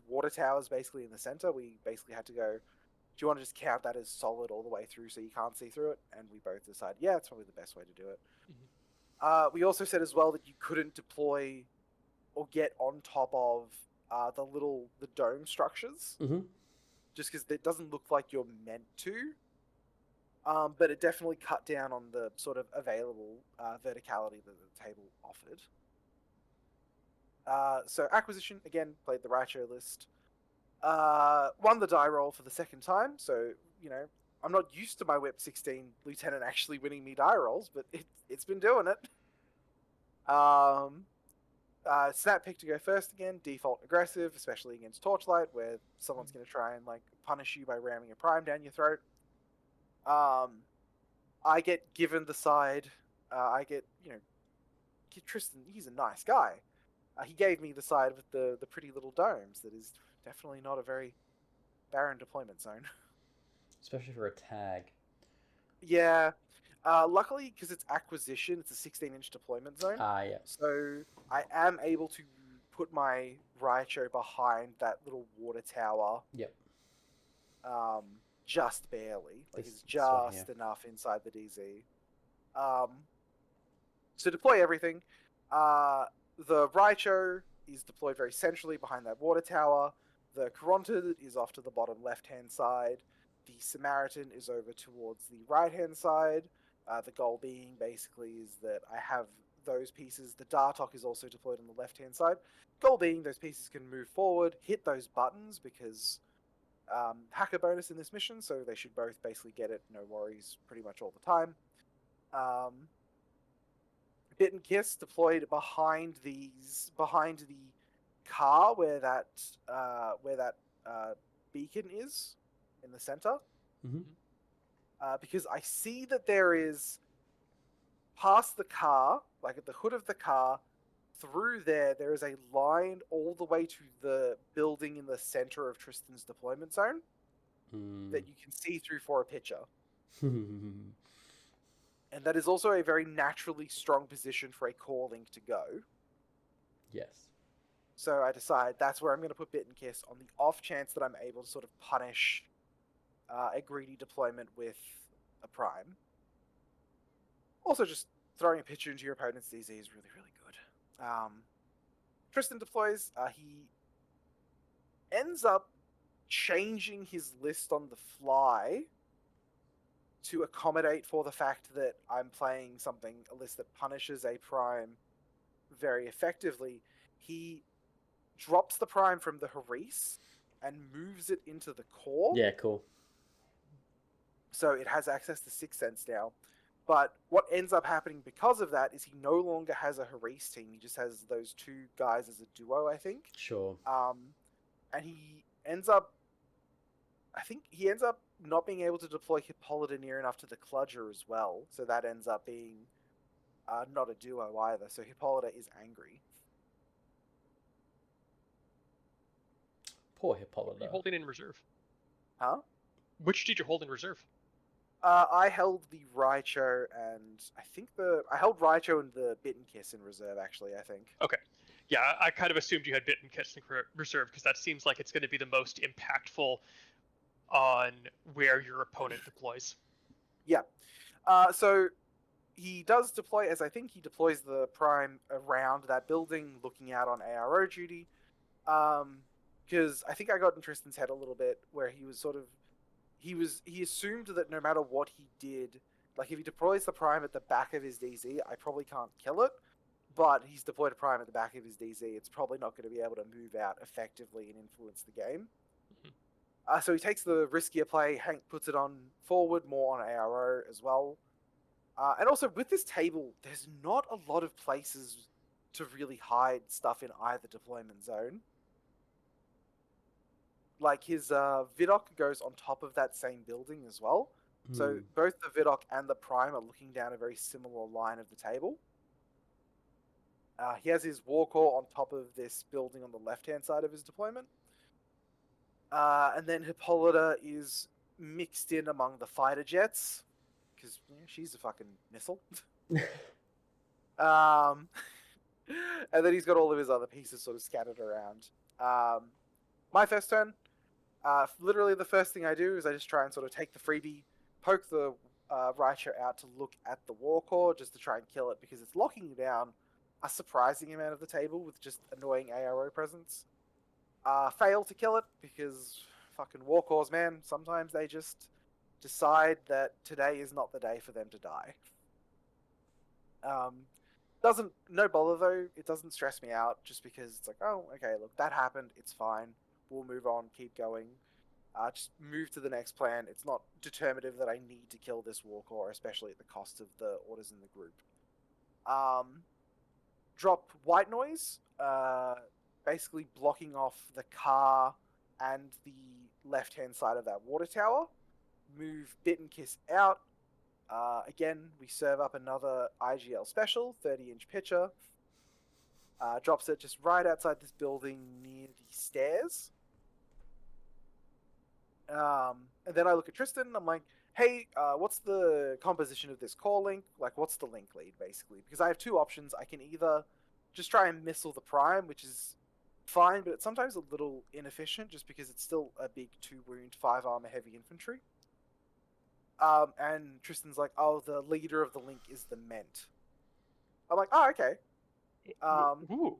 water towers basically in the center, we basically had to go Do you want to just count that as solid all the way through so you can't see through it? And we both decided, yeah, it's probably the best way to do it. Mhm. We also said as well that you couldn't deploy or get on top of the dome structures, just because it doesn't look like you're meant to. But it definitely cut down on the sort of available verticality that the table offered. So acquisition, again, played the Raicho list. Won the die roll for the second time, so, I'm not used to my Whip 16 Lieutenant actually winning me die rolls, but it's been doing it. Snap pick to go first again, default aggressive, especially against Torchlight, where someone's going to try and punish you by ramming a prime down your throat. I get given the side. I get, Tristan, he's a nice guy. He gave me the side with the pretty little domes. That is definitely not a very barren deployment zone. Especially for a tag. Yeah. Luckily, because it's acquisition, it's a 16-inch deployment zone. Yeah. So I am able to put my Raicho behind that little water tower. Yep. Just barely. It's This one just here. enough inside the DZ. So deploy everything. The Raicho is deployed very centrally behind that water tower. The Caronted is off to the bottom left-hand side. The Samaritan is over towards the right-hand side. The goal being basically is that I have those pieces. The Dartok is also deployed on the left-hand side. Goal being those pieces can move forward, hit those buttons, because hacker bonus in this mission, so they should both basically get it, no worries, pretty much all the time. Bit and Kiss deployed behind the car where that beacon is in the center. Because I see that there is, past the car, at the hood of the car, through there is a line all the way to the building in the center of Tristan's deployment zone that you can see through for a picture. And that is also a very naturally strong position for a core link to go. Yes. So I decide that's where I'm going to put Bit and Kiss on the off chance that I'm able to sort of punish a greedy deployment with a prime. Also, just throwing a picture into your opponent's DZ is really, really good. Tristan deploys. He ends up changing his list on the fly to accommodate for the fact that I'm playing a list that punishes a prime very effectively. He drops the prime from the Haris and moves it into the core. Yeah, cool. So it has access to Sixth Sense now. But what ends up happening because of that is he no longer has a Haris team. He just has those two guys as a duo, I think. Sure. And he ends up not being able to deploy Hippolyta near enough to the Cludger as well. So that ends up being not a duo either. So Hippolyta is angry. Poor What are you Hippolyta. holding in reserve? Huh? Which did you hold in reserve? I held the Raicho and I held Raicho and the Bit and Kiss in reserve, actually, I think. Okay. Yeah, I kind of assumed you had Bit and Kiss in reserve because that seems like it's going to be the most impactful on where your opponent deploys. Yeah. So he does deploy, as I think he deploys the prime around that building, looking out on ARO duty. Because I think I got in Tristan's head a little bit where he was sort of he assumed that no matter what he did, if he deploys the prime at the back of his DZ, I probably can't kill it. But he's deployed a prime at the back of his DZ, it's probably not going to be able to move out effectively and influence the game. So he takes the riskier play. Hank puts it on forward, more on ARO as well. And also, with this table, there's not a lot of places to really hide stuff in either deployment zone. His Vidok goes on top of that same building as well. So both the Vidok and the Prime are looking down a very similar line of the table. He has his Warcore on top of this building on the left-hand side of his deployment. And then Hippolyta is mixed in among the fighter jets, because she's a fucking missile. And then he's got all of his other pieces sort of scattered around. My first turn, Literally, the first thing I do is I just try and sort of take the freebie, poke the Raichu out to look at the war core just to try and kill it because it's locking down a surprising amount of the table with just annoying ARO presence. Fail to kill it because fucking war cores, man. Sometimes they just decide that today is not the day for them to die. Doesn't no bother though. It doesn't stress me out just because it's like, oh, okay, look, that happened. It's fine. We'll move on. Keep going. Just move to the next plan. It's not determinative that I need to kill this war core, especially at the cost of the orders in the group. Drop white noise, basically blocking off the car and the left-hand side of that water tower. Move Bit and Kiss out. Again, we serve up another IGL special, 30-inch pitcher. Drops it just right outside this building near the stairs. And then I look at Tristan and I'm like, hey, what's the composition of this core link? Like, what's the link lead, basically? Because I have two options. I can either just try and missile the prime, which is fine, but it's sometimes a little inefficient just because it's still a big 2-wound, 5-armor heavy infantry. And Tristan's like, oh, the leader of the link is the Ment. I'm like, oh, okay. Ooh.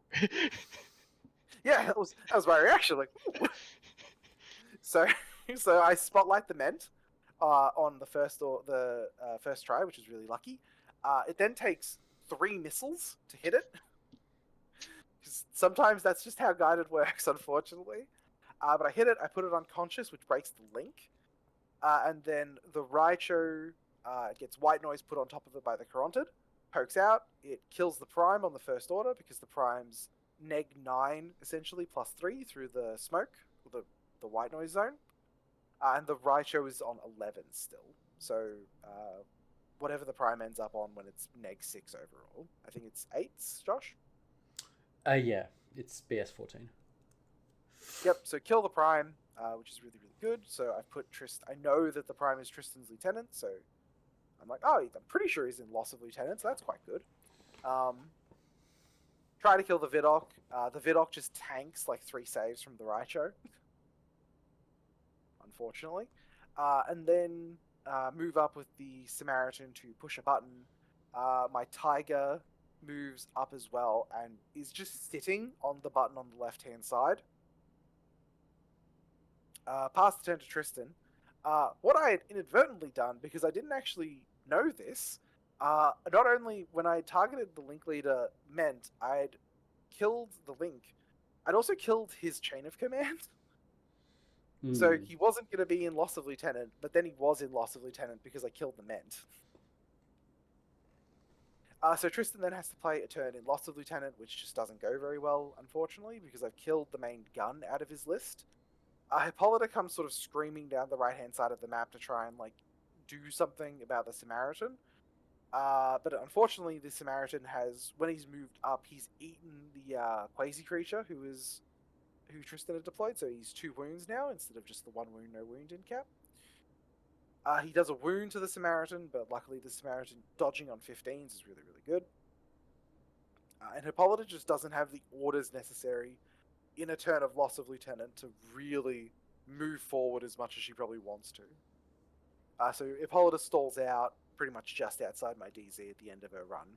Yeah, that was my reaction. Like, so I spotlight the Ment on the first first try, which is really lucky. It then takes 3 missiles to hit it. Because sometimes that's just how guided works, unfortunately. But I hit it, I put it unconscious, which breaks the link. And then the Raichu gets white noise put on top of it by the Carontid, pokes out, it kills the Prime on the first order because the Prime's neg 9, essentially, +3 through the smoke, or the white noise zone. And the Raichu is on 11 still. So whatever the Prime ends up on when it's neg 6 overall. I think it's 8s, Josh? Yeah, it's BS14. Yep, so kill the Prime, which is really, really good. So I've put I know that the Prime is Tristan's lieutenant, so I'm like, oh, I'm pretty sure he's in loss of lieutenant, so that's quite good. Try to kill the Vidocq. The Vidocq just tanks like 3 saves from the Raichu. Unfortunately. And then move up with the Samaritan to push a button. My Tiger moves up as well and is just sitting on the button on the left-hand side. Pass the turn to Tristan. What I had inadvertently done, because I didn't actually know this, not only when I targeted the link leader meant I'd killed the link, I'd also killed his chain of command. So he wasn't going to be in loss of lieutenant, but then he was in loss of lieutenant because I killed the Ment. So Tristan then has to play a turn in loss of lieutenant, which just doesn't go very well, unfortunately, because I've killed the main gun out of his list. Hippolyta comes sort of screaming down the right-hand side of the map to try and do something about the Samaritan. But unfortunately, the Samaritan has, when he's moved up, he's eaten the Quasi creature who Tristan had deployed, so he's 2 wounds now instead of just the 1 wound, no wound in cap. He does a wound to the Samaritan, but luckily the Samaritan dodging on 15s is really, really good. And Hippolyta just doesn't have the orders necessary in a turn of loss of lieutenant to really move forward as much as she probably wants to. So Hippolyta stalls out pretty much just outside my DZ at the end of her run.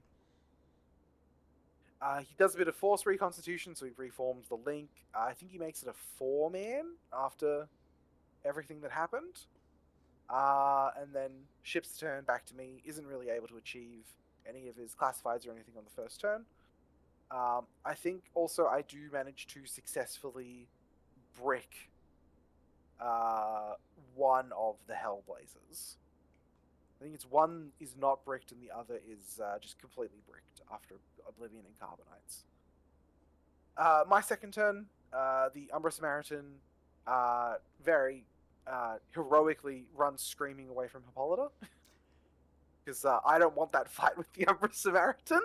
He does a bit of force reconstitution, so he reforms the link. I think he makes it a 4-man after everything that happened. And then ships the turn back to me, isn't really able to achieve any of his classifieds or anything on the first turn. I think also I do manage to successfully brick one of the Hellblazers. I think it's one is not bricked and the other is just completely bricked after Oblivion and Carbonites. My second turn, the Umbra Samaritan very heroically runs screaming away from Hippolyta. Because I don't want that fight with the Umbra Samaritan.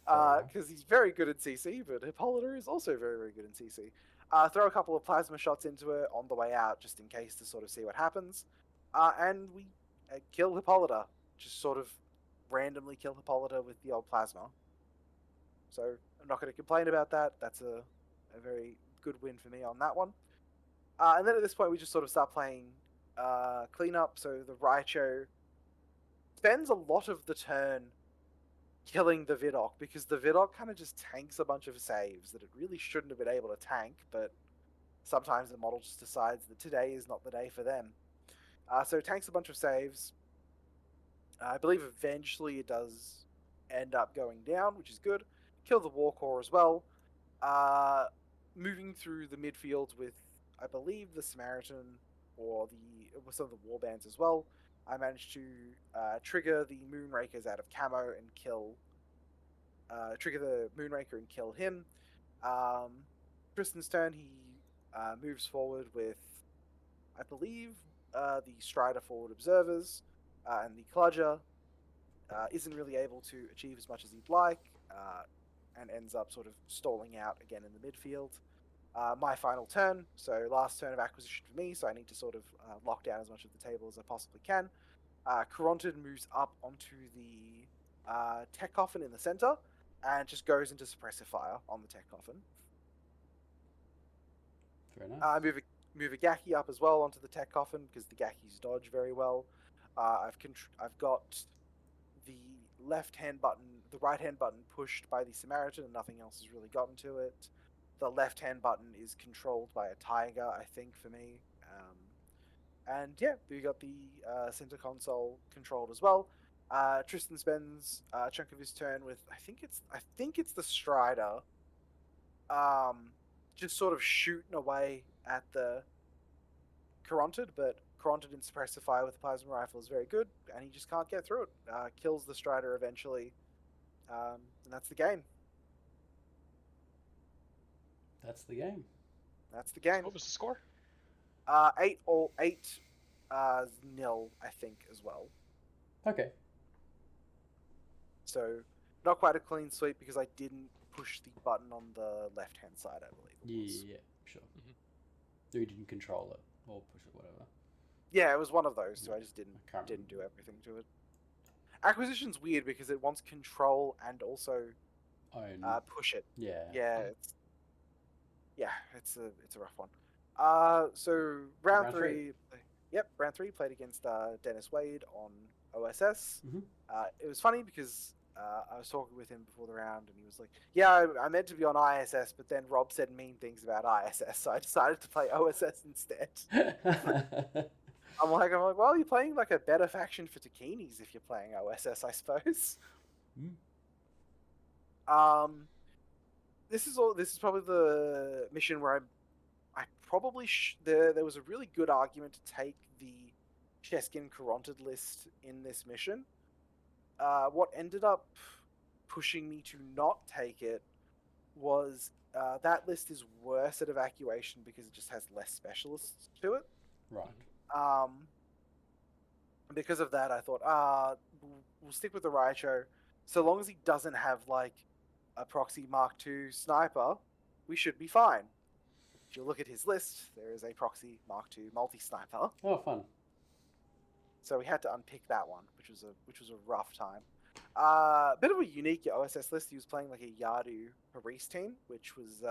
Because he's very good at CC, but Hippolyta is also very, very good in CC. Throw a couple of plasma shots into her on the way out, just in case to sort of see what happens. And we kill Hippolyta. Just sort of randomly kill Hippolyta with the old plasma. So I'm not going to complain about that. That's a very good win for me on that one. And then at this point, we just sort of start playing cleanup. So the Raicho spends a lot of the turn killing the Vidocq because the Vidocq kind of just tanks a bunch of saves that it really shouldn't have been able to tank, but sometimes the model just decides that today is not the day for them. So it tanks a bunch of saves. I believe eventually it does end up going down, which is good. Kill the Warcore as well. Moving through the midfield with, I believe, the Samaritan or some of the warbands as well. I managed to trigger the Moonrakers out of camo and trigger the Moonraker and kill him. Tristan's turn, he moves forward with, I believe, the Strider forward observers and the Cludger. Isn't really able to achieve as much as he'd like, and ends up sort of stalling out again in the midfield. My final turn, so last turn of acquisition for me, so I need to sort of lock down as much of the table as I possibly can. Caronted moves up onto the tech coffin in the center and just goes into suppressive fire on the tech coffin. Very nice. Move a Gaki up as well onto the tech coffin because the Gakis dodge very well. I've got the right hand button pushed by the Samaritan, and nothing else has really gotten to it. The left hand button is controlled by a tiger, I think, for me. And yeah, we got the center console controlled as well. Tristan spends a chunk of his turn with I think it's the Strider, just sort of shooting away at the Caronted, but Caronted in suppressive fire with the plasma rifle is very good, and he just can't get through it. Kills the Strider eventually, and that's the game. That's the game. That's the game. What was the score? 8-0, I think, as well. Okay. So not quite a clean sweep because I didn't push the button on the left-hand side, I believe it was. Yeah, sure. So you didn't control it or push it, whatever. Yeah, it was one of those, so I just didn't remember. do everything to it. Acquisition's weird because it wants control and also push it. Yeah. Yeah, it's a rough one. So round three. Yep, round 3 played against Dennis Wade on OSS. Mm-hmm. It was funny because I was talking with him before the round, and he was like, "Yeah, I meant to be on ISS, but then Rob said mean things about ISS, so I decided to play OSS instead." I'm like, well, you're playing like a better faction for taquinis if you're playing OSS, I suppose. This is probably the mission where I probably there was a really good argument to take the Cheskin Caronted list in this mission. What ended up pushing me to not take it was that list is worse at evacuation because it just has less specialists to it. Right. Because of that, I thought, we'll stick with the Raicho. So long as he doesn't have like a proxy Mark II sniper, we should be fine. If you look at his list, there is a proxy Mark II multi-sniper. Oh, fun. So we had to unpick that one, which was a rough time. Bit of a unique OSS list. He was playing like a Yadu Haris team, which was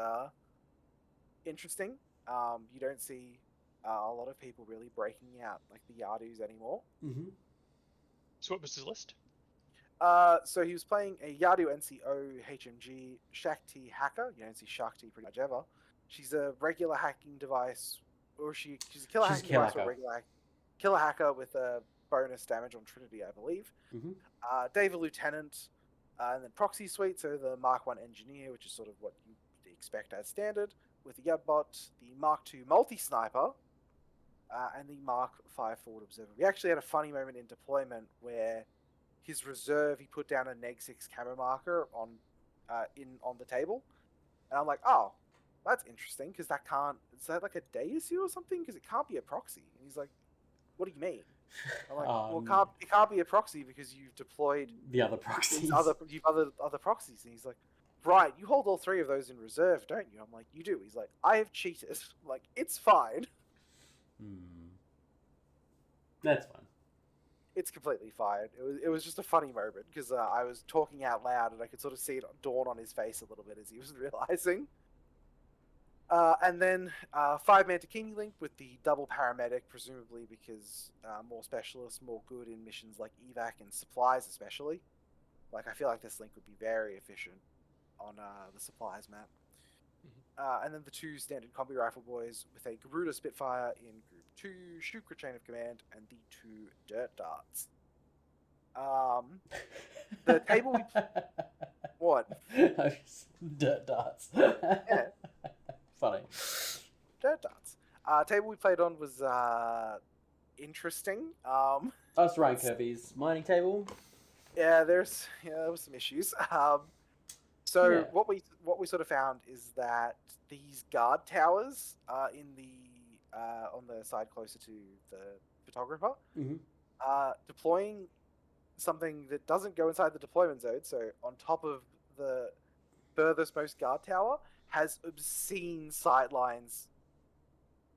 interesting. You don't see a lot of people really breaking out like the Yadus anymore. Mm-hmm. So what was his list? So he was playing a Yadu NCO HMG Shakti hacker. You don't see Shakti pretty much ever. She's a regular hacking device, or she's a killer hacking device or regular killer hacker with a bonus damage on Trinity, I believe. Mm-hmm. David Lieutenant, and then Proxy Suite, so the Mark 1 Engineer, which is sort of what you expect as standard, with the Yudbot, the Mark 2 Multi-Sniper, and the Mark 5 Forward Observer. We actually had a funny moment in deployment where his reserve, he put down a neg6 camo marker on the table, and I'm like, oh, that's interesting, because is that like a Deus or something? Because it can't be a proxy. And he's like, what do you mean? I'm like, well, it can't be a proxy because you've deployed the other proxies. You've other proxies. And he's like, right, you hold all 3 of those in reserve, don't you? I'm like, you do. He's like, I have cheated. I'm like, it's fine. That's fine. It's completely fine. It was just a funny moment because I was talking out loud and I could sort of see it dawn on his face a little bit as he was realizing. And then 5-man Takini Link with the double paramedic, presumably because more specialists, more good in missions like evac and supplies, especially. Like, I feel like this link would be very efficient on the supplies map. And then the 2 standard combi rifle boys with a Garuda Spitfire in group 2, Shukra Chain of Command, and the 2 Dirt Darts. The table we... What? Dirt darts. Yeah, Funny. Dirt Darts. Table we played on was interesting. Us Ryan Kirby's mining table. Yeah, there was some issues. So Yeah. what we sort of found is that these guard towers in the on the side closer to the photographer, Mm-hmm. deploying something that doesn't go inside the deployment zone. So on top of the furthest most guard tower has obscene sightlines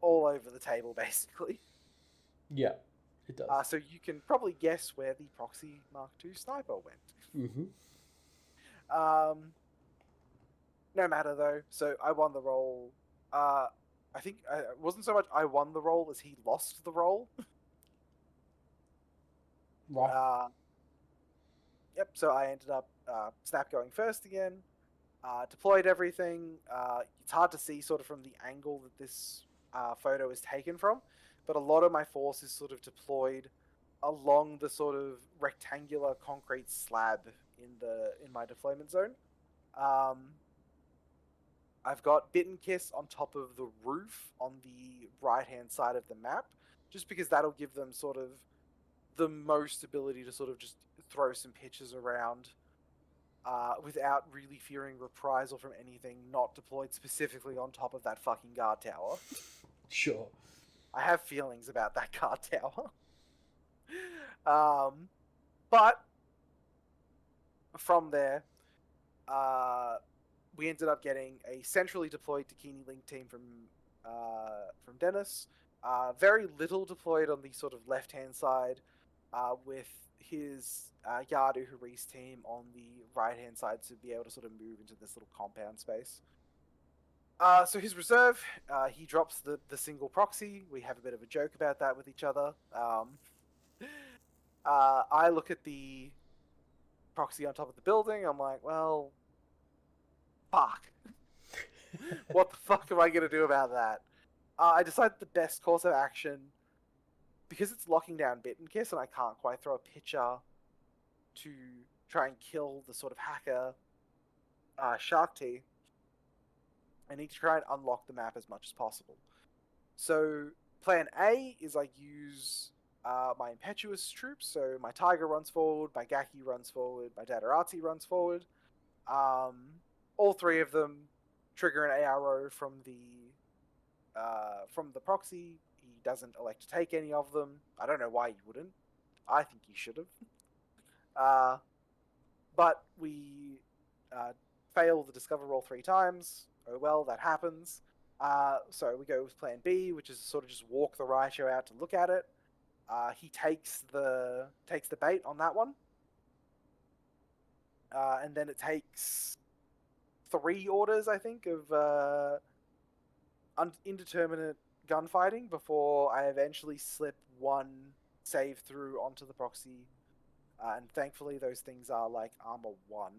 all over the table, basically. Yeah, it does. So you can probably guess where the Proxy Mark II sniper went. Mm-hmm. No matter though. So I won the role. I think it wasn't so much I won the role as he lost the role. Right. Yep. So I ended up Snap going first again. Deployed everything. It's hard to see sort of from the angle that this photo is taken from, but a lot of my force is sort of deployed along the sort of rectangular concrete slab in my deployment zone. I've got Bit and Kiss on top of the roof on the right-hand side of the map, just because that'll give them sort of the most ability to sort of just throw some pitches around without really fearing reprisal from anything not deployed specifically on top of that fucking guard tower. Sure. I have feelings about that guard tower. But from there, we ended up getting a centrally deployed Takini Link team from Dennis. Very little deployed on the sort of left-hand side, with his Yadu Haris team on the right-hand side to be able to sort of move into this little compound space. So his reserve, he drops the single proxy. We have a bit of a joke about that with each other. I look at the proxy on top of the building. I'm like, well, fuck. What the fuck am I going to do about that? I decide the best course of action, because it's locking down Bit and Kiss and I can't quite throw a pitcher to try and kill the sort of hacker Shark T. I need to try and unlock the map as much as possible. So plan A is I use my impetuous troops. So my Tiger runs forward, my Gaki runs forward, my Dadarazzi runs forward. All 3 of them trigger an ARO from the proxy. He doesn't elect to take any of them. I don't know why he wouldn't. I think he should have. But we fail the discover roll 3 times. Oh well, that happens. So we go with plan B, which is sort of just walk the Raicho out to look at it. He takes the bait on that one. And then it takes 3 orders, I think, of indeterminate gunfighting before I eventually slip 1 save through onto the proxy. And thankfully those things are like armor 1,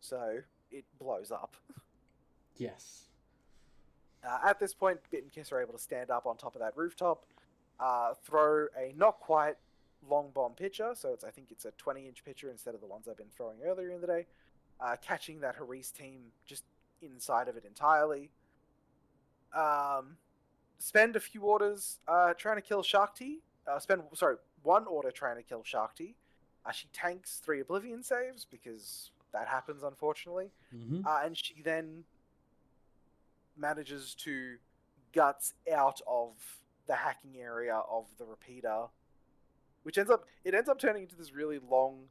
so it blows up. Yes. At this point, Bit and Kiss are able to stand up on top of that rooftop, throw a not quite long bomb pitcher, so I think it's a 20-inch pitcher instead of the ones I've been throwing earlier in the day, catching that Haris team just inside of it entirely. Spend a few orders trying to kill Shark T. Spend 1 order trying to kill Shark T. She tanks 3 Oblivion saves because that happens, unfortunately. Mm-hmm. And she then manages to guts out of the hacking area of the repeater, which ends up turning into this really long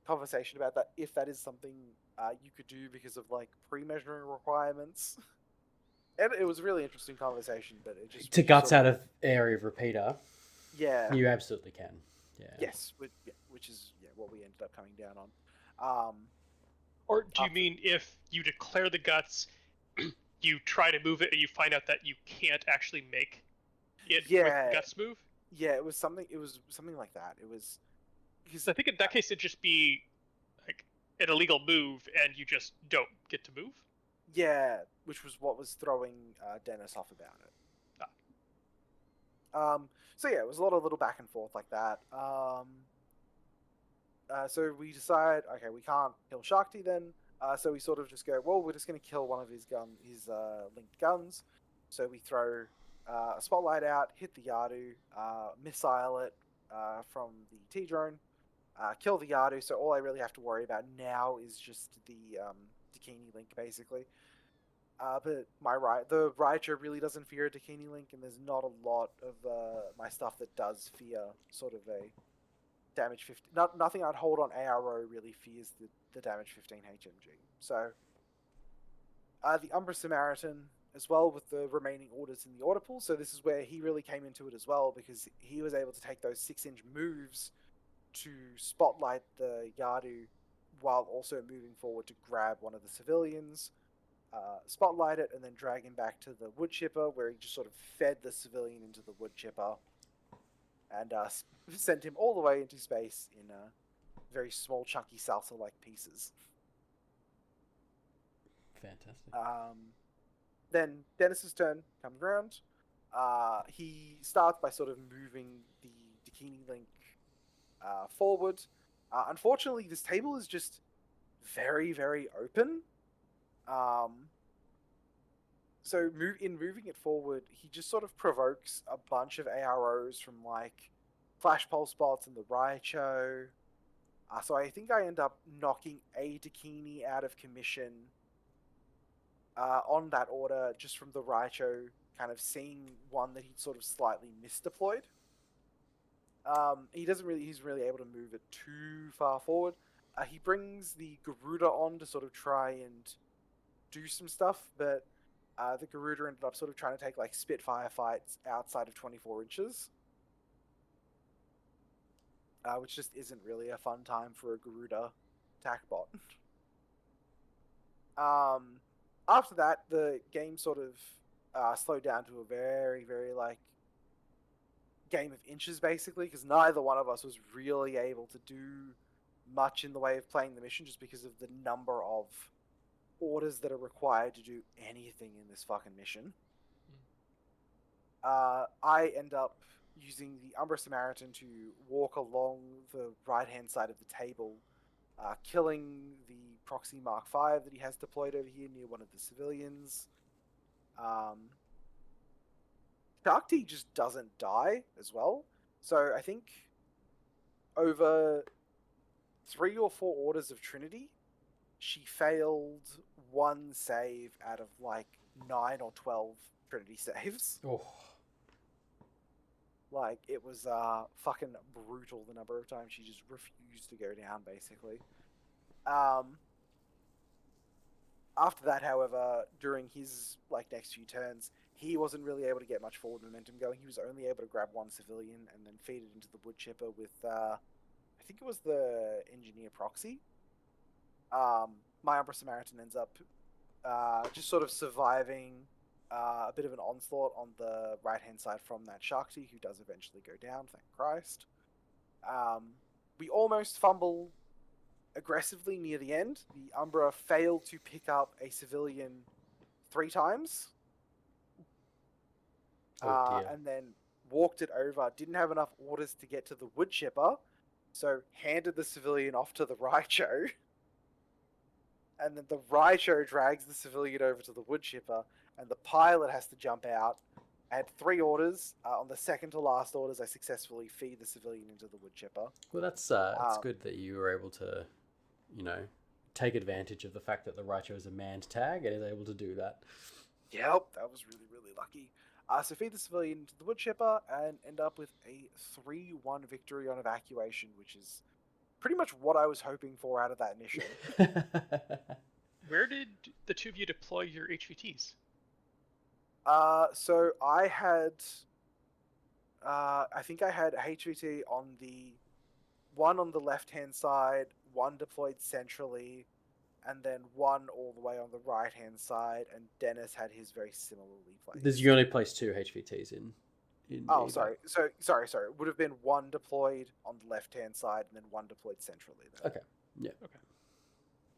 conversation about that, if that is something you could do because of like pre-measuring requirements. And it was a really interesting conversation, but it just to guts out of area of repeater. Yeah, you absolutely can. Yeah. Yes, which is what we ended up coming down on. Or do you mean if you declare the guts you try to move it and you find out that you can't actually make it Yeah. with Guts move. Yeah, it was something like that. It was So I think in that case it'd just be like an illegal move and you just don't get to move. yeah, which was what was throwing Dennis off about it. So yeah, it was a lot of little back and forth like that. So we decide, okay, we can't kill Shakti then. So we sort of just go, well, we're just going to kill one of his linked guns. So we throw a spotlight out, hit the Yadu, missile it from the T-drone, kill the Yadu. So all I really have to worry about now is just the Dakini link, basically. But the Raichu really doesn't fear a Dakini link, and there's not a lot of my stuff that does fear sort of a damage 15. Nothing I'd hold on ARO really fears the damage 15 HMG. So the Umbra Samaritan as well with the remaining orders in the order pool. So this is where he really came into it as well, because he was able to take those 6-inch moves to spotlight the Yadu while also moving forward to grab one of the civilians, spotlight it, and then drag him back to the wood chipper, where he just sort of fed the civilian into the wood chipper and sent him all the way into space in very small, chunky salsa-like pieces. Fantastic. Then Dennis's turn comes around. He starts by sort of moving the Dakini link forward. Unfortunately, this table is just very, very open. So moving it forward, he just sort of provokes a bunch of AROs from like Flash Pulse bots and the Raichu. So I think I end up knocking a Dakini out of commission on that order, just from the Raichu kind of seeing one that he'd sort of slightly misdeployed. He's really able to move it too far forward. He brings the Garuda on to sort of try and do some stuff, but the Garuda ended up sort of trying to take like Spitfire fights outside of 24 inches. Which just isn't really a fun time for a Garuda attack bot. After that, the game sort of slowed down to a very, very like game of inches, basically, because neither one of us was really able to do much in the way of playing the mission, just because of the number of orders that are required to do anything in this fucking mission. I end up using the Umbra Samaritan to walk along the right-hand side of the table, killing the Proxy Mark V that he has deployed over here near one of the civilians. Shakti just doesn't die as well. So I think over 3 or 4 orders of Trinity, she failed one save out of like 9 or 12 Trinity saves. Oh. Like, it was fucking brutal the number of times she just refused to go down, basically. After that, however, during his like next few turns, he wasn't really able to get much forward momentum going. He was only able to grab one civilian and then feed it into the wood chipper with, I think it was the engineer proxy. My Umbra Samaritan ends up just sort of surviving a bit of an onslaught on the right-hand side from that Shakti, who does eventually go down, thank Christ. We almost fumble aggressively near the end. The Umbra failed to pick up a civilian 3 times. Oh dear. And then walked it over, didn't have enough orders to get to the wood chipper, so handed the civilian off to the Raichu. And then the Raichu drags the civilian over to the wood chipper, and the pilot has to jump out. I had 3 orders. On the second to last orders, I successfully feed the civilian into the wood chipper. Well, that's good that you were able to, take advantage of the fact that the Raichu is a manned tag and is able to do that. Yep, that was really, really lucky. So feed the civilian into the wood chipper and end up with a 3-1 victory on evacuation, which is pretty much what I was hoping for out of that mission. Where did the two of you deploy your HVTs? So I had, I think I had a HVT on the one on the left-hand side, one deployed centrally, and then one all the way on the right-hand side, and Dennis had his very similarly placed. You only place 2 HVTs in. Oh, evac. sorry. So sorry. It would have been one deployed on the left-hand side, and then one deployed centrally. Then. Okay. Yeah. Okay.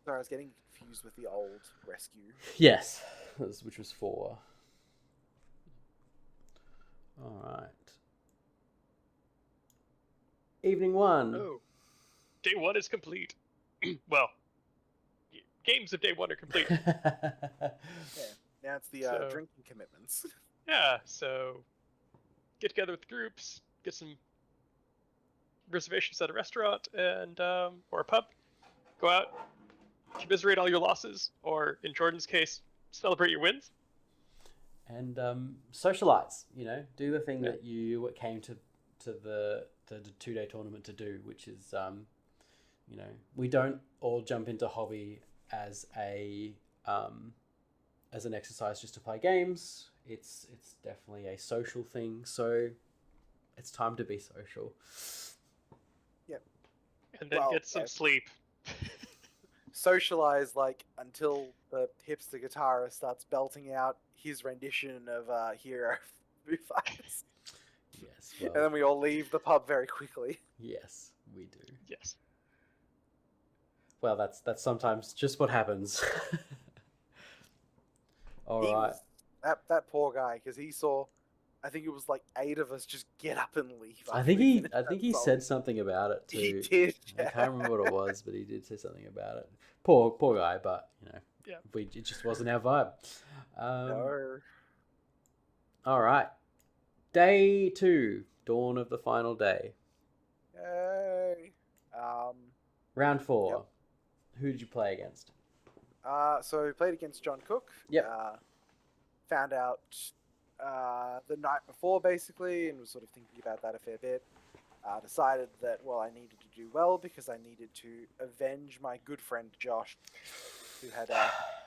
Sorry, I was getting confused with the old rescue. Yes, which was 4. All right. Evening 1. Oh, day 1 is complete. Well, games of day 1 are complete. Yeah. Now it's the So- drinking commitments. Yeah, so get together with groups, get some reservations at a restaurant and or a pub, go out, commiserate all your losses, or in Jordan's case, celebrate your wins. And socialize, do the thing Yeah. that you came to the 2-day tournament to do, which is we don't all jump into hobby as an exercise just to play games. It's definitely a social thing, so it's time to be social. And then Well, get some yeah. sleep. Socialize until the hipster guitarist starts belting out his rendition of Hero Foo Fighters. Yes, And well, then we all leave the pub very quickly. yes, we do. Yes. Well, that's sometimes just what happens. All He right. was- that poor guy, because he saw, I think it was like 8 of us just get up and leave. I after think we he finished that song. said something about it too. He did. I can't remember what it was, but he did say something about it. Poor guy, but Yeah. it just wasn't our vibe. No. All right, day 2, dawn of the final day, Yay. round 4. Yep. Who did you play against? So we played against John Cook. Yep. Found out the night before, basically, and was sort of thinking about that a fair bit. Decided that, well, I needed to do well because I needed to avenge my good friend Josh, who had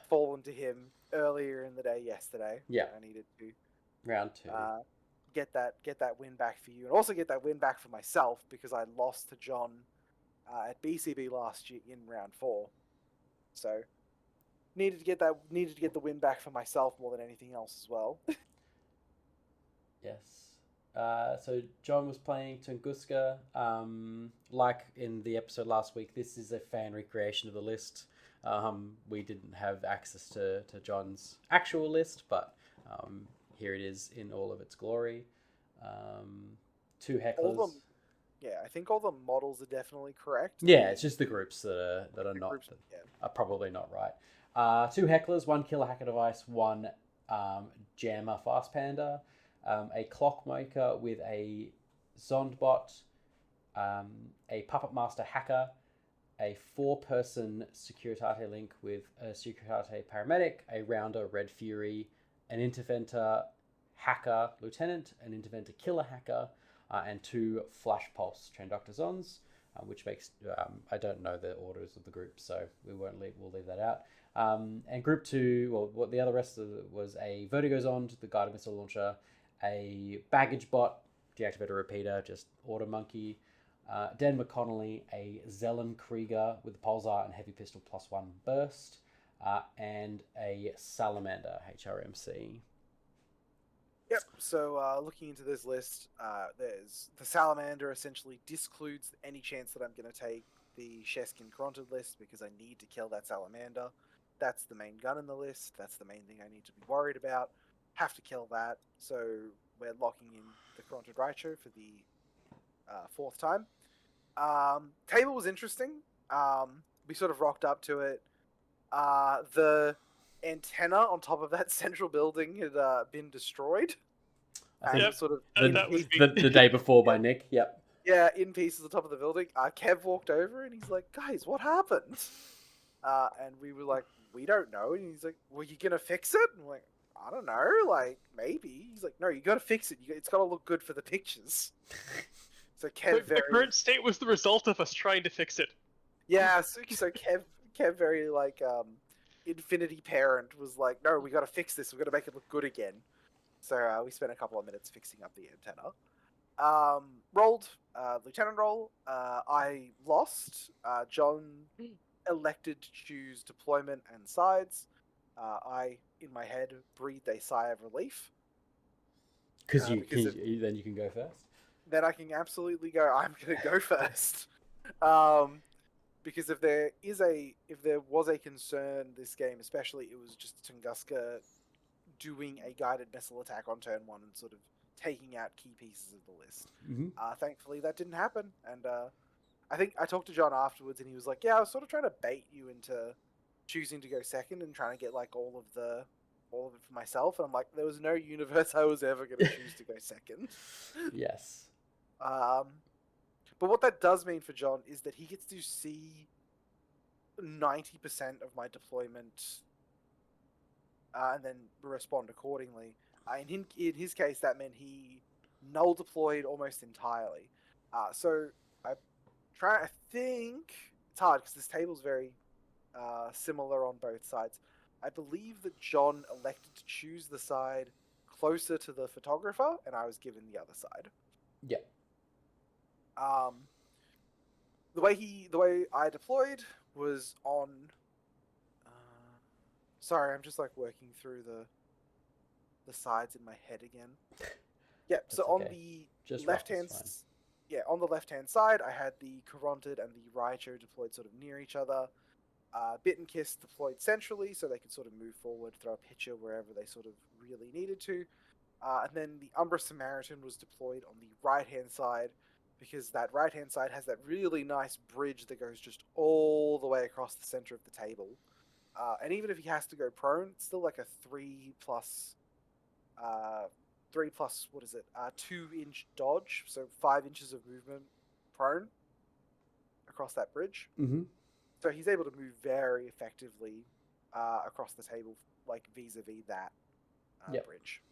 fallen to him earlier in the day yesterday. Yeah. I needed to Round 2. get that win back for you, and also get that win back for myself because I lost to John at BCB last year in round 4. So needed to get the win back for myself more than anything else as well. Yes. So John was playing Tunguska. Like in the episode last week, this is a fan recreation of the list. We didn't have access to John's actual list, but here it is in all of its glory. 2 hecklers. Yeah, I think all the models are definitely correct. Yeah, it's just the groups that are The not groups, yeah. are probably not right. 2 hecklers, 1 killer hacker device, 1 jammer fast panda, a clockmaker with a Zondbot, a puppet master hacker, a 4-person Securitate link with a Securitate paramedic, a rounder red fury, an interventor hacker lieutenant, an interventor killer hacker, and 2 flash pulse transductor zons, which makes I don't know the orders of the group, so we'll leave that out. And group 2, well, what the other rest of it was a Vertigo Zond, the guided missile launcher, a baggage bot, deactivator repeater, just order monkey, Dan McConnelly, a Zelen Krieger with the Pulsar and heavy pistol +1 burst, and a Salamander HRMC. Yep. So looking into this list, there's the Salamander essentially discludes any chance that I'm going to take the Sheskin Cronted list because I need to kill that Salamander. That's the main gun in the list. That's the main thing I need to be worried about. Have to kill that. So we're locking in the Cronted Raicho for the 4th time. Table was interesting. We sort of rocked up to it. The antenna on top of that central building had been destroyed. I think Yep. Sort of That was the day before by Nick. Yep. yeah, in pieces on top of the building. Kev walked over and he's like, "Guys, what happened?" And we were like, "We don't know." And he's like, "Well, you gonna fix it?" And we're like, "I don't know, like maybe." He's like, "No, you gotta fix it. It's gotta look good for the pictures." So Kev The current state was the result of us trying to fix it. yeah, so Kev very like Infinity Parent was like, "No, we gotta fix this. We're gonna make it look good again." So we spent a couple of minutes fixing up the antenna. Rolled lieutenant roll. I lost. John elected to choose deployment and sides. I, in my head, breathed a sigh of relief. Because Because then you can go first. then I can absolutely go, I'm going to go first. Because if there was a concern this game, especially, it was just Tunguska doing a guided missile attack on turn 1 and sort of taking out key pieces of the list. Mm-hmm. Thankfully, that didn't happen, and I think I talked to John afterwards, and he was like, "Yeah, I was sort of trying to bait you into choosing to go second and trying to get like all of it for myself." And I'm like, "There was no universe I was ever going to choose to go second." Yes. But what that does mean for John is that he gets to see 90% of my deployment, and then respond accordingly. In his case, that meant he null deployed almost entirely. So I think it's hard because this table's very similar on both sides. I believe that John elected to choose the side closer to the photographer, and I was given the other side. Yeah. The way I deployed was on. Sorry, I'm just like working through the sides in my head again. Yep. That's So on okay. the Just left rough is hand, fine. on the left hand side, I had the Caronted and the Raichu deployed sort of near each other. Bit and Kiss deployed centrally, so they could sort of move forward, throw a pitcher wherever they sort of really needed to. And then the Umbra Samaritan was deployed on the right hand side, because that right hand side has that really nice bridge that goes just all the way across the center of the table. And even if he has to go prone, it's still like a 3 plus what is it? 2-inch dodge, so 5 inches of movement prone across that bridge. Mm-hmm. So he's able to move very effectively across the table, like vis-a-vis that bridge.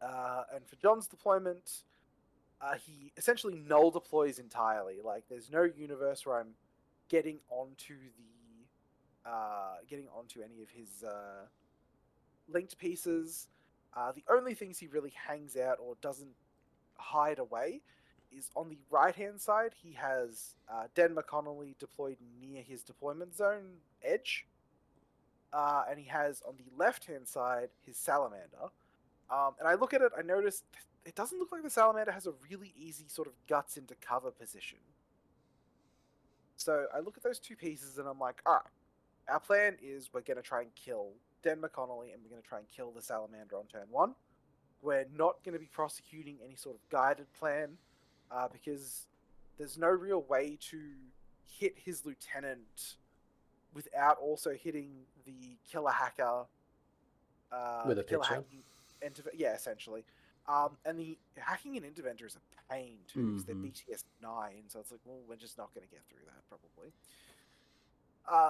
And for John's deployment, he essentially null deploys entirely. Like, there's no universe where I'm getting onto any of his linked pieces. The only things he really hangs out or doesn't hide away is on the right-hand side. He has Den McConnelly deployed near his deployment zone edge. And he has on the left-hand side his Salamander. And I look at it, I notice it doesn't look like the Salamander has a really easy sort of guts into cover position. So I look at those two pieces and I'm like, all right, our plan is we're going to try and kill Den McConnelly and we're going to try and kill the Salamander on turn 1. We're not going to be prosecuting any sort of guided plan because there's no real way to hit his lieutenant without also hitting the killer hacker. With a pitcher. Essentially. And the hacking and interventor is a pain too, because they're BTS 9, so it's like, well, we're just not going to get through that probably.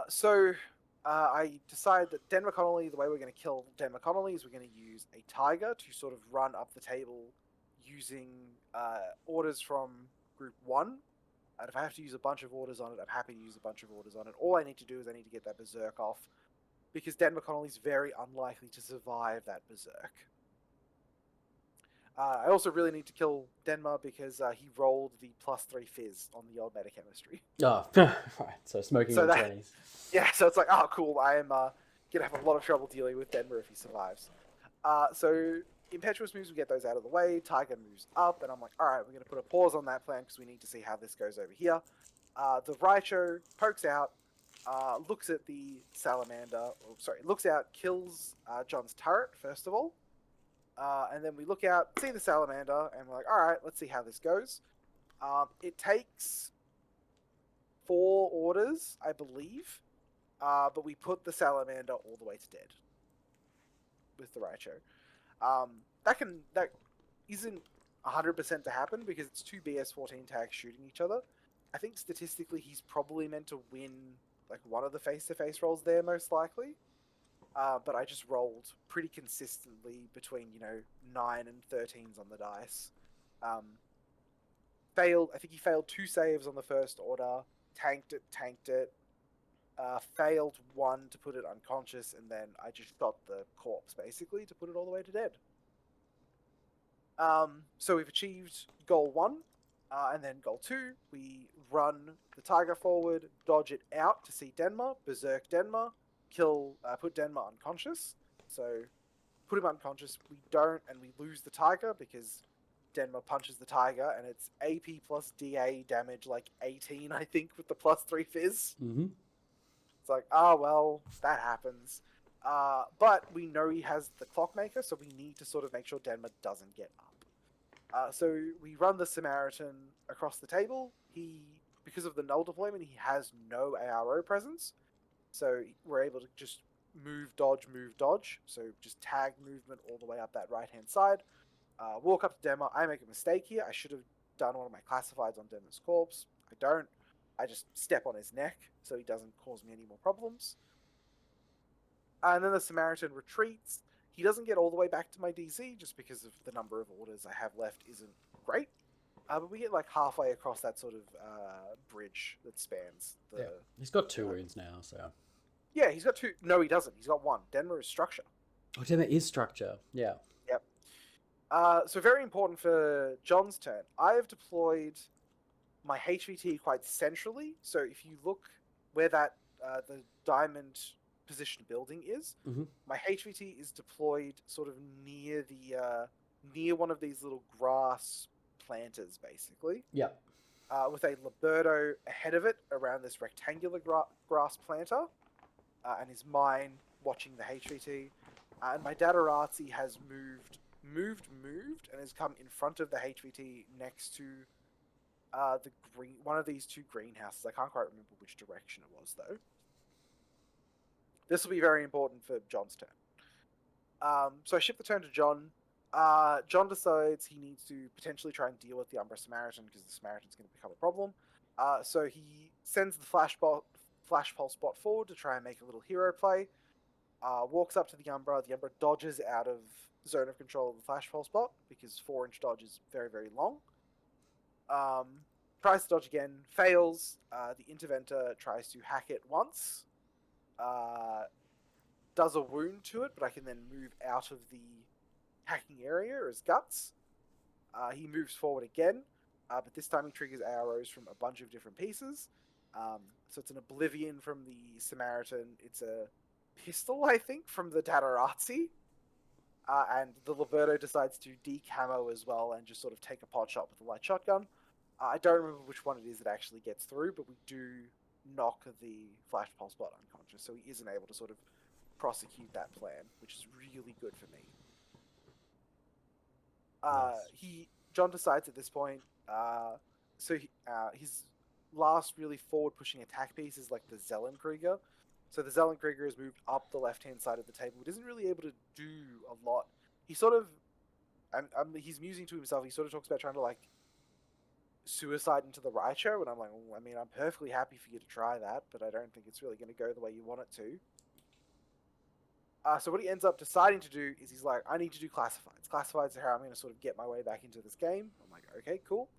So I decided that Den McConnelly, the way we're going to kill Den McConnelly is we're going to use a Tiger to sort of run up the table using orders from Group 1. And if I have to use a bunch of orders on it, I'm happy to use a bunch of orders on it. All I need to do is I need to get that Berserk off, because Den McConnelly's very unlikely to survive that Berserk. I also really need to kill Denma because he rolled the +3 Fizz on the old meta chemistry. Oh, right. So smoking in the 20s. Yeah, so it's like, oh, cool. I am going to have a lot of trouble dealing with Denma if he survives. So Impetuous moves, we get those out of the way. Tiger moves up, and I'm like, all right, we're going to put a pause on that plan because we need to see how this goes over here. The Raichu pokes out, looks at the Salamander, looks out, kills John's turret, first of all. And then we look out, see the Salamander, and we're like, all right, let's see how this goes. It takes 4 orders, I believe, but we put the Salamander all the way to dead with the Raichu. That isn't 100% to happen because it's 2 BS-14 tags shooting each other. I think statistically he's probably meant to win like one of the face-to-face rolls there, most likely. But I just rolled pretty consistently between 9 and 13s on the dice. Failed. I think he failed 2 saves on the first order. Tanked it. Failed 1 to put it unconscious, and then I just shot the corpse basically to put it all the way to dead. So we've achieved goal 1. And then goal 2, we run the tiger forward, dodge it out to see Denma, berserk Denma, put Denma unconscious. So put him unconscious. We don't, and we lose the tiger because Denma punches the tiger, and it's AP plus DA damage like 18, I think, with the +3 fizz. Mm-hmm. It's like, ah, well, that happens. But we know he has the Clockmaker, so we need to sort of make sure Denma doesn't get up. So we run the Samaritan across the table. Because of the null deployment, he has no ARO presence. So we're able to just move, dodge. So just tag movement all the way up that right-hand side. Walk up to Denma. I make a mistake here. I should have done one of my classifieds on Denma's corpse. I don't. I just step on his neck so he doesn't cause me any more problems. And then the Samaritan retreats. He doesn't get all the way back to my DC just because of the number of orders I have left isn't great. But we get like halfway across that sort of bridge that spans the... Yeah. He's got 2 wounds now, so... Yeah, he's got 2. No, he doesn't. He's got 1. Denma is structure. Oh, damn, it is structure. Yeah. Yep. So very important for John's turn. I have deployed my HVT quite centrally. So if you look where that the diamond position building is, my HVT is deployed sort of near the near one of these little grass planters, basically. Yeah. With a Liberto ahead of it around this rectangular grass planter, and his mine watching the HVT. And my Dadarazzi has moved, and has come in front of the HVT next to one of these 2 greenhouses. I can't quite remember which direction it was, though. This will be very important for John's turn. So I shift the turn to John. John decides he needs to potentially try and deal with the Umbra Samaritan because the Samaritan's going to become a problem. So he sends the Flash Pulse bot forward to try and make a little hero play. Walks up to the Umbra. The Umbra dodges out of zone of control of the Flash Pulse bot because 4-inch dodge is very, very long. Tries to dodge again, fails. The Interventor tries to hack it once. Does a wound to it, but I can then move out of the hacking area as guts. He moves forward again, but this time he triggers arrows from a bunch of different pieces. So it's an Oblivion from the Samaritan. It's a pistol, I think, from the Dadarazzi. And the Liberto decides to decamo as well and just sort of take a pot shot with a light shotgun. I don't remember which one it is that actually gets through, but we do knock the Flash Pulse bot unconscious, so he isn't able to sort of prosecute that plan, which is really good for me. Nice. John decides at this point, his last really forward-pushing attack piece is like the Zellenkrieger. So the Zellenkrieger has moved up the left-hand side of the table. He isn't really able to do a lot. He sort of, he's musing to himself. He sort of talks about trying to like suicide into the Raicho, and I'm like, well, I mean, I'm perfectly happy for you to try that, but I don't think it's really going to go the way you want it to. So what he ends up deciding to do is he's like, I need to do classifieds. Classifieds are how I'm going to sort of get my way back into this game. I'm like, okay, cool.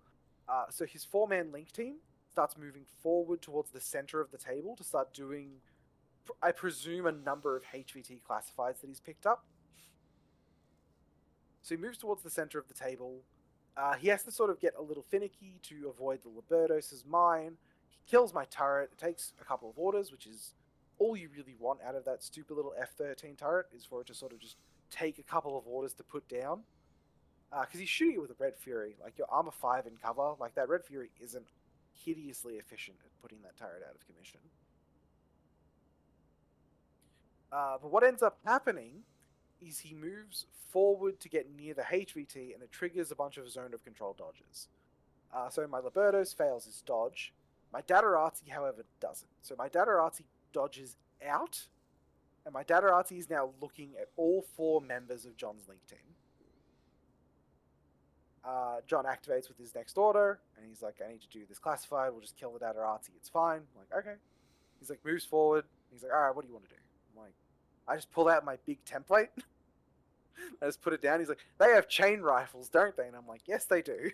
So his 4-man link team starts moving forward towards the center of the table to start doing, I presume, a number of HVT classifieds that he's picked up. So he moves towards the center of the table. He has to sort of get a little finicky to avoid the Libertos' mine. He kills my turret. It takes a couple of orders, which is all you really want out of that stupid little F-13 turret, is for it to sort of just take a couple of orders to put down. Because he's shooting it with a Red Fury. Like, your armor 5 in cover, like, that Red Fury isn't hideously efficient at putting that turret out of commission. But what ends up happening is he moves forward to get near the HVT, and it triggers a bunch of zone of control dodges. So my Libertos fails his dodge. My Dadarazzi, however, doesn't. So my Dadarazzi dodges out, and my Dadarazzi is now looking at all 4 members of John's link team. John activates with his next order, and he's like, I need to do this classified, we'll just kill the Dadarazzi, it's fine. I'm like, okay. He's like, moves forward, he's like, alright, what do you want to do? I'm like, I just pull out my big template, I just put it down. He's like, they have chain rifles, don't they? And I'm like, yes, they do.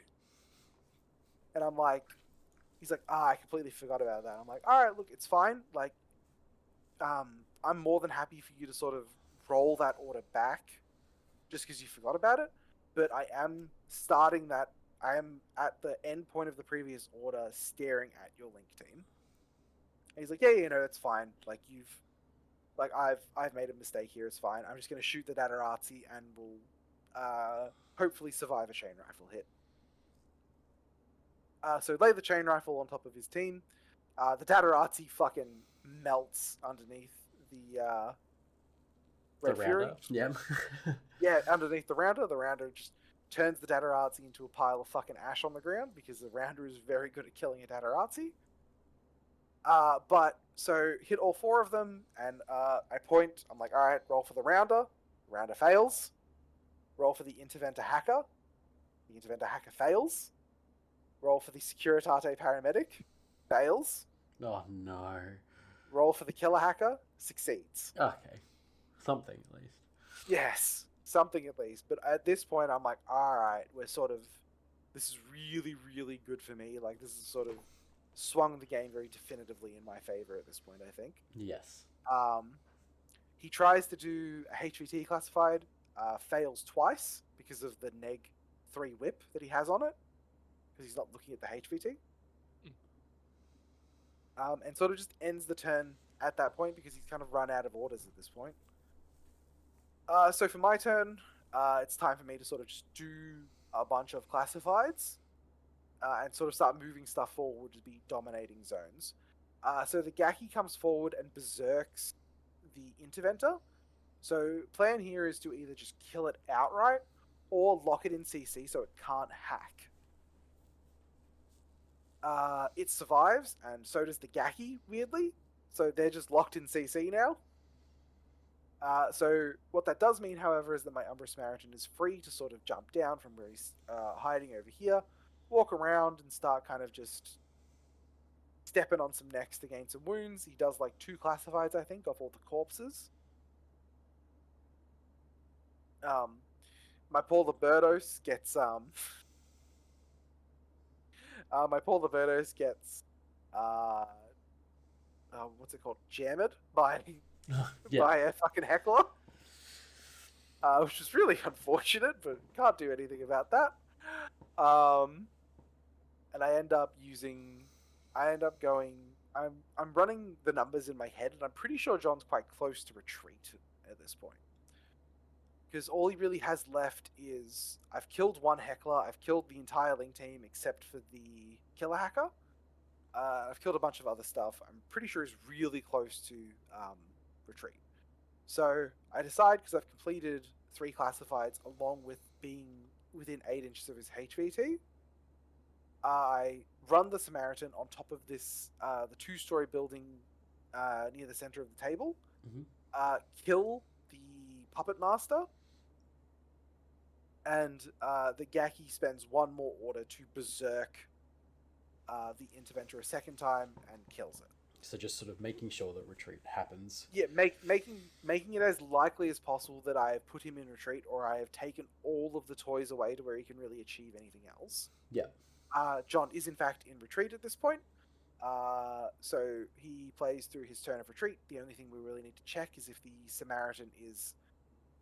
And I'm like, he's like, I completely forgot about that. I'm like, alright, look, it's fine. Like, I'm more than happy for you to sort of roll that order back just because you forgot about it. But I am starting that I am at the end point of the previous order, staring at your Link team. And he's like, yeah, it's fine. Like I've made a mistake here. It's fine. I'm just gonna shoot the Dadarazzi and we'll hopefully survive a chain rifle hit. So lay the chain rifle on top of his team. The Dadarazzi fucking melts underneath the Red Fury. Rounder. Yeah. Yeah, underneath the Rounder. The Rounder just turns the Dadarazzi into a pile of fucking ash on the ground because the Rounder is very good at killing a Dadarazzi. But so hit all 4 of them, and I point. I'm like, all right, roll for the Rounder. The Rounder fails. Roll for the Interventor Hacker. The Interventor Hacker fails. Roll for the Securitate Paramedic. Fails. Oh no. Roll for the Killer Hacker. Succeeds. Okay. Something at least. Yes, something at least. But at this point, I'm like, all right, this is really, really good for me. Like, this has sort of swung the game very definitively in my favor at this point, I think. Yes. He tries to do a HVT classified, fails twice because of the neg 3 whip that he has on it, because he's not looking at the HVT. And sort of just ends the turn at that point because he's kind of run out of orders at this point. So for my turn, it's time for me to sort of just do a bunch of classifieds and sort of start moving stuff forward to be dominating zones. So the Gaki comes forward and berserks the Interventor. So plan here is to either just kill it outright or lock it in CC so it can't hack. It survives, and so does the Gaki, weirdly. So they're just locked in CC now. So what that does mean, however, is that my Umbra Samaritan is free to sort of jump down from where he's hiding over here, walk around, and start kind of just stepping on some necks to gain some wounds. He does like 2 classifieds, I think, off all the corpses. My Paul the Birdos gets what's it called? Jammed by by a fucking heckler. Which is really unfortunate, but can't do anything about that. And I end up going. I'm running the numbers in my head, and I'm pretty sure John's quite close to retreat at this point. Because all he really has left is I've killed 1 heckler, I've killed the entire Link team except for the Killer Hacker. I've killed a bunch of other stuff. I'm pretty sure he's really close to retreat. So I decide, because I've completed 3 classifieds along with being within 8 inches of his HVT, I run the Samaritan on top of this, the 2-story building near the center of the table, kill the Puppet Master, and the Gaki spends 1 more order to berserk the Interventor a second time and kills it. So just sort of making sure that retreat happens. Yeah, making it as likely as possible that I have put him in retreat, or I have taken all of the toys away to where he can really achieve anything else. Yeah. John is in fact in retreat at this point. So he plays through his turn of retreat. The only thing we really need to check is if the Samaritan is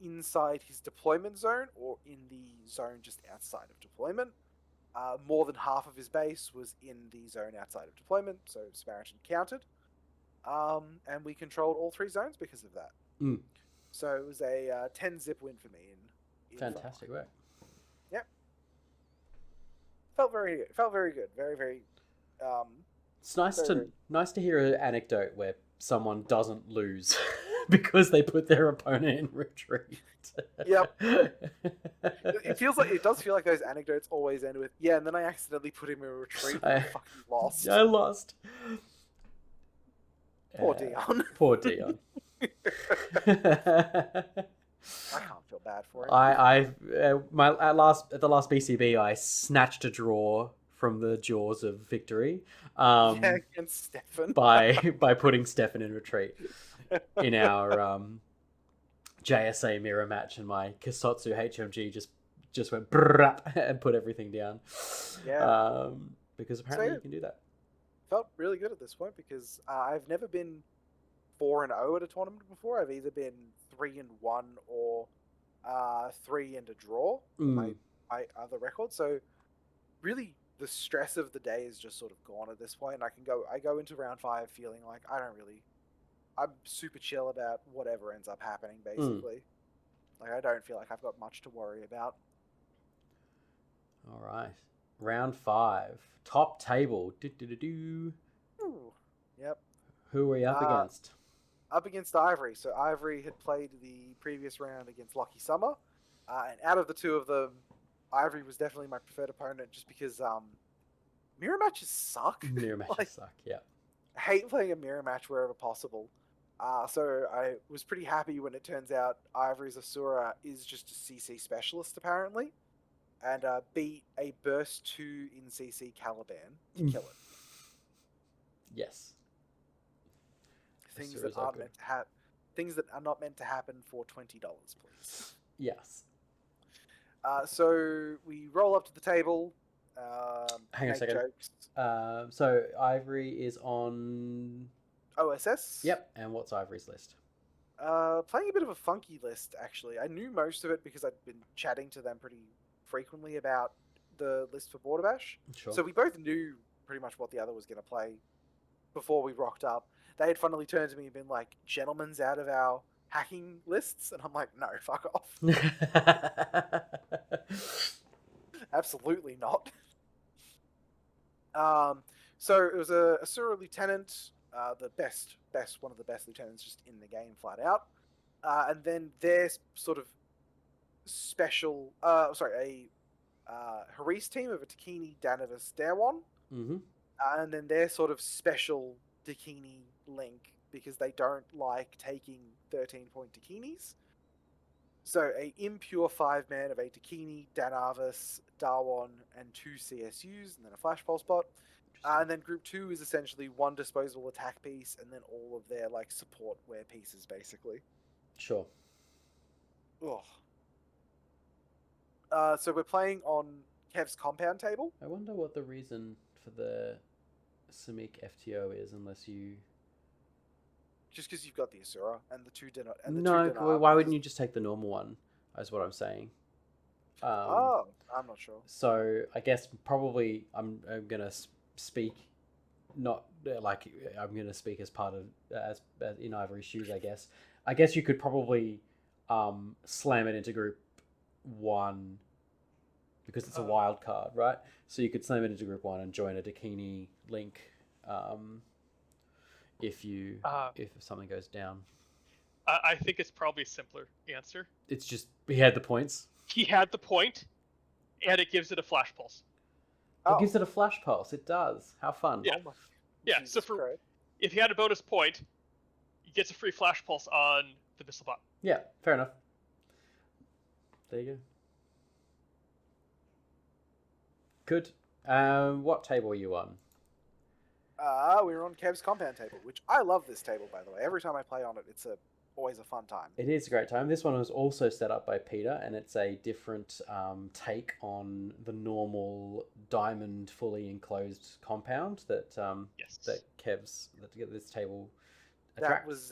inside his deployment zone or in the zone just outside of deployment. More than half of his base was in the zone outside of deployment, so Samaritan counted. And we controlled all 3 zones because of that. So it was a 10-zip win for me. In Fantastic work. Yep. Felt very good. Very, very... It's nice to hear an anecdote where someone doesn't lose because they put their opponent in retreat. Yep. It does feel like those anecdotes always end with, yeah, and then I accidentally put him in retreat and I fucking lost. I lost. Poor Dion. Poor Dion. I can't feel bad for him. At the last BCB, I snatched a draw from the jaws of victory. Against Stefan. by putting Stefan in retreat in our JSA mirror match, and my Kisotsu HMG just went brrrap and put everything down. Yeah. Because apparently you can do that. Felt really good at this point because I've never been 4-0 at a tournament before. I've either been 3-1 or 3 and a draw. My other record. So really the stress of the day is just sort of gone at this point. I go into round 5 feeling like I'm super chill about whatever ends up happening, Mm. basically. Like, I don't feel like I've got much to worry about. All right. Round 5. Top table. Do. Ooh. Yep. Who are we up Uh, against? Up against Ivory. So Ivory had played the previous round against Lucky Summer, and out of the two of them, Ivory was definitely my preferred opponent, just because mirror matches suck. Mirror matches Like, suck. Yeah. I hate playing a mirror match wherever possible. So I was pretty happy when it turns out Ivory's Asura is just a CC specialist, apparently, and beat a Burst 2 in CC Caliban to kill it. Yes. Things Asuras that are aren't good. meant to happen. Things that are not meant to happen for $20, please. Yes. So we roll up to the table, Hang on a make second. jokes. So Ivory is on. OSS. Yep. And what's Ivory's list? Playing a bit of a funky list, actually. I knew most of it because I'd been chatting to them pretty frequently about the list for Border Bash. Sure. So we both knew pretty much what the other was going to play before we rocked up. They had funnily turned to me and been like, "Gentlemen's out of our hacking lists," and I'm like, "No, fuck off. Absolutely not." So it was a Asura lieutenant, the one of the best lieutenants just in the game, flat out. And then their sort of special, a Haris team of a Takini, Danavis, Daewon, Mm-hmm. and then their sort of special Dakini link, because they don't like taking 13-point Dakinis. So a impure 5-man of a Dakini, Danavis, Darwon, and 2 CSUs, and then a Flash Pulse bot. And then Group 2 is essentially 1 disposable attack piece, and then all of their like support wear pieces, basically. Sure. Ugh. So we're playing on Kev's compound table. I wonder what the reason for the Simic FTO is, unless you. Just because you've got the Asura and the two Dinar. No, why wouldn't you just take the normal one? Is what I'm saying. Oh, I'm not sure. So I guess probably I'm gonna speak, not like I'm gonna speak as part of as in Ivory's shoes. I guess you could probably slam it into Group 1 because it's a wild card, right? So you could slam it into Group 1 and join a Dakini link if something goes down. I think it's probably a simpler answer. It's just he had the points. He had the point, and it gives it a flash pulse. It gives it a flash pulse. It does. How fun. Yeah. Oh yeah. So if he had a bonus point, he gets a free flash pulse on the missile bot. Yeah, fair enough. There you go. Good. What table are you on? We were on Kev's compound table, which I love this table, by the way. Every time I play on it, it's always a fun time. It is a great time. This one was also set up by Peter, and it's a different take on the normal diamond fully enclosed compound that that this table attracts.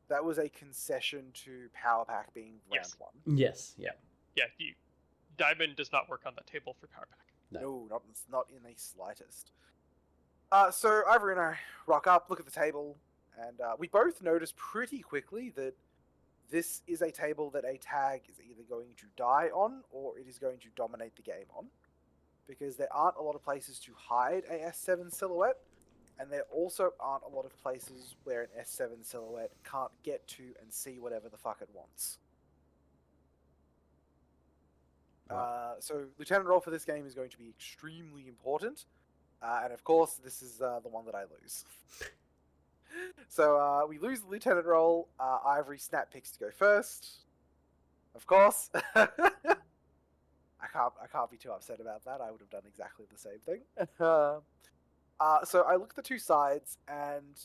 That was a concession to Power Pack being round 1. Yes, yeah. Yeah, diamond does not work on that table for Power Pack. No, not in the slightest. So Ivory and I rock up, look at the table, and we both notice pretty quickly that this is a table that a tag is either going to die on or it is going to dominate the game on, because there aren't a lot of places to hide a S7 silhouette, and there also aren't a lot of places where an S7 silhouette can't get to and see whatever the fuck it wants. Wow. So Lieutenant role for this game is going to be extremely important. And of course, this is the one that I lose. So we lose the Lieutenant role. Ivory snap picks to go first. Of course. I can't be too upset about that. I would have done exactly the same thing. So I look at the two sides, and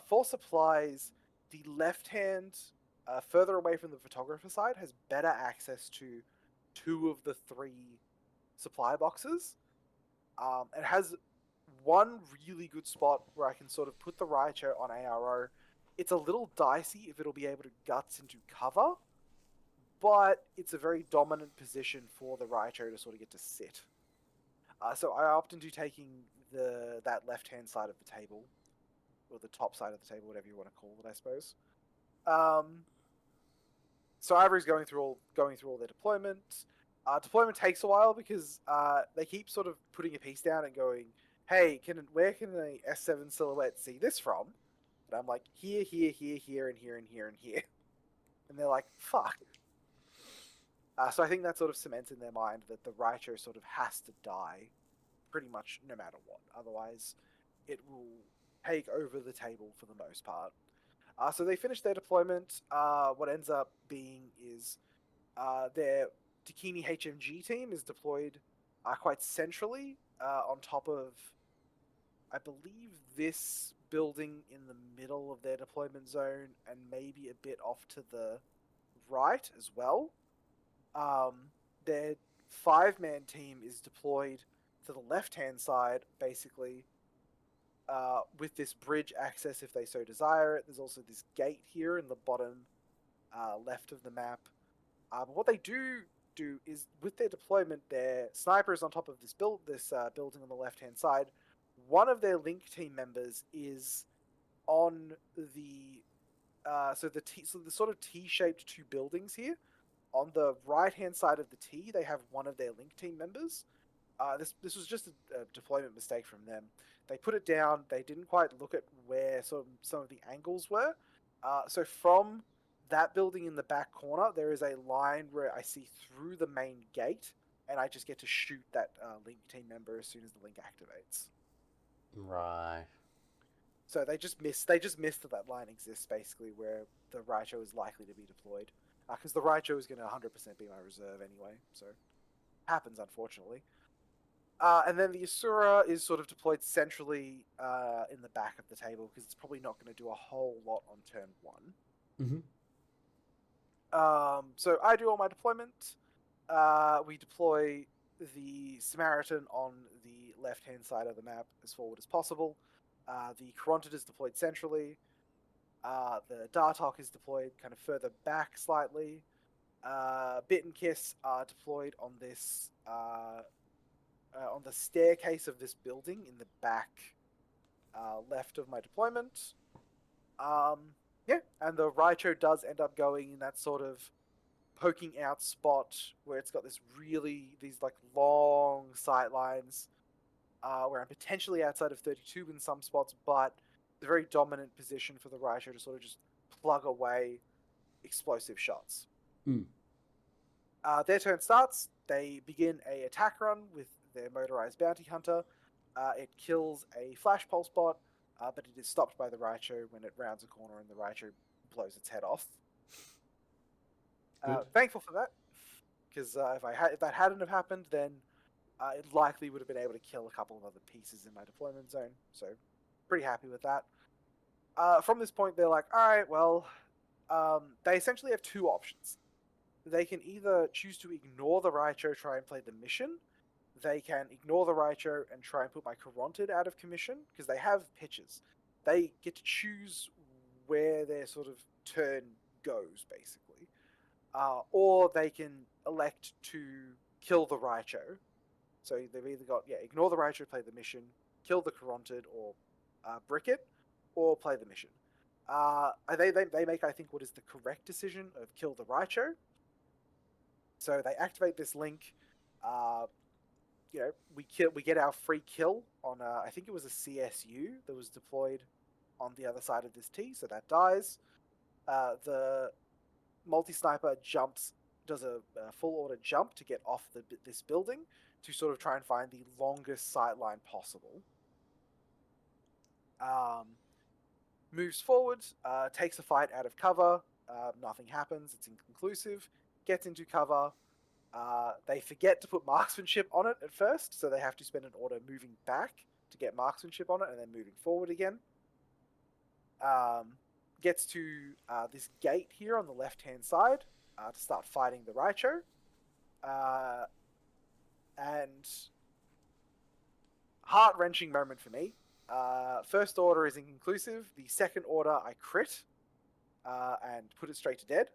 for supplies, the left hand, further away from the photographer side, has better access to 2 of the 3 supply boxes. It has one really good spot where I can sort of put the Raicho on ARO. It's a little dicey if it'll be able to guts into cover, but it's a very dominant position for the Raicho to sort of get to sit. So I opt into taking that left-hand side of the table, or the top side of the table, whatever you want to call it, I suppose. So Ivory's going through all their deployment. Deployment takes a while because they keep sort of putting a piece down and going, "Hey, where can a S7 silhouette see this from?" And I'm like, "Here, here, here, here, and here, and here, and here." And they're like, "Fuck." So I think that sort of cements in their mind that the Raicho sort of has to die, pretty much no matter what. Otherwise, it will take over the table for the most part. So they finish their deployment. What ends up being is their Dakini HMG team is deployed quite centrally on top of, I believe, this building in the middle of their deployment zone, and maybe a bit off to the right as well. Their 5-man team is deployed to the left-hand side, basically, with this bridge access if they so desire it. There's also this gate here in the bottom left of the map. But what they do is, with their deployment, their sniper is on top of this building on the left-hand side. One of their link team members is on the so the sort of T-shaped two buildings here. On the right-hand side of the T, they have one of their link team members. This was just a deployment mistake from them. They put it down. They didn't quite look at where some of the angles were. So from that building in the back corner, there is a line where I see through the main gate, and I just get to shoot that link team member as soon as the link activates. Right. So they just missed that that line exists, basically, where the Raicho is likely to be deployed. Because the Raicho is going to 100% be my reserve anyway, so happens, unfortunately. And then the Asura is sort of deployed centrally in the back of the table, because it's probably not going to do a whole lot on turn 1. Mm-hmm. So I do all my deployment. We deploy the Samaritan on the left-hand side of the map as forward as possible. The Caronted is deployed centrally. The Dartok is deployed kind of further back slightly. Bit and Kiss are deployed on this on the staircase of this building in the back left of my deployment. Yeah, and the Raicho does end up going in that sort of poking out spot where it's got these like long sight lines where I'm potentially outside of 32 in some spots, but it's a very dominant position for the Raicho to sort of just plug away explosive shots. Mm. Their turn starts. They begin a attack run with their motorized bounty hunter. It kills a flash pulse bot, but it is stopped by the Raicho when it rounds a corner and the Raicho blows its head off. Thankful for that, because if that hadn't have happened, then it likely would have been able to kill a couple of other pieces in my deployment zone. So, pretty happy with that. From this point, they're like, all right, well, they essentially have two options. They can either choose to ignore the Raicho, try and play the mission. They can ignore the Raicho and try and put my Caronted out of commission, because they have pitches. They get to choose where their sort of turn goes, basically. Or they can elect to kill the Raicho. So they've either got, ignore the Raicho, play the mission, kill the Caronted, or brick it, or play the mission. They make, I think, what is the correct decision of kill the Raicho. So they activate this link. We get our free kill on I think it was a CSU that was deployed on the other side of this T, so that dies. The multi-sniper does a full order jump to get off this building to sort of try and find the longest sightline possible. Moves forward, takes a fight out of cover. Nothing happens. It's inconclusive. Gets into cover. They forget to put marksmanship on it at first, so they have to spend an order moving back to get marksmanship on it and then moving forward again. Gets to this gate here on the left-hand side to start fighting the Raicho. And heart-wrenching moment for me. First order is inconclusive. The second order I crit and put it straight to dead.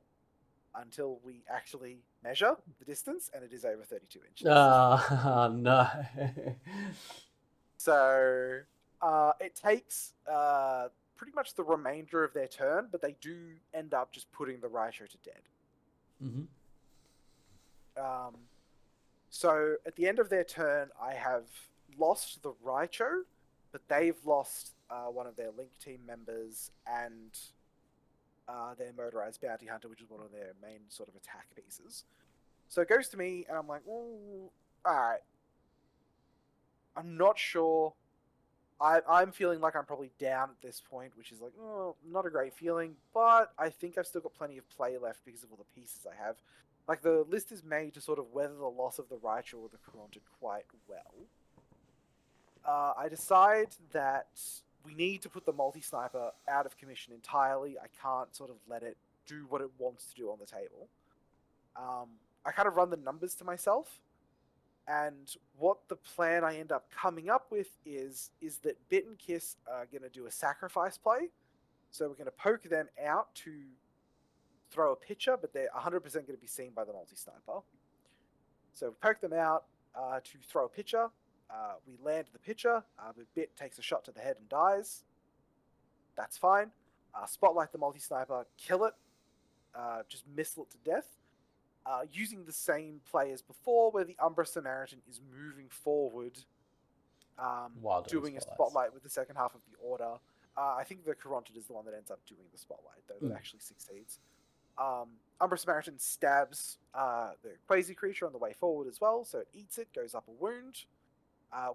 until we actually measure the distance, and it is over 32 inches. Oh, no. So it takes pretty much the remainder of their turn, but they do end up just putting the Raichu to dead. Mm-hmm. So at the end of their turn, I have lost the Raichu, but they've lost one of their Link team members and their motorized bounty hunter, which is one of their main sort of attack pieces. So it goes to me, and I'm like, all right. I'm not sure. I'm feeling like I'm probably down at this point, which is like, oh, not a great feeling, but I think I've still got plenty of play left because of all the pieces I have. Like, the list is made to sort of weather the loss of the Raichu or the Caronted quite well. I decide that we need to put the multi-sniper out of commission entirely. I can't sort of let it do what it wants to do on the table. I kind of run the numbers to myself, and what the plan I end up coming up with is that Bit and Kiss are going to do a sacrifice play. So we're going to poke them out to throw a pitcher, but they're 100% going to be seen by the multi-sniper. So we poke them out to throw a pitcher. We land the pitcher. But Bit takes a shot to the head and dies. That's fine. Spotlight the multi-sniper, kill it. Just missile it to death. Using the same play as before, where the Umbra Samaritan is moving forward, While doing a spotlights. spotlight with the second half of the order. I think the Caronted is the one that ends up doing the spotlight, though, that actually succeeds. Umbra Samaritan stabs the Quasi creature on the way forward as well, so it eats it, goes up a wound.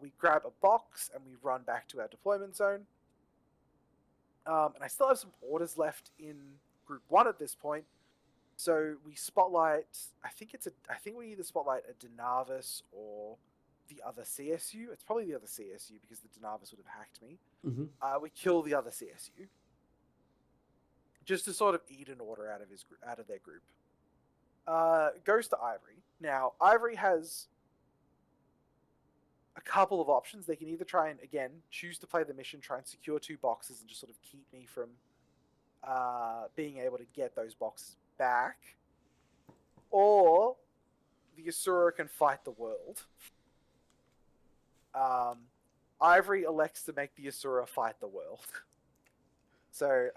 We grab a box and we run back to our deployment zone. And I still have some orders left in Group 1 at this point. So we spotlight. I think we either spotlight a Denarvis or the other CSU. It's probably the other CSU because the Denarvis would have hacked me. Mm-hmm. We kill the other CSU just to sort of eat an order out of their group. Goes to Ivory. Now Ivory has a couple of options. They can either try and again choose to play the mission, try and secure 2 boxes, and just sort of keep me from being able to get those boxes back, or the Asura can fight the world. Ivory elects to make the Asura fight the world. So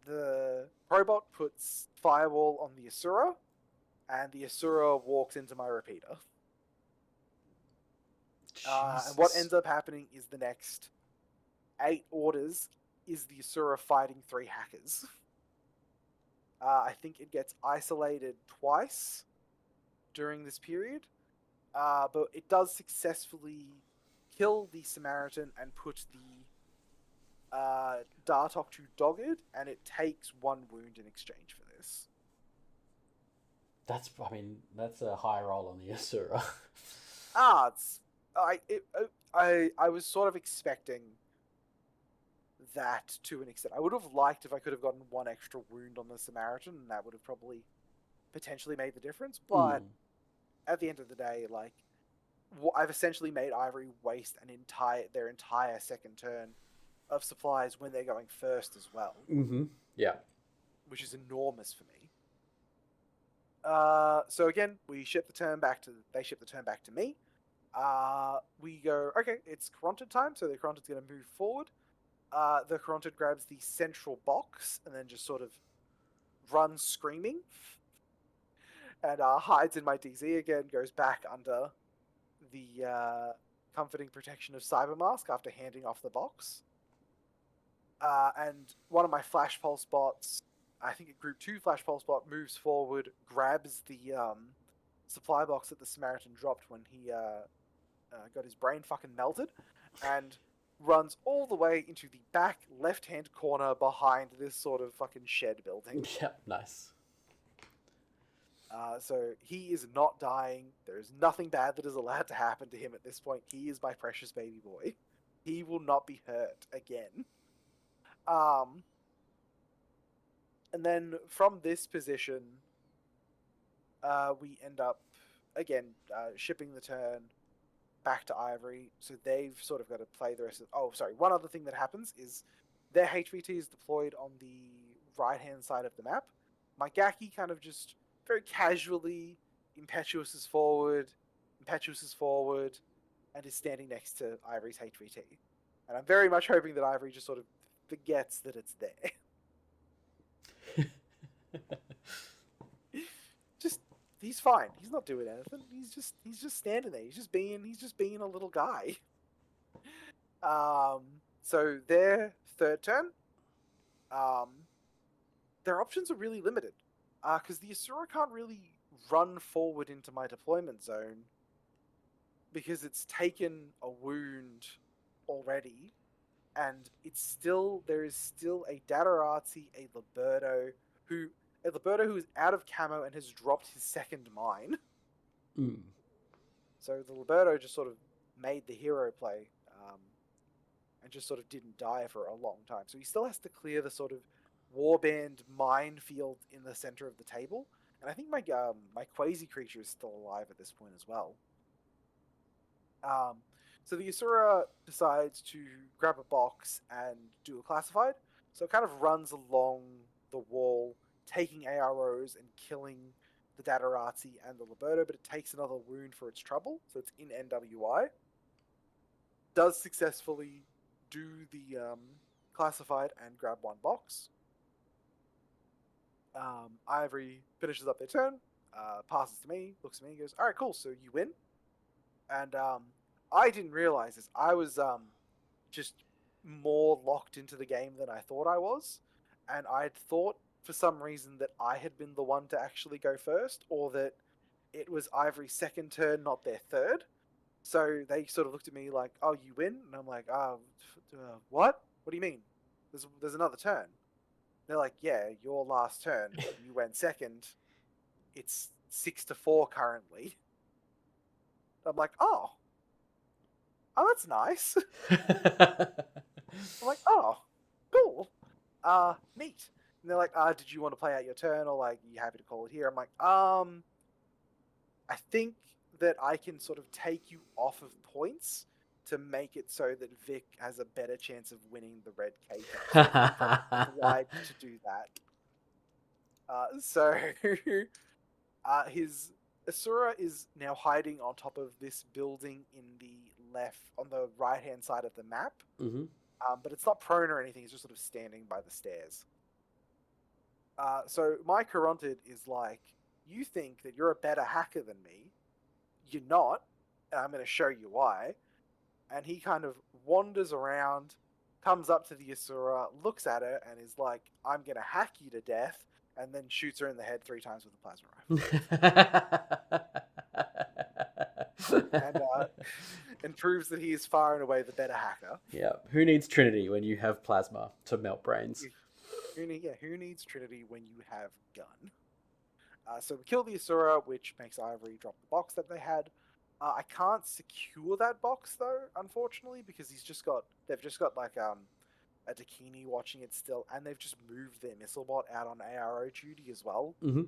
the Probot puts Firewall on the Asura, and the Asura walks into my repeater. And what ends up happening is the next 8 orders is the Asura fighting 3 hackers. I think it gets isolated twice during this period, but it does successfully kill the Samaritan and put the Dartok to Dogged, and it takes 1 wound in exchange for this. That's a high roll on the Asura. I was sort of expecting that to an extent. I would have liked if I could have gotten 1 extra wound on the Samaritan, and that would have probably potentially made the difference. But at the end of the day, like, I've essentially made Ivory waste their entire second turn of supplies when they're going first as well. Mm-hmm. Yeah. Which is enormous for me. So again, they ship the turn back to me. We go, okay, it's Caronted time, so the Caronted's going to move forward. The Caronted grabs the central box and then just sort of runs screaming and hides in my DZ again, goes back under the comforting protection of Cybermask after handing off the box. And one of my Flash Pulse bots, I think a Group 2 Flash Pulse bot, moves forward, grabs the supply box that the Samaritan dropped when he got his brain fucking melted, and runs all the way into the back left-hand corner behind this sort of fucking shed building. Yep, nice. So he is not dying. There is nothing bad that is allowed to happen to him at this point. He is my precious baby boy. He will not be hurt again. And then from this position, we end up, again, shipping the turn back to Ivory. So they've sort of got to play the rest of... Oh, sorry. One other thing that happens is their HVT is deployed on the right-hand side of the map. My Gaki kind of just very casually, impetuous is forward, and is standing next to Ivory's HVT. And I'm very much hoping that Ivory just sort of forgets that it's there. Just he's fine. He's not doing anything. He's just standing there. He's just being a little guy. So their third turn, their options are really limited. Because the Asura can't really run forward into my deployment zone because it's taken a wound already, and there is still a Datarazzi, a Liberto who is out of camo and has dropped his second mine. Mm. So the Liberto just sort of made the hero play, and just sort of didn't die for a long time. So he still has to clear the sort of warband minefield in the center of the table. And I think my Quasi creature is still alive at this point as well. So the Asura decides to grab a box and do a classified. So it kind of runs along the wall, taking AROs and killing the Datarazzi and the Liberto, but it takes another wound for its trouble, so it's in NWI. Does successfully do the classified and grab one box. Ivory finishes up their turn, passes to me, looks at me, goes, "All right, cool. So you win." And I didn't realize this. I was just more locked into the game than I thought I was, and I'd thought for some reason that I had been the one to actually go first, or that it was Ivory's second turn, not their third. So they sort of looked at me like, "Oh, you win," and I'm like, "What? What do you mean? There's another turn." They're like, "Yeah, your last turn. You went second. It's 6-4 currently." I'm like, "Oh, that's nice." I'm like, "Oh, cool. Neat." And they're like, "Did you want to play out your turn, or like, are you happy to call it here?" I'm like, I think that I can sort of take you off of points to make it so that Vic has a better chance of winning the red cake. I'm obliged to do that. So his Asura is now hiding on top of this building on the right-hand side of the map. Mm-hmm. But it's not prone or anything. It's just sort of standing by the stairs. So my Caronted is like, "You think that you're a better hacker than me? You're not, and I'm going to show you why." And he kind of wanders around, comes up to the Asura, looks at her, and is like, "I'm going to hack you to death," and then shoots her in the head 3 times with a plasma rifle. And proves that he is far and away the better hacker. Yeah. Who needs Trinity when you have plasma to melt brains? Who needs Trinity when you have gun? So we kill the Asura, which makes Ivory drop the box that they had. I can't secure that box though, unfortunately, because they've just got like a Dakini watching it still, and they've just moved their missile bot out on ARO duty as well. Mm-hmm.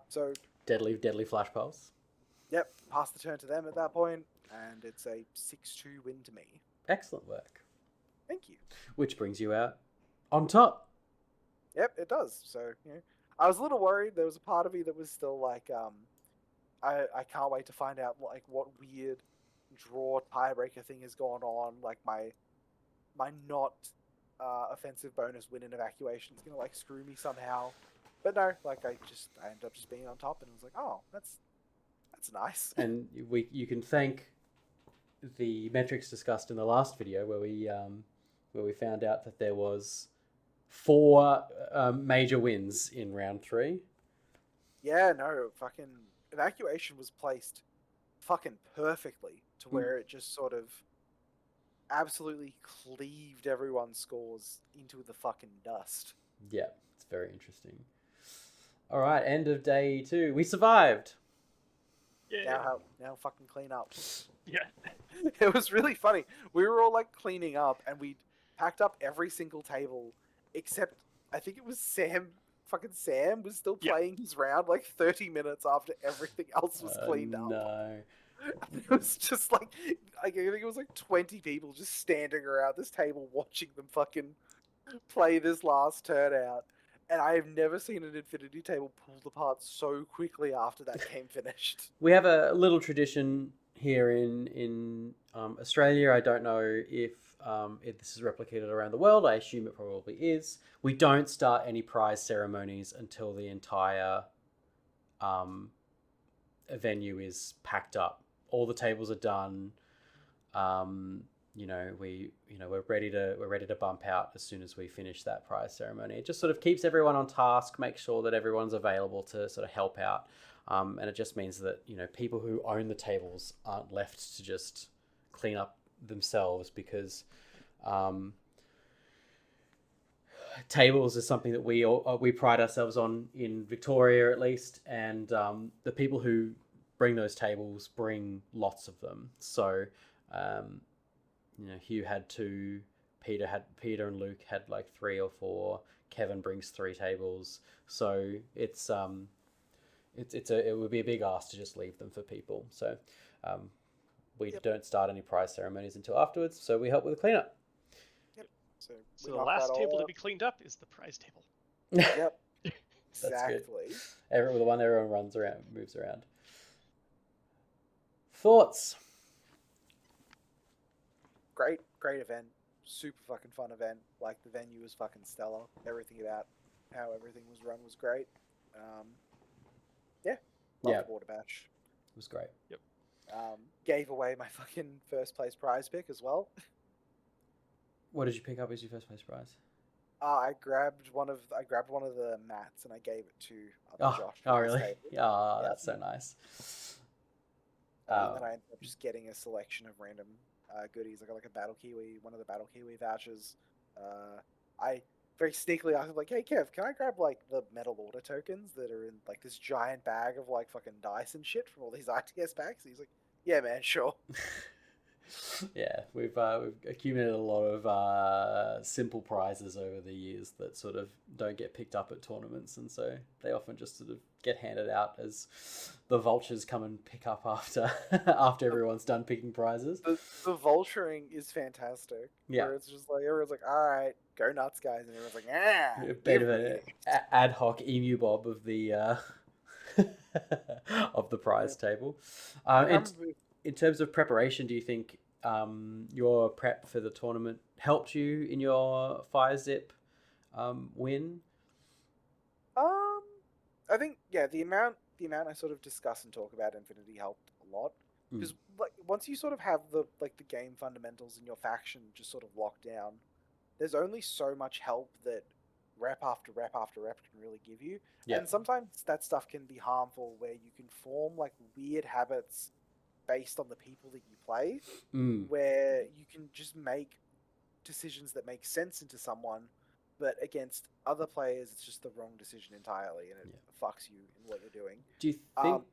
So deadly flash pulse. Yep, pass the turn to them at that point, and it's a 6-2 win to me. Excellent work. Thank you. Which brings you out on top. Yep, it does. So, I was a little worried. There was a part of me that was still like, I can't wait to find out like what weird draw tiebreaker thing has gone on. Like my not offensive bonus win in evacuation is gonna like screw me somehow. But no, like I ended up just being on top, and I was like, "Oh, that's nice." And you can thank the metrics discussed in the last video where we found out that there was 4 major wins in round 3. Yeah, no, fucking evacuation was placed fucking perfectly to where it just sort of absolutely cleaved everyone's scores into the fucking dust. Yeah, it's very interesting. All right, end of day 2. We survived. Yeah. Now fucking clean up. Yeah. It was really funny. We were all like cleaning up, and we packed up every single table except I think it was Sam. Fucking Sam was still playing his round like 30 minutes after everything else was cleaned up. No. It was just like I think it was like 20 people just standing around this table watching them fucking play this last turn out. And I have never seen an Infinity table pulled apart so quickly after that game finished. We have a little tradition here in Australia. I don't know if this is replicated around the world. I assume it probably is. We don't start any prize ceremonies until the entire um, venue is packed up. All the tables are done. We're ready to bump out as soon as we finish that prize ceremony. It just sort of keeps everyone on task, makes sure that everyone's available to sort of help out, and it just means that people who own the tables aren't left to just clean up themselves, because tables is something that we pride ourselves on in Victoria, at least, and the people who bring those tables bring lots of them. So Hugh had two, Peter and Luke had like 3 or 4. Kevin brings 3 tables, so it would be a big ask to just leave them for people. So we don't start any prize ceremonies until afterwards. So we help with the cleanup. So the last table to be cleaned up is the prize table. Yep. That's good. Exactly. The one everyone moves around. Thoughts? Great event. Super fucking fun event. Like, the venue was fucking stellar. Everything about how everything was run was great. Loved the Water Bash. It was great. Yep. Gave away my fucking first place prize pick as well. What did you pick up as your first place prize? I grabbed one of the mats and I gave it to Josh. Oh, really? Oh, that's so nice. And then I ended up just getting a selection of random goodies. I got like a Battle Kiwi, one of the Battle Kiwi vouchers. I very sneakily asked him, like, "Hey Kev, can I grab like the Metal Order tokens that are in like this giant bag of like fucking dice and shit from all these RTS packs?" He's like, "Yeah, man, sure." Yeah, we've accumulated a lot of simple prizes over the years that sort of don't get picked up at tournaments, and so they often just sort of get handed out as the vultures come and pick up after everyone's done picking prizes. The vulturing is fantastic. Yeah, where it's just like everyone's like, "All right, go nuts, guys," and everyone's like, "Ah." A bit of an ad hoc emu bob of the of the prize table. In terms of preparation, do you think your prep for the tournament helped you in your Fire Zip win? I think the amount I sort of discuss and talk about Infinity helped a lot, because like once you sort of have the game fundamentals in your faction just sort of locked down, there's only so much help that rep after rep after rep can really give you. And sometimes that stuff can be harmful, where you can form like weird habits based on the people that you play, where you can just make decisions that make sense into someone, but against other players it's just the wrong decision entirely, and it fucks you in what you're doing. Do you think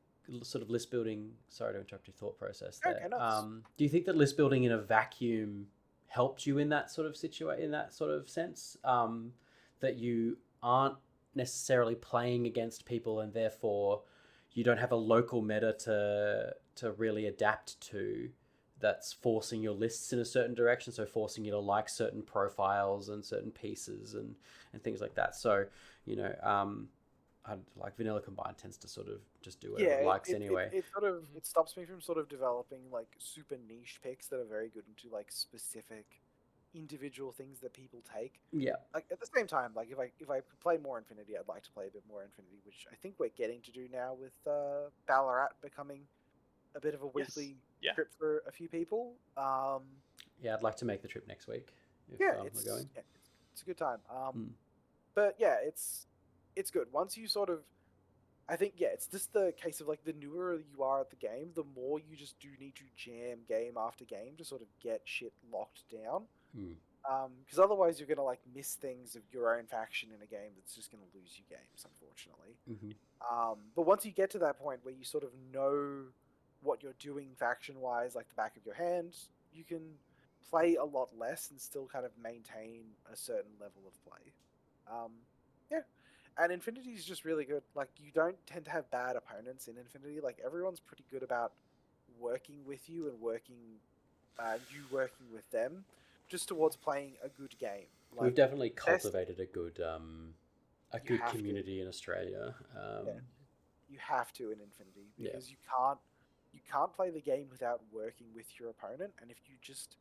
sort of list building, sorry to interrupt your thought process there, okay, nice. Do you think that list building in a vacuum helped you in that sort of in that sort of sense, that you aren't necessarily playing against people and therefore you don't have a local meta to really adapt to, that's forcing your lists in a certain direction, so forcing you to like certain profiles and certain pieces and things like that. So like Vanilla Combined tends to sort of just do whatever it likes anyway. It stops me from sort of developing like super niche picks that are very good into like specific individual things that people take. Yeah. Like at the same time, like if I could play more Infinity, I'd like to play a bit more Infinity, which I think we're getting to do now with Ballarat becoming a bit of a weekly trip for a few people. I'd like to make the trip next week if we're going. Yeah, it's a good time. But yeah, it's good. Once you sort of, I think, it's just the case of like the newer you are at the game, the more you just do need to jam game after game to sort of get shit locked down. Because otherwise you're going to like miss things of your own faction in a game that's just going to lose you games, unfortunately. But once you get to that point where you sort of know what you're doing faction-wise, like the back of your hand, you can play a lot less and still kind of maintain a certain level of play. And Infinity is just really good. Like, you don't tend to have bad opponents in Infinity. Like, everyone's pretty good about working with you and you working with them, just towards playing a good game. Like, we've definitely cultivated a good a you good have to. community in Australia. Yeah. You have to in Infinity Yeah. because you can't play the game without working with your opponent, and if you just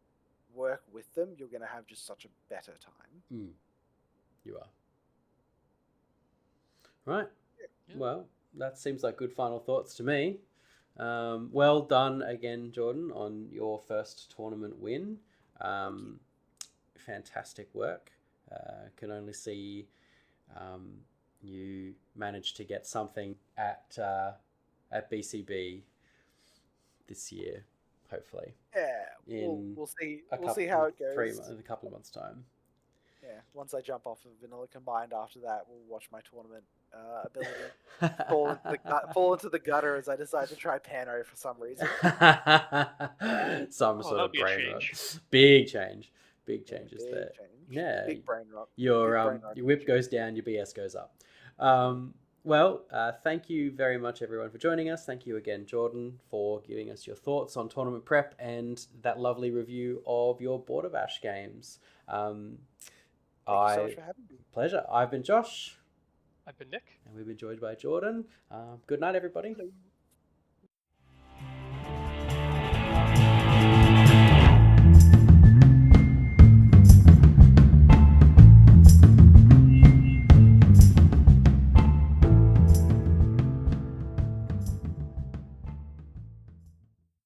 work with them, you're going to have just such a better time. You are. Right. Yeah. Well, that seems like good final thoughts to me. Well done again, Jordan, on your first tournament win. Fantastic work. Can only see you managed to get something at BCB this year, hopefully. Yeah, In we'll see. a We'll couple, see how it in goes. a couple of months' time. Yeah, once I jump off of Vanilla Combined after that, we'll watch my tournament ability fall into the gutter as I decide to try Pano for some reason. Some Oh, sort that'll of be a brain change. rot. Big change. Big Yeah, changes big there. change. Yeah, Big brain rot. your Big brain rot your whip change. goes down, your BS goes up. Well, thank you very much, everyone, for joining us. Thank you again, Jordan, for giving us your thoughts on tournament prep and that lovely review of your Border Bash games. Thank you so much for having me. Pleasure. I've been Josh. I've been Nick. And we've been joined by Jordan. Good night, everybody. Hello.